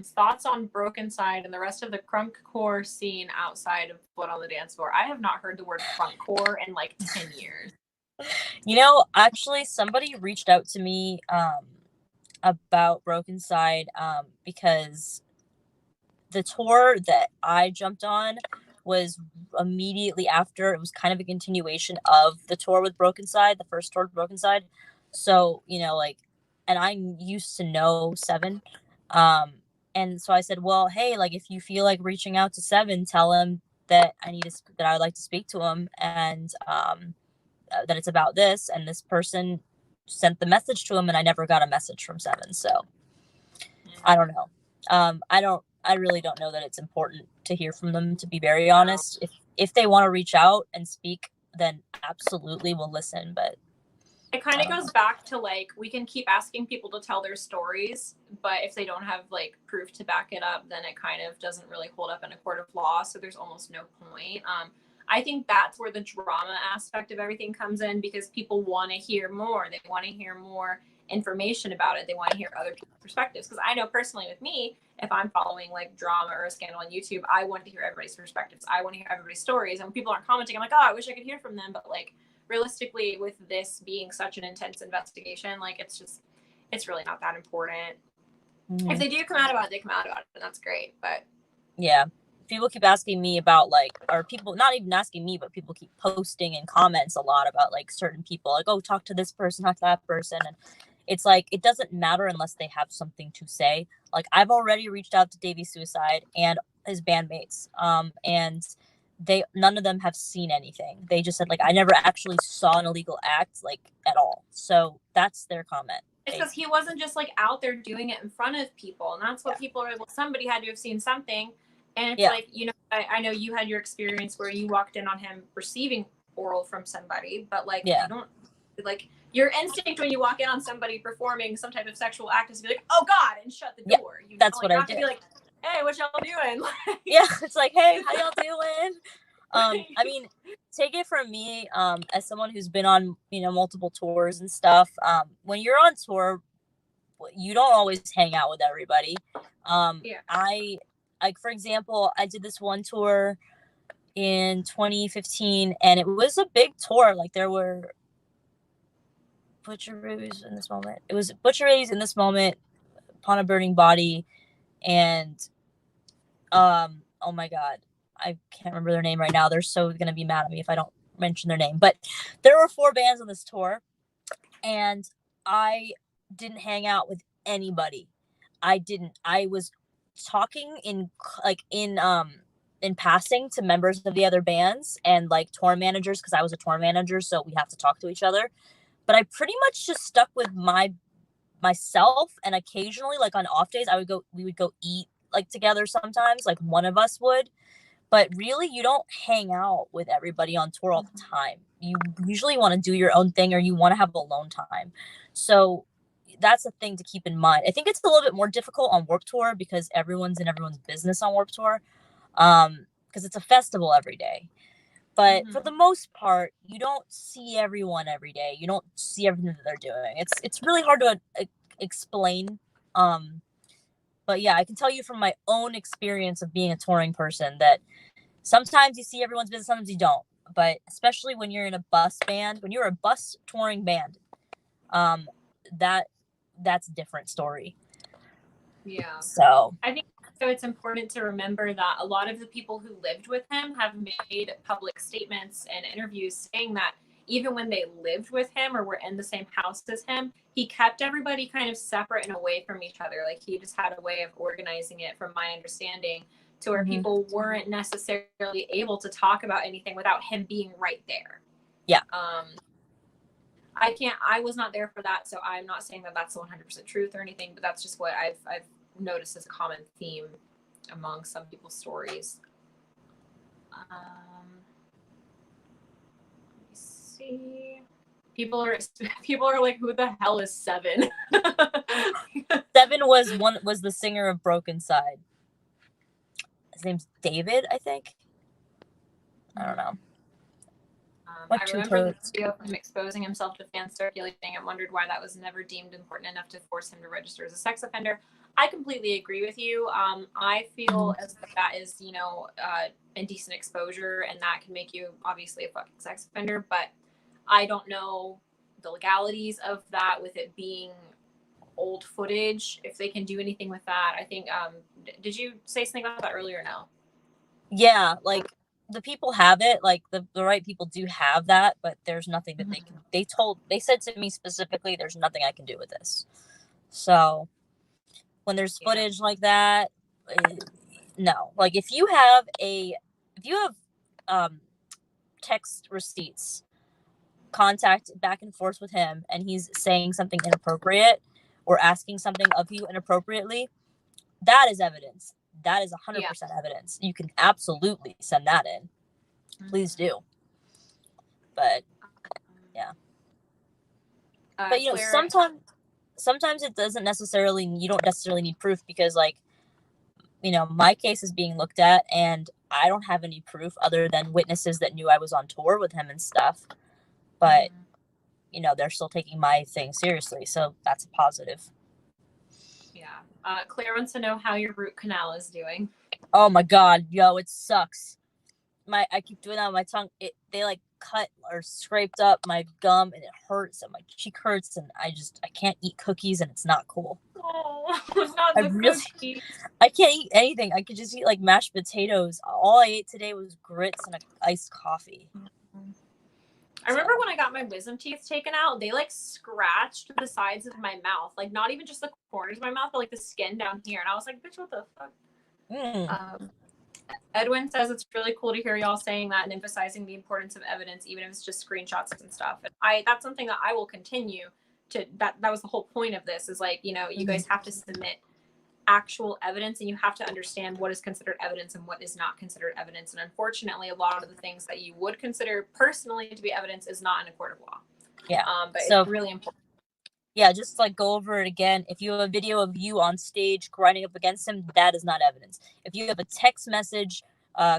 Thoughts on Broken Side and the rest of the crunkcore scene outside of Blood on the Dance Floor? I have not heard the word crunkcore in, like, 10 years. Actually, somebody reached out to me, about Broken Side because the tour that I jumped on was immediately after. It was kind of a continuation of the tour with Broken Side, the first tour with Broken Side. So, and I used to know Seven. And so I said, well, hey, like, if you feel like reaching out to Seven, tell him that that I would like to speak to him, and that it's about this, and this person sent the message to him, and I never got a message from Seven. So I don't know. I really don't know that it's important to hear from them, to be very honest. If they want to reach out and speak, then absolutely we'll listen. But it kind of goes back to, like, we can keep asking people to tell their stories, but if they don't have like proof to back it up, then it kind of doesn't really hold up in a court of law. So there's almost no point. I think that's where the drama aspect of everything comes in, because people want to hear more. They want to hear more information about it. They want to hear other people's perspectives. Because I know personally with me, if I'm following like drama or a scandal on YouTube, I want to hear everybody's perspectives. I want to hear everybody's stories. And when people aren't commenting, I'm like, oh, I wish I could hear from them. But like, realistically, with this being such an intense investigation, like, it's really not that important. If they do come out about it, they come out about it, and that's great. But yeah. People keep asking me about, like, or people not even asking me, but people keep posting in comments a lot about like certain people, like, oh, talk to this person, talk to that person, and it's like it doesn't matter unless they have something to say. Like I've already reached out to Dahvie Suicide and his bandmates, and none of them have seen anything. They just said like I never actually saw an illegal act like at all. So that's their comment. It's because he wasn't just like out there doing it in front of people, and that's what people are. Well, somebody had to have seen something, and it's like, you know, I know you had your experience where you walked in on him receiving oral from somebody, but like you don't like your instinct when you walk in on somebody performing some type of sexual act is to be like, oh God, and shut the door. You know? That's like, what I did. To be like, hey, what y'all doing? It's like, hey, how y'all doing? I mean, take it from me, as someone who's been on, you know, multiple tours and stuff. When you're on tour, you don't always hang out with everybody. I like, for example, I did this one tour in 2015, and it was a big tour. Like there were butcheries in this moment. It was butcheries in this moment, Upon a Burning Body, and oh my God, I can't remember their name right now. They're so gonna be mad at me if I don't mention their name. But there were 4 bands on this tour, and I didn't hang out with anybody. I was talking in passing to members of the other bands and like tour managers, because I was a tour manager, so we have to talk to each other. But I pretty much just stuck with myself, and occasionally, like on off days, we would go eat like together sometimes, like one of us would. But really, you don't hang out with everybody on tour all the time. You usually want to do your own thing, or you want to have alone time. So that's a thing to keep in mind. I think it's a little bit more difficult on Warped Tour because everyone's in everyone's business on Warped Tour, because it's a festival every day. But for the most part, you don't see everyone every day. You don't see everything that they're doing. It's really hard to explain. But yeah, I can tell you from my own experience of being a touring person that sometimes you see everyone's business, sometimes you don't. But especially when you're in a bus band, when you're a bus touring band, that's a different story. Yeah. So I think it's important to remember that a lot of the people who lived with him have made public statements and interviews saying that even when they lived with him or were in the same house as him, he kept everybody kind of separate and away from each other. Like he just had a way of organizing it, from my understanding, to where people weren't necessarily able to talk about anything without him being right there. Yeah. I was not there for that, so I'm not saying that that's 100% truth or anything, but that's just what I've noticed as a common theme among some people's stories. Let me see. People are like, who the hell is Seven? Seven was the singer of Broken Side. His name's David, I think. I don't know. I remember the video of him exposing himself to fans circulating and wondered why that was never deemed important enough to force him to register as a sex offender. I completely agree with you. I feel as though that is, you know, indecent exposure, and that can make you obviously a fucking sex offender. But I don't know the legalities of that, with it being old footage, if they can do anything with that. I think, did you say something about that earlier? No. Yeah, like the people have it, like the right people do have that, but there's nothing that they can. They said to me specifically, there's nothing I can do with this. So when there's footage like that, no. Like if you have text receipts, contact back and forth with him, and he's saying something inappropriate or asking something of you inappropriately, that is evidence. That is 100% evidence. You can absolutely send that in. Please do. But yeah. But you know, sometimes it doesn't necessarily, you don't necessarily need proof, because like, you know, my case is being looked at and I don't have any proof other than witnesses that knew I was on tour with him and stuff. But you know, they're still taking my thing seriously, so that's a positive. Yeah. Claire wants to know how your root canal is doing. Oh my God, yo, it sucks. I keep doing that with my tongue. They like cut or scraped up my gum, and it hurts, and my cheek hurts, and I can't eat cookies, and it's not cool. Oh, not the cookies. I can't eat anything. I could just eat like mashed potatoes. All I ate today was grits and an iced coffee. I remember when I got my wisdom teeth taken out, they like scratched the sides of my mouth, like not even just the corners of my mouth, but like the skin down here. And I was like, bitch, what the fuck? Edwin says it's really cool to hear y'all saying that and emphasizing the importance of evidence, even if it's just screenshots and stuff. And that's something that I will continue to, that was the whole point of this, is like, you know, you guys have to submit actual evidence, and you have to understand what is considered evidence and what is not considered evidence. And unfortunately, a lot of the things that you would consider personally to be evidence is not in a court of law. Yeah. But so, it's really important. Yeah, just like go over it again. If you have a video of you on stage grinding up against him, that is not evidence. If you have a text message,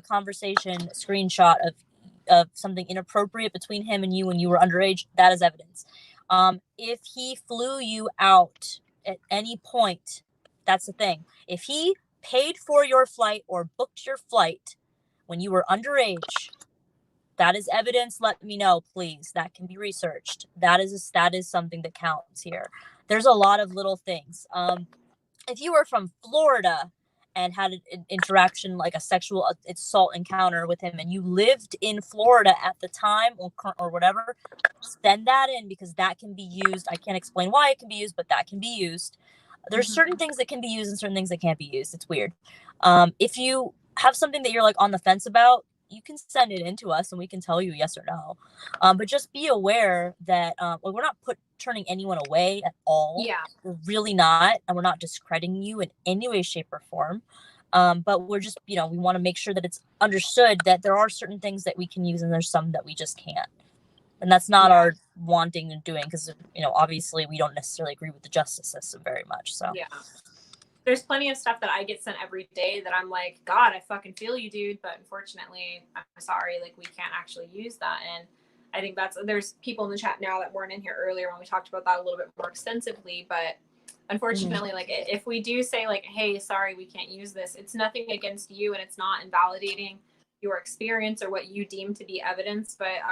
conversation, screenshot of something inappropriate between him and you when you were underage, that is evidence. If he flew you out at any point, that's the thing. If he paid for your flight or booked your flight when you were underage, that is evidence. Let me know, please. That can be researched. That is something that counts here. There's a lot of little things. If you were from Florida and had an interaction, like a sexual assault encounter with him, and you lived in Florida at the time or whatever, send that in, because that can be used. I can't explain why it can be used, but that can be used. There's certain things that can be used and certain things that can't be used. It's weird. If you have something that you're like on the fence about, you can send it in to us and we can tell you yes or no. But just be aware that we're not turning anyone away at all. Yeah. We're really not. And we're not discrediting you in any way, shape, or form. But we're just, we want to make sure that it's understood that there are certain things that we can use and there's some that we just can't. And that's not our wanting and doing, because, obviously we don't necessarily agree with the justice system very much. So yeah, there's plenty of stuff that I get sent every day that I'm like, God, I fucking feel you, dude. But unfortunately, I'm sorry, like we can't actually use that. And I think there's people in the chat now that weren't in here earlier when we talked about that a little bit more extensively. But unfortunately, like if we do say like, hey, sorry, we can't use this, it's nothing against you and it's not invalidating your experience or what you deem to be evidence. But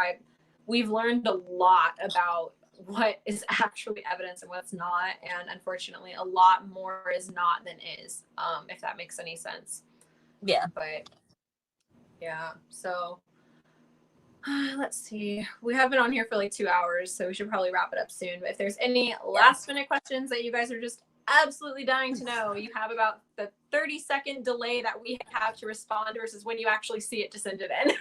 we've learned a lot about what is actually evidence and what's not, and unfortunately a lot more is not than is, if that makes any sense. But so let's see, we have been on here for like 2 hours, so we should probably wrap it up soon. But if there's any last minute questions that you guys are just absolutely dying to know, you have about the 30-second delay that we have to respond versus when you actually see it to send it in.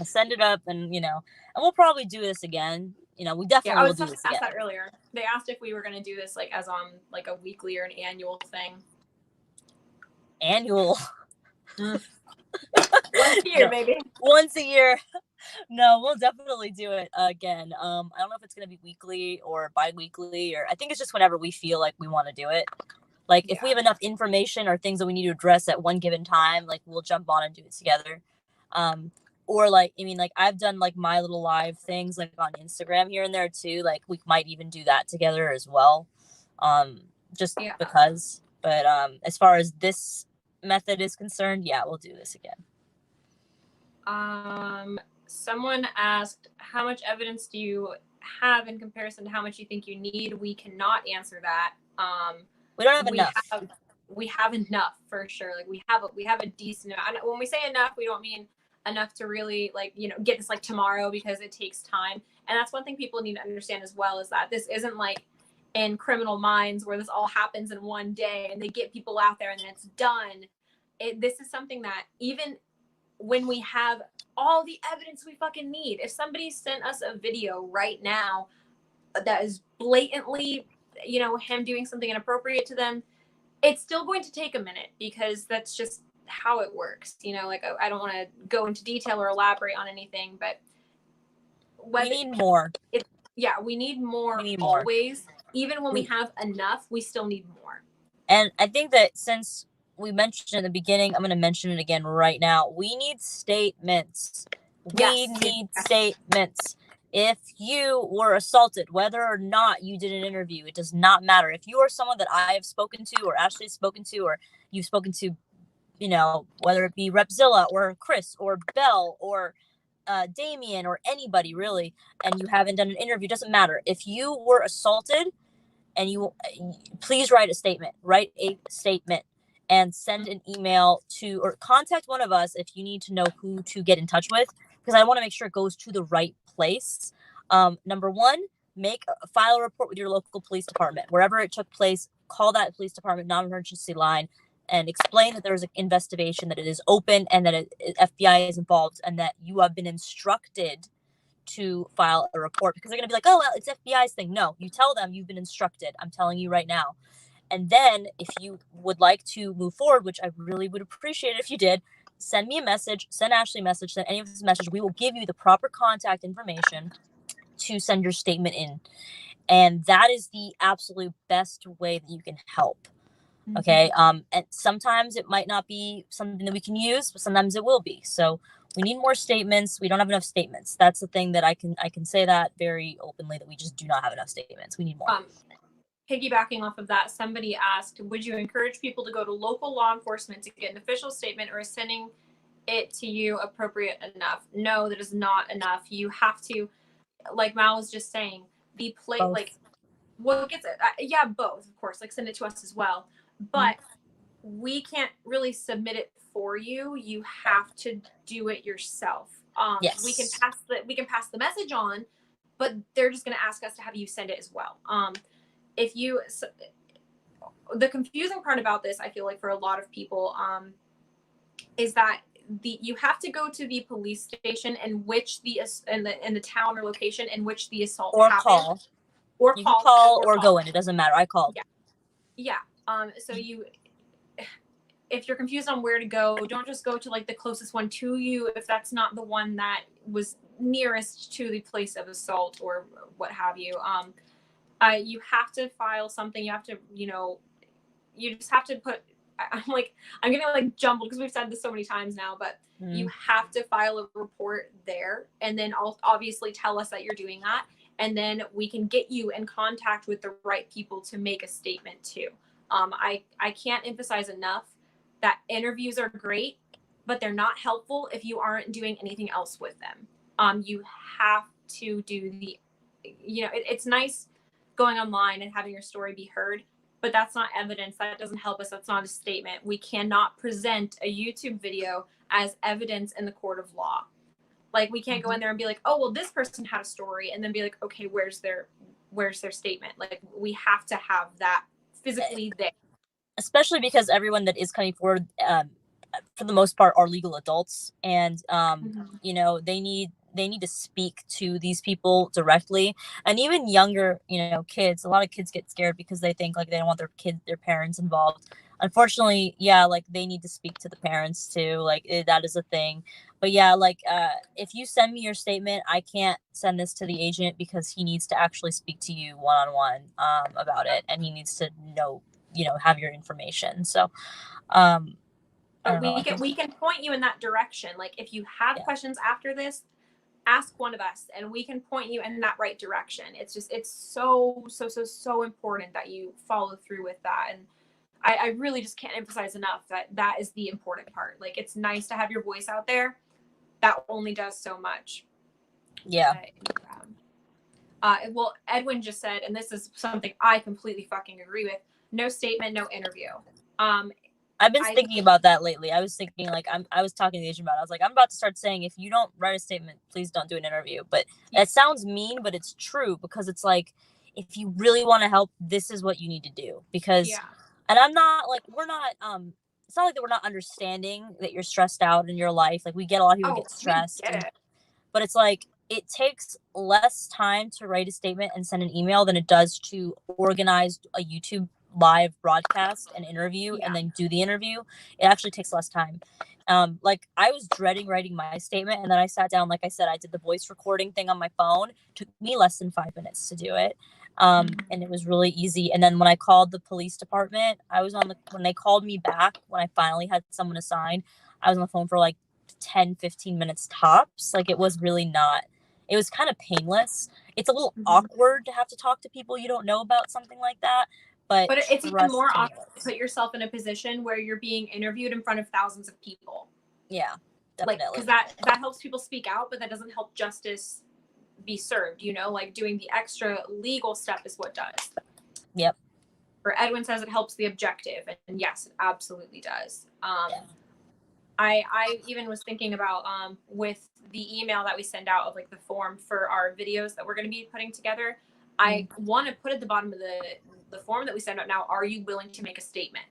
Send it up, and and we'll probably do this again. We definitely will do this again. I was asked that earlier. They asked if we were going to do this like as on like a weekly or an annual thing. Annual. Once a year, baby. Once a year. No, we'll definitely do it again. I don't know if it's going to be weekly or bi-weekly, or I think it's just whenever we feel like we want to do it. Like if we have enough information or things that we need to address at one given time, like we'll jump on and do it together. Or like, I've done like my little live things like on Instagram here and there too. Like we might even do that together as well. Because, but as far as this method is concerned, we'll do this again. Someone asked, how much evidence do you have in comparison to how much you think you need? We cannot answer that. We don't have enough. We have enough for sure. Like we have a decent amount. When we say enough, we don't mean enough to really get this like tomorrow, because it takes time. And that's one thing people need to understand as well, is that this isn't like in Criminal Minds where this all happens in one day and they get people out there and then it's done. This is something that even when we have all the evidence we fucking need, if somebody sent us a video right now that is blatantly, him doing something inappropriate to them, it's still going to take a minute, because that's just how it works. I don't want to go into detail or elaborate on anything, but we need more. We need more always. Even when we have enough, we still need more. And I think that since we mentioned in the beginning, I'm going to mention it again right now. We need statements. We need statements. If you were assaulted, whether or not you did an interview, it does not matter. If you are someone that I have spoken to, or Ashley has spoken to, or you've spoken to, whether it be Repzilla or Chris or Belle or Damien or anybody really, and you haven't done an interview, doesn't matter. If you were assaulted, and please write a statement. Write a statement and send an email or contact one of us if you need to know who to get in touch with, because I want to make sure it goes to the right place, number one, file a report with your local police department. Wherever it took place, call that police department non-emergency line and explain that there's an investigation, that it is open, and that FBI is involved, and that you have been instructed to file a report, because they're going to be like, oh, well, it's FBI's thing. No, you tell them you've been instructed. I'm telling you right now. And then if you would like to move forward, which I really would appreciate it if you did, send me a message, send Ashley a message, send any of this message. We will give you the proper contact information to send your statement in. And that is the absolute best way that you can help. Okay. And sometimes it might not be something that we can use, but sometimes it will be. So we need more statements. We don't have enough statements. That's the thing that I can say that very openly, that we just do not have enough statements. We need more. Piggybacking off of that, somebody asked, would you encourage people to go to local law enforcement to get an official statement, or is sending it to you appropriate enough? No, that is not enough. You have to, like Mal was just saying, like what gets it? Yeah, both, of course, like send it to us as well. But we can't really submit it for you. You have to do it yourself. Yes. We can pass the message on, but they're just going to ask us to have you send it as well. The confusing part about this, I feel like for a lot of people, is that you have to go to the police station in which in the town or location in which the assault happened. Or call or go in. It doesn't matter. I called. Yeah. So if you're confused on where to go, don't just go to like the closest one to you if that's not the one that was nearest to the place of assault or what have you. You have to file something. You have to, you just have to put, I'm getting like jumbled because we've said this so many times now, but you have to file a report there, and then obviously tell us that you're doing that. And then we can get you in contact with the right people to make a statement too. I can't emphasize enough that interviews are great, but they're not helpful if you aren't doing anything else with them. You have to do it's nice going online and having your story be heard, but that's not evidence. That doesn't help us. That's not a statement. We cannot present a YouTube video as evidence in the court of law. Like, we can't go in there and be like, oh, well, this person had a story, and then be like, okay, where's their statement? Like, we have to have that physically there. Especially because everyone that is coming forward, for the most part, are legal adults, and they need to speak to these people directly. And even younger, kids. A lot of kids get scared because they think like they don't want their parents involved. Unfortunately, like they need to speak to the parents too. Like that is a thing. But if you send me your statement, I can't send this to the agent because he needs to actually speak to you one-on-one about it, and he needs to know, have your information. So we can point you in that direction. Like, if you have questions after this, ask one of us and we can point you in that right direction. It's so important that you follow through with that. And I really just can't emphasize enough that is the important part. Like, it's nice to have your voice out there. That only does so much. Yeah. Well, Edwin just said, and this is something I completely fucking agree with, no statement, no interview. I've been thinking about that lately. I was thinking, like, I was talking to the agent about it. I was like, I'm about to start saying, if you don't write a statement, please don't do an interview. But that sounds mean, but it's true, because it's like, if you really want to help, this is what you need to do. Because, and I'm not like, we're not, it's not like that we're not understanding that you're stressed out in your life. Like, we get a lot of people get stressed. But it's like, it takes less time to write a statement and send an email than it does to organize a YouTube live broadcast and interview and then do the interview. It actually takes less time. Like, I was dreading writing my statement, and then I sat down, like I said, I did the voice recording thing on my phone. It took me less than 5 minutes to do it. And it was really easy. And then when I called the police department, when they called me back, when I finally had someone assigned, I was on the phone for like 10-15 minutes tops. Like, it was really not, it was kind of painless. It's a little awkward to have to talk to people you don't know about something like that. But it's even more awkward to put yourself in a position where you're being interviewed in front of thousands of people. Yeah, definitely. Like, because that helps people speak out, but that doesn't help justice be served. Like, doing the extra legal step is what does. Yep. Or Edwin says it helps the objective, and yes, it absolutely does. I even was thinking about with the email that we send out of like the form for our videos that we're going to be putting together. I want to put at the bottom of the form that we send out now, are you willing to make a statement,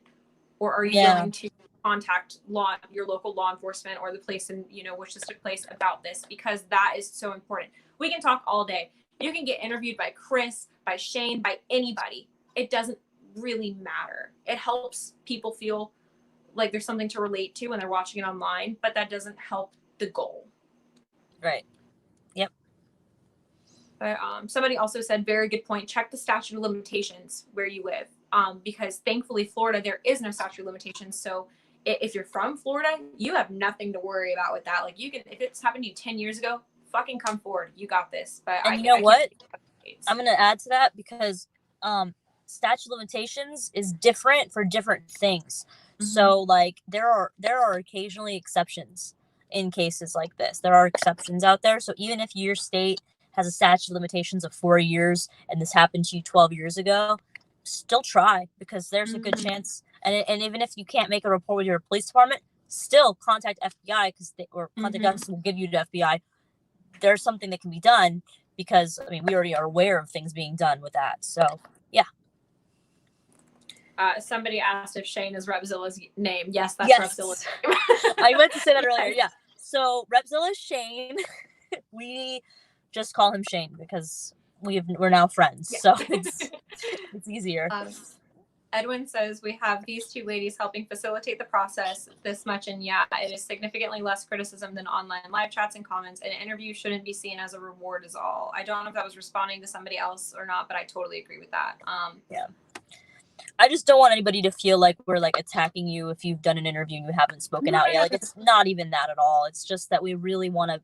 or are you willing to contact your local law enforcement or the place in, you know, which this took place about this, because that is so important. We can talk all day. You can get interviewed by Chris, by Shane, by anybody. It doesn't really matter. It helps people feel like there's something to relate to when they're watching it online, but that doesn't help the goal. Right. Yep. But somebody also said, very good point. Check the statute of limitations where you live, because thankfully Florida, there is no statute of limitations. So if you're from Florida, you have nothing to worry about with that. Like, you can, if it's happened to you 10 years ago, fucking come forward. You got this. But and you know what? I'm going to add to that, because statute of limitations is different for different things. Mm-hmm. So like there are occasionally exceptions in cases like this. There are exceptions out there. So even if your state has a statute of limitations of 4 years and this happened to you 12 years ago, still try, because there's a good chance. And even if you can't make a report with your police department, still contact FBI, or contact us, will give you to FBI. There's something that can be done, because I mean, we already are aware of things being done with that. So yeah. Somebody asked if Shane is Repzilla's name. Yes, that's Repzilla's name. I meant to say that earlier. Yeah. So Repzilla is Shane. We just call him Shane because we're now friends. Yeah. So it's easier. Edwin says, we have these two ladies helping facilitate the process this much, and yeah, it is significantly less criticism than online live chats and comments. An interview shouldn't be seen as a reward is all. I don't know if that was responding to somebody else or not, but I totally agree with that. Yeah. I just don't want anybody to feel like we're like attacking you if you've done an interview and you haven't spoken out yet. Like, it's not even that at all. It's just that we really want to,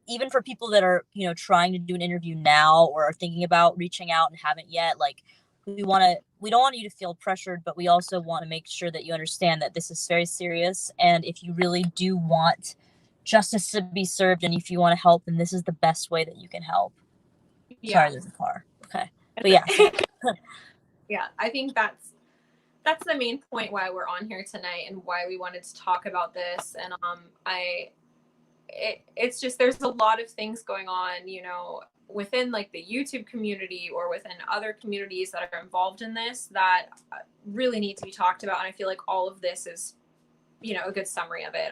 even for people that are, you know, trying to do an interview now or are thinking about reaching out and haven't yet, like, we don't want you to feel pressured, but we also want to make sure that you understand that this is very serious. And if you really do want justice to be served, and if you want to help, then this is the best way that you can help. Yeah. Sorry, there's a car. Okay. But yeah. Yeah, I think that's the main point why we're on here tonight and why we wanted to talk about this. And it's just, there's a lot of things going on, you know, within like the YouTube community or within other communities that are involved in this that really need to be talked about. And I feel like all of this is, you know, a good summary of it.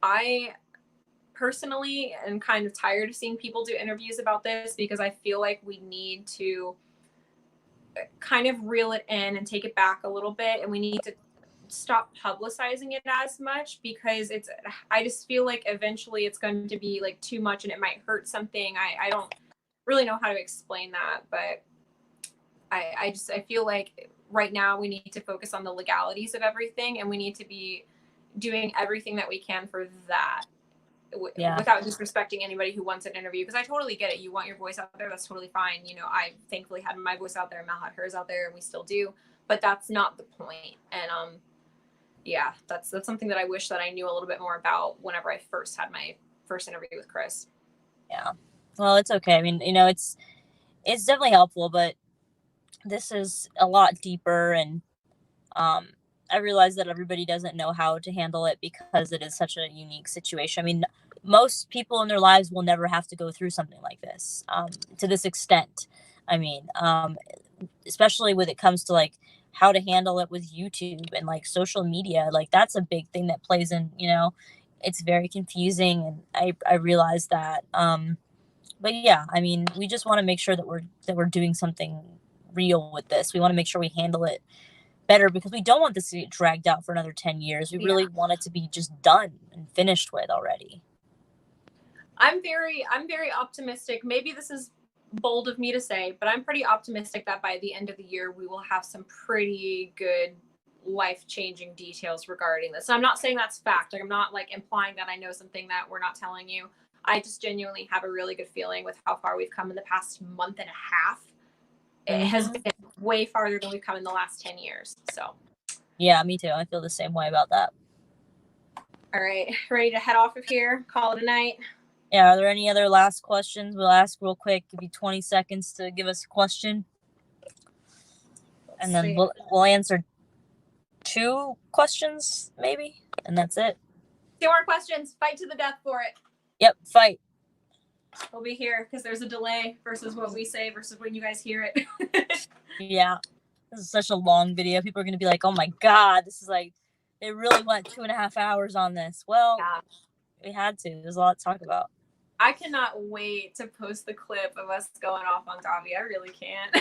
I personally am kind of tired of seeing people do interviews about this, because I feel like we need to kind of reel it in and take it back a little bit, and we need to stop publicizing it as much, because I just feel like eventually it's going to be like too much and it might hurt something. I don't really know how to explain that, but I feel like right now we need to focus on the legalities of everything, and we need to be doing everything that we can for that. Without disrespecting anybody who wants an interview, because I totally get it. You want your voice out there, that's totally fine. You know, I thankfully had my voice out there, Mel had hers out there, and we still do, but that's not the point. And yeah, that's something that I wish that I knew a little bit more about whenever I first had my first interview with Chris. Yeah, well, it's okay. I mean, you know, it's definitely helpful, but this is a lot deeper, and I realize that everybody doesn't know how to handle it because it is such a unique situation. I mean, most people in their lives will never have to go through something like this, to this extent. I mean, especially when it comes to like how to handle it with YouTube and like social media, like that's a big thing that plays in, you know, it's very confusing. And I realize that, but yeah, I mean, we just want to make sure that we're doing something real with this. We want to make sure we handle it better, because we don't want this to get dragged out for another 10 years. We really want it to be just done and finished with already. I'm very optimistic. Maybe this is bold of me to say, but I'm pretty optimistic that by the end of the year, we will have some pretty good life-changing details regarding this. And I'm not saying that's fact. Like, I'm not like implying that I know something that we're not telling you. I just genuinely have a really good feeling with how far we've come in the past month and a half. It has been way farther than we've come in the last 10 years. So, yeah, me too. I feel the same way about that. All right. Ready to head off of here? Call it a night? Yeah. Are there any other last questions? We'll ask real quick. Give you 20 seconds to give us a question. And then we'll answer 2 questions maybe. And that's it. 2 more questions. Fight to the death for it. Yep, fight. We'll be here because there's a delay versus what we say versus when you guys hear it. Yeah. This is such a long video. People are going to be like, oh my God, this is like, they really went 2.5 hours on this. Well, Yeah. we had to. There's a lot to talk about. I cannot wait to post the clip of us going off on Dahvie. I really can't.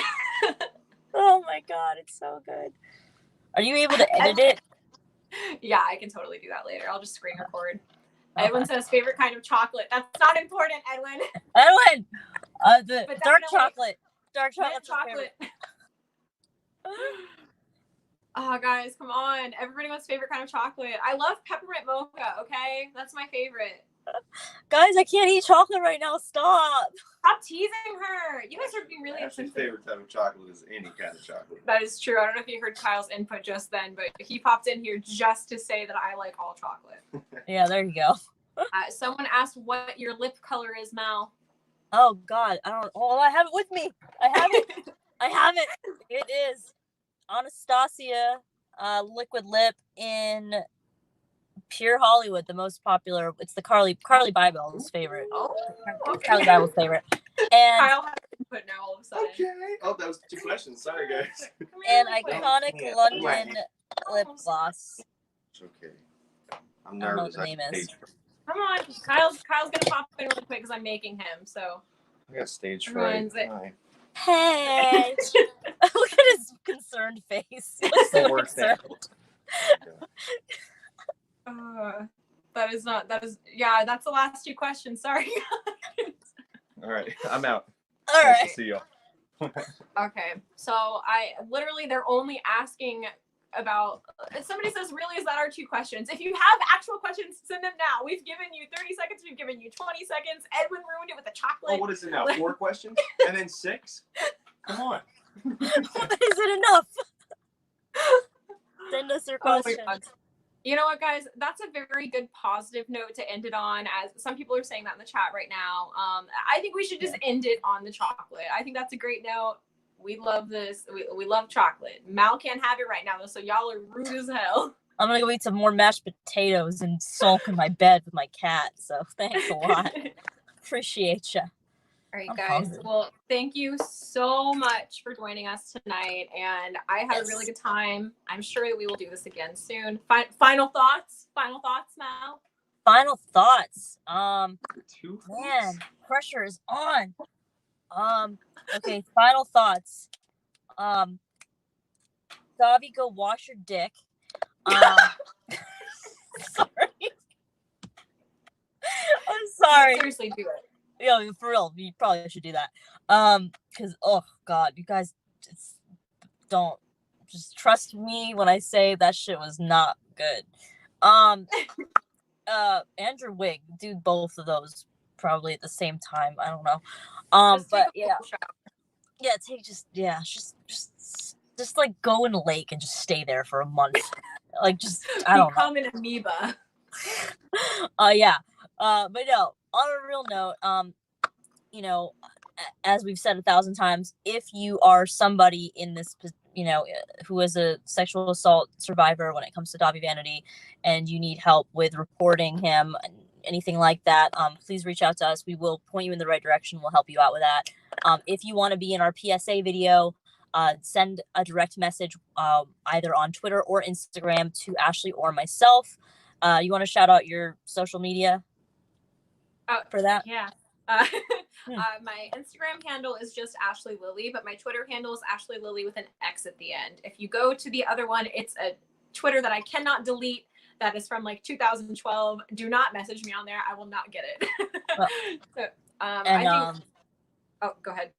Oh my God, it's so good. Are you able to edit it? Yeah, I can totally do that later. I'll just screen record. Okay. Edwin says favorite kind of chocolate. That's not important, Edwin. Edwin! The But dark definitely chocolate. Dark mint chocolate's chocolate. Oh, guys, come on. Everybody wants favorite kind of chocolate. I love peppermint mocha, okay? That's my favorite. Guys, I can't eat chocolate right now. Stop. Stop teasing her. You guys are being really Ashley's insensitive. favorite type of chocolate is any kind of chocolate. That is true. I don't know if you heard Kyle's input just then, but he popped in here just to say that I like all chocolate. Yeah, there you go. Someone asked what your lip color is, Mal. Oh God, I don't. Oh, I have it with me. I have it. I have it. It is Anastasia liquid lip in Pure Hollywood, the most popular. It's the Carly Bybel's favorite. Oh, okay. Carly Bybel's favorite. And Kyle has input now all of a sudden. Okay. Oh, that was 2 questions. Sorry, guys. an Really quick. iconic London lip gloss. It's okay. I'm I don't know nervous. what the name is. Come on, Kyle's gonna pop in really quick because I'm making him. So I got stage Ruins fright. it. Hi. Hey, look at his concerned face. He looks so Work that. concerned. that is yeah. That's the last 2 questions. Sorry. All right, I'm out. All Nice right. to see you. Okay, so they're only asking about. Somebody says, really, is that our 2 questions? If you have actual questions, send them now. We've given you 30 seconds. We've given you 20 seconds. Edwin ruined it with the chocolate. Oh, what is it now? 4 questions and then 6? Come on. Is it enough? Send us your Oh my questions. God. You know what, guys? That's a very good positive note to end it on, as some people are saying that in the chat right now. I think we should just end it on the chocolate. I think that's a great note. We love this. We love chocolate. Mal can't have it right now, though, so y'all are rude as hell. I'm gonna go eat some more mashed potatoes and sulk in my bed with my cat. So thanks a lot. Appreciate you. All right, I'm guys. hungry. Well, thank you so much for joining us tonight, and I had a really good time. I'm sure that we will do this again soon. Final thoughts? Final thoughts, Mal? Final thoughts. 2? Man, pressure is on. Okay, final thoughts. Dahvie, go wash your dick. Sorry. I'm sorry. Seriously, do it. Yeah, for real, you probably should do that. Because oh God, you guys just trust me when I say that shit was not good. Andrew Wig, do both of those probably at the same time. I don't know. But yeah, just like go in a lake and just stay there for a month. Like just I don't know. Become an amoeba. Yeah. But no, on a real note, you know, as we've said 1,000 times, if you are somebody in this, you know, who is a sexual assault survivor when it comes to Dahvie Vanity, and you need help with reporting him, anything like that, please reach out to us. We will point you in the right direction. We'll help you out with that. If you want to be in our PSA video, send a direct message either on Twitter or Instagram to Ashley or myself. You want to shout out your social media for that? Yeah. My Instagram handle is just Ashlee Lillie, but my Twitter handle is Ashlee Lillie with an X at the end. If you go to the other one, it's a Twitter that I cannot delete. That is from like 2012. Do not message me on there. I will not get it. So, oh, go ahead.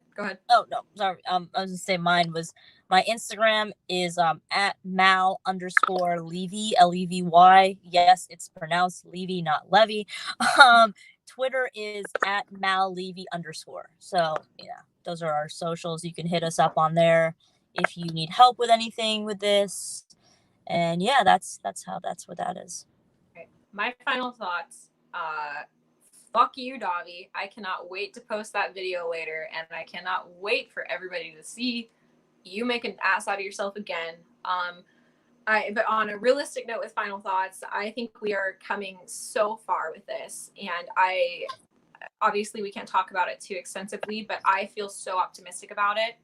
Oh no, sorry. I was gonna say mine was, my Instagram is at Mal_Levy, Levy. Yes, it's pronounced Levy, not Levy. Twitter is at Mal_Levy_. So yeah, those are our socials. You can hit us up on there if you need help with anything with this. And yeah, that's what that is. Okay. My final thoughts. Fuck you, Dahvie. I cannot wait to post that video later, and I cannot wait for everybody to see you make an ass out of yourself again. But on a realistic note with final thoughts, I think we are coming so far with this, and obviously we can't talk about it too extensively, but I feel so optimistic about it.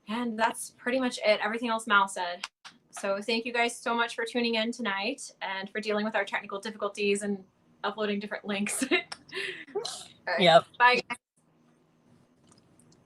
And that's pretty much it. Everything else Mal said. So thank you guys so much for tuning in tonight and for dealing with our technical difficulties and uploading different links. All right. Yep. Bye, guys.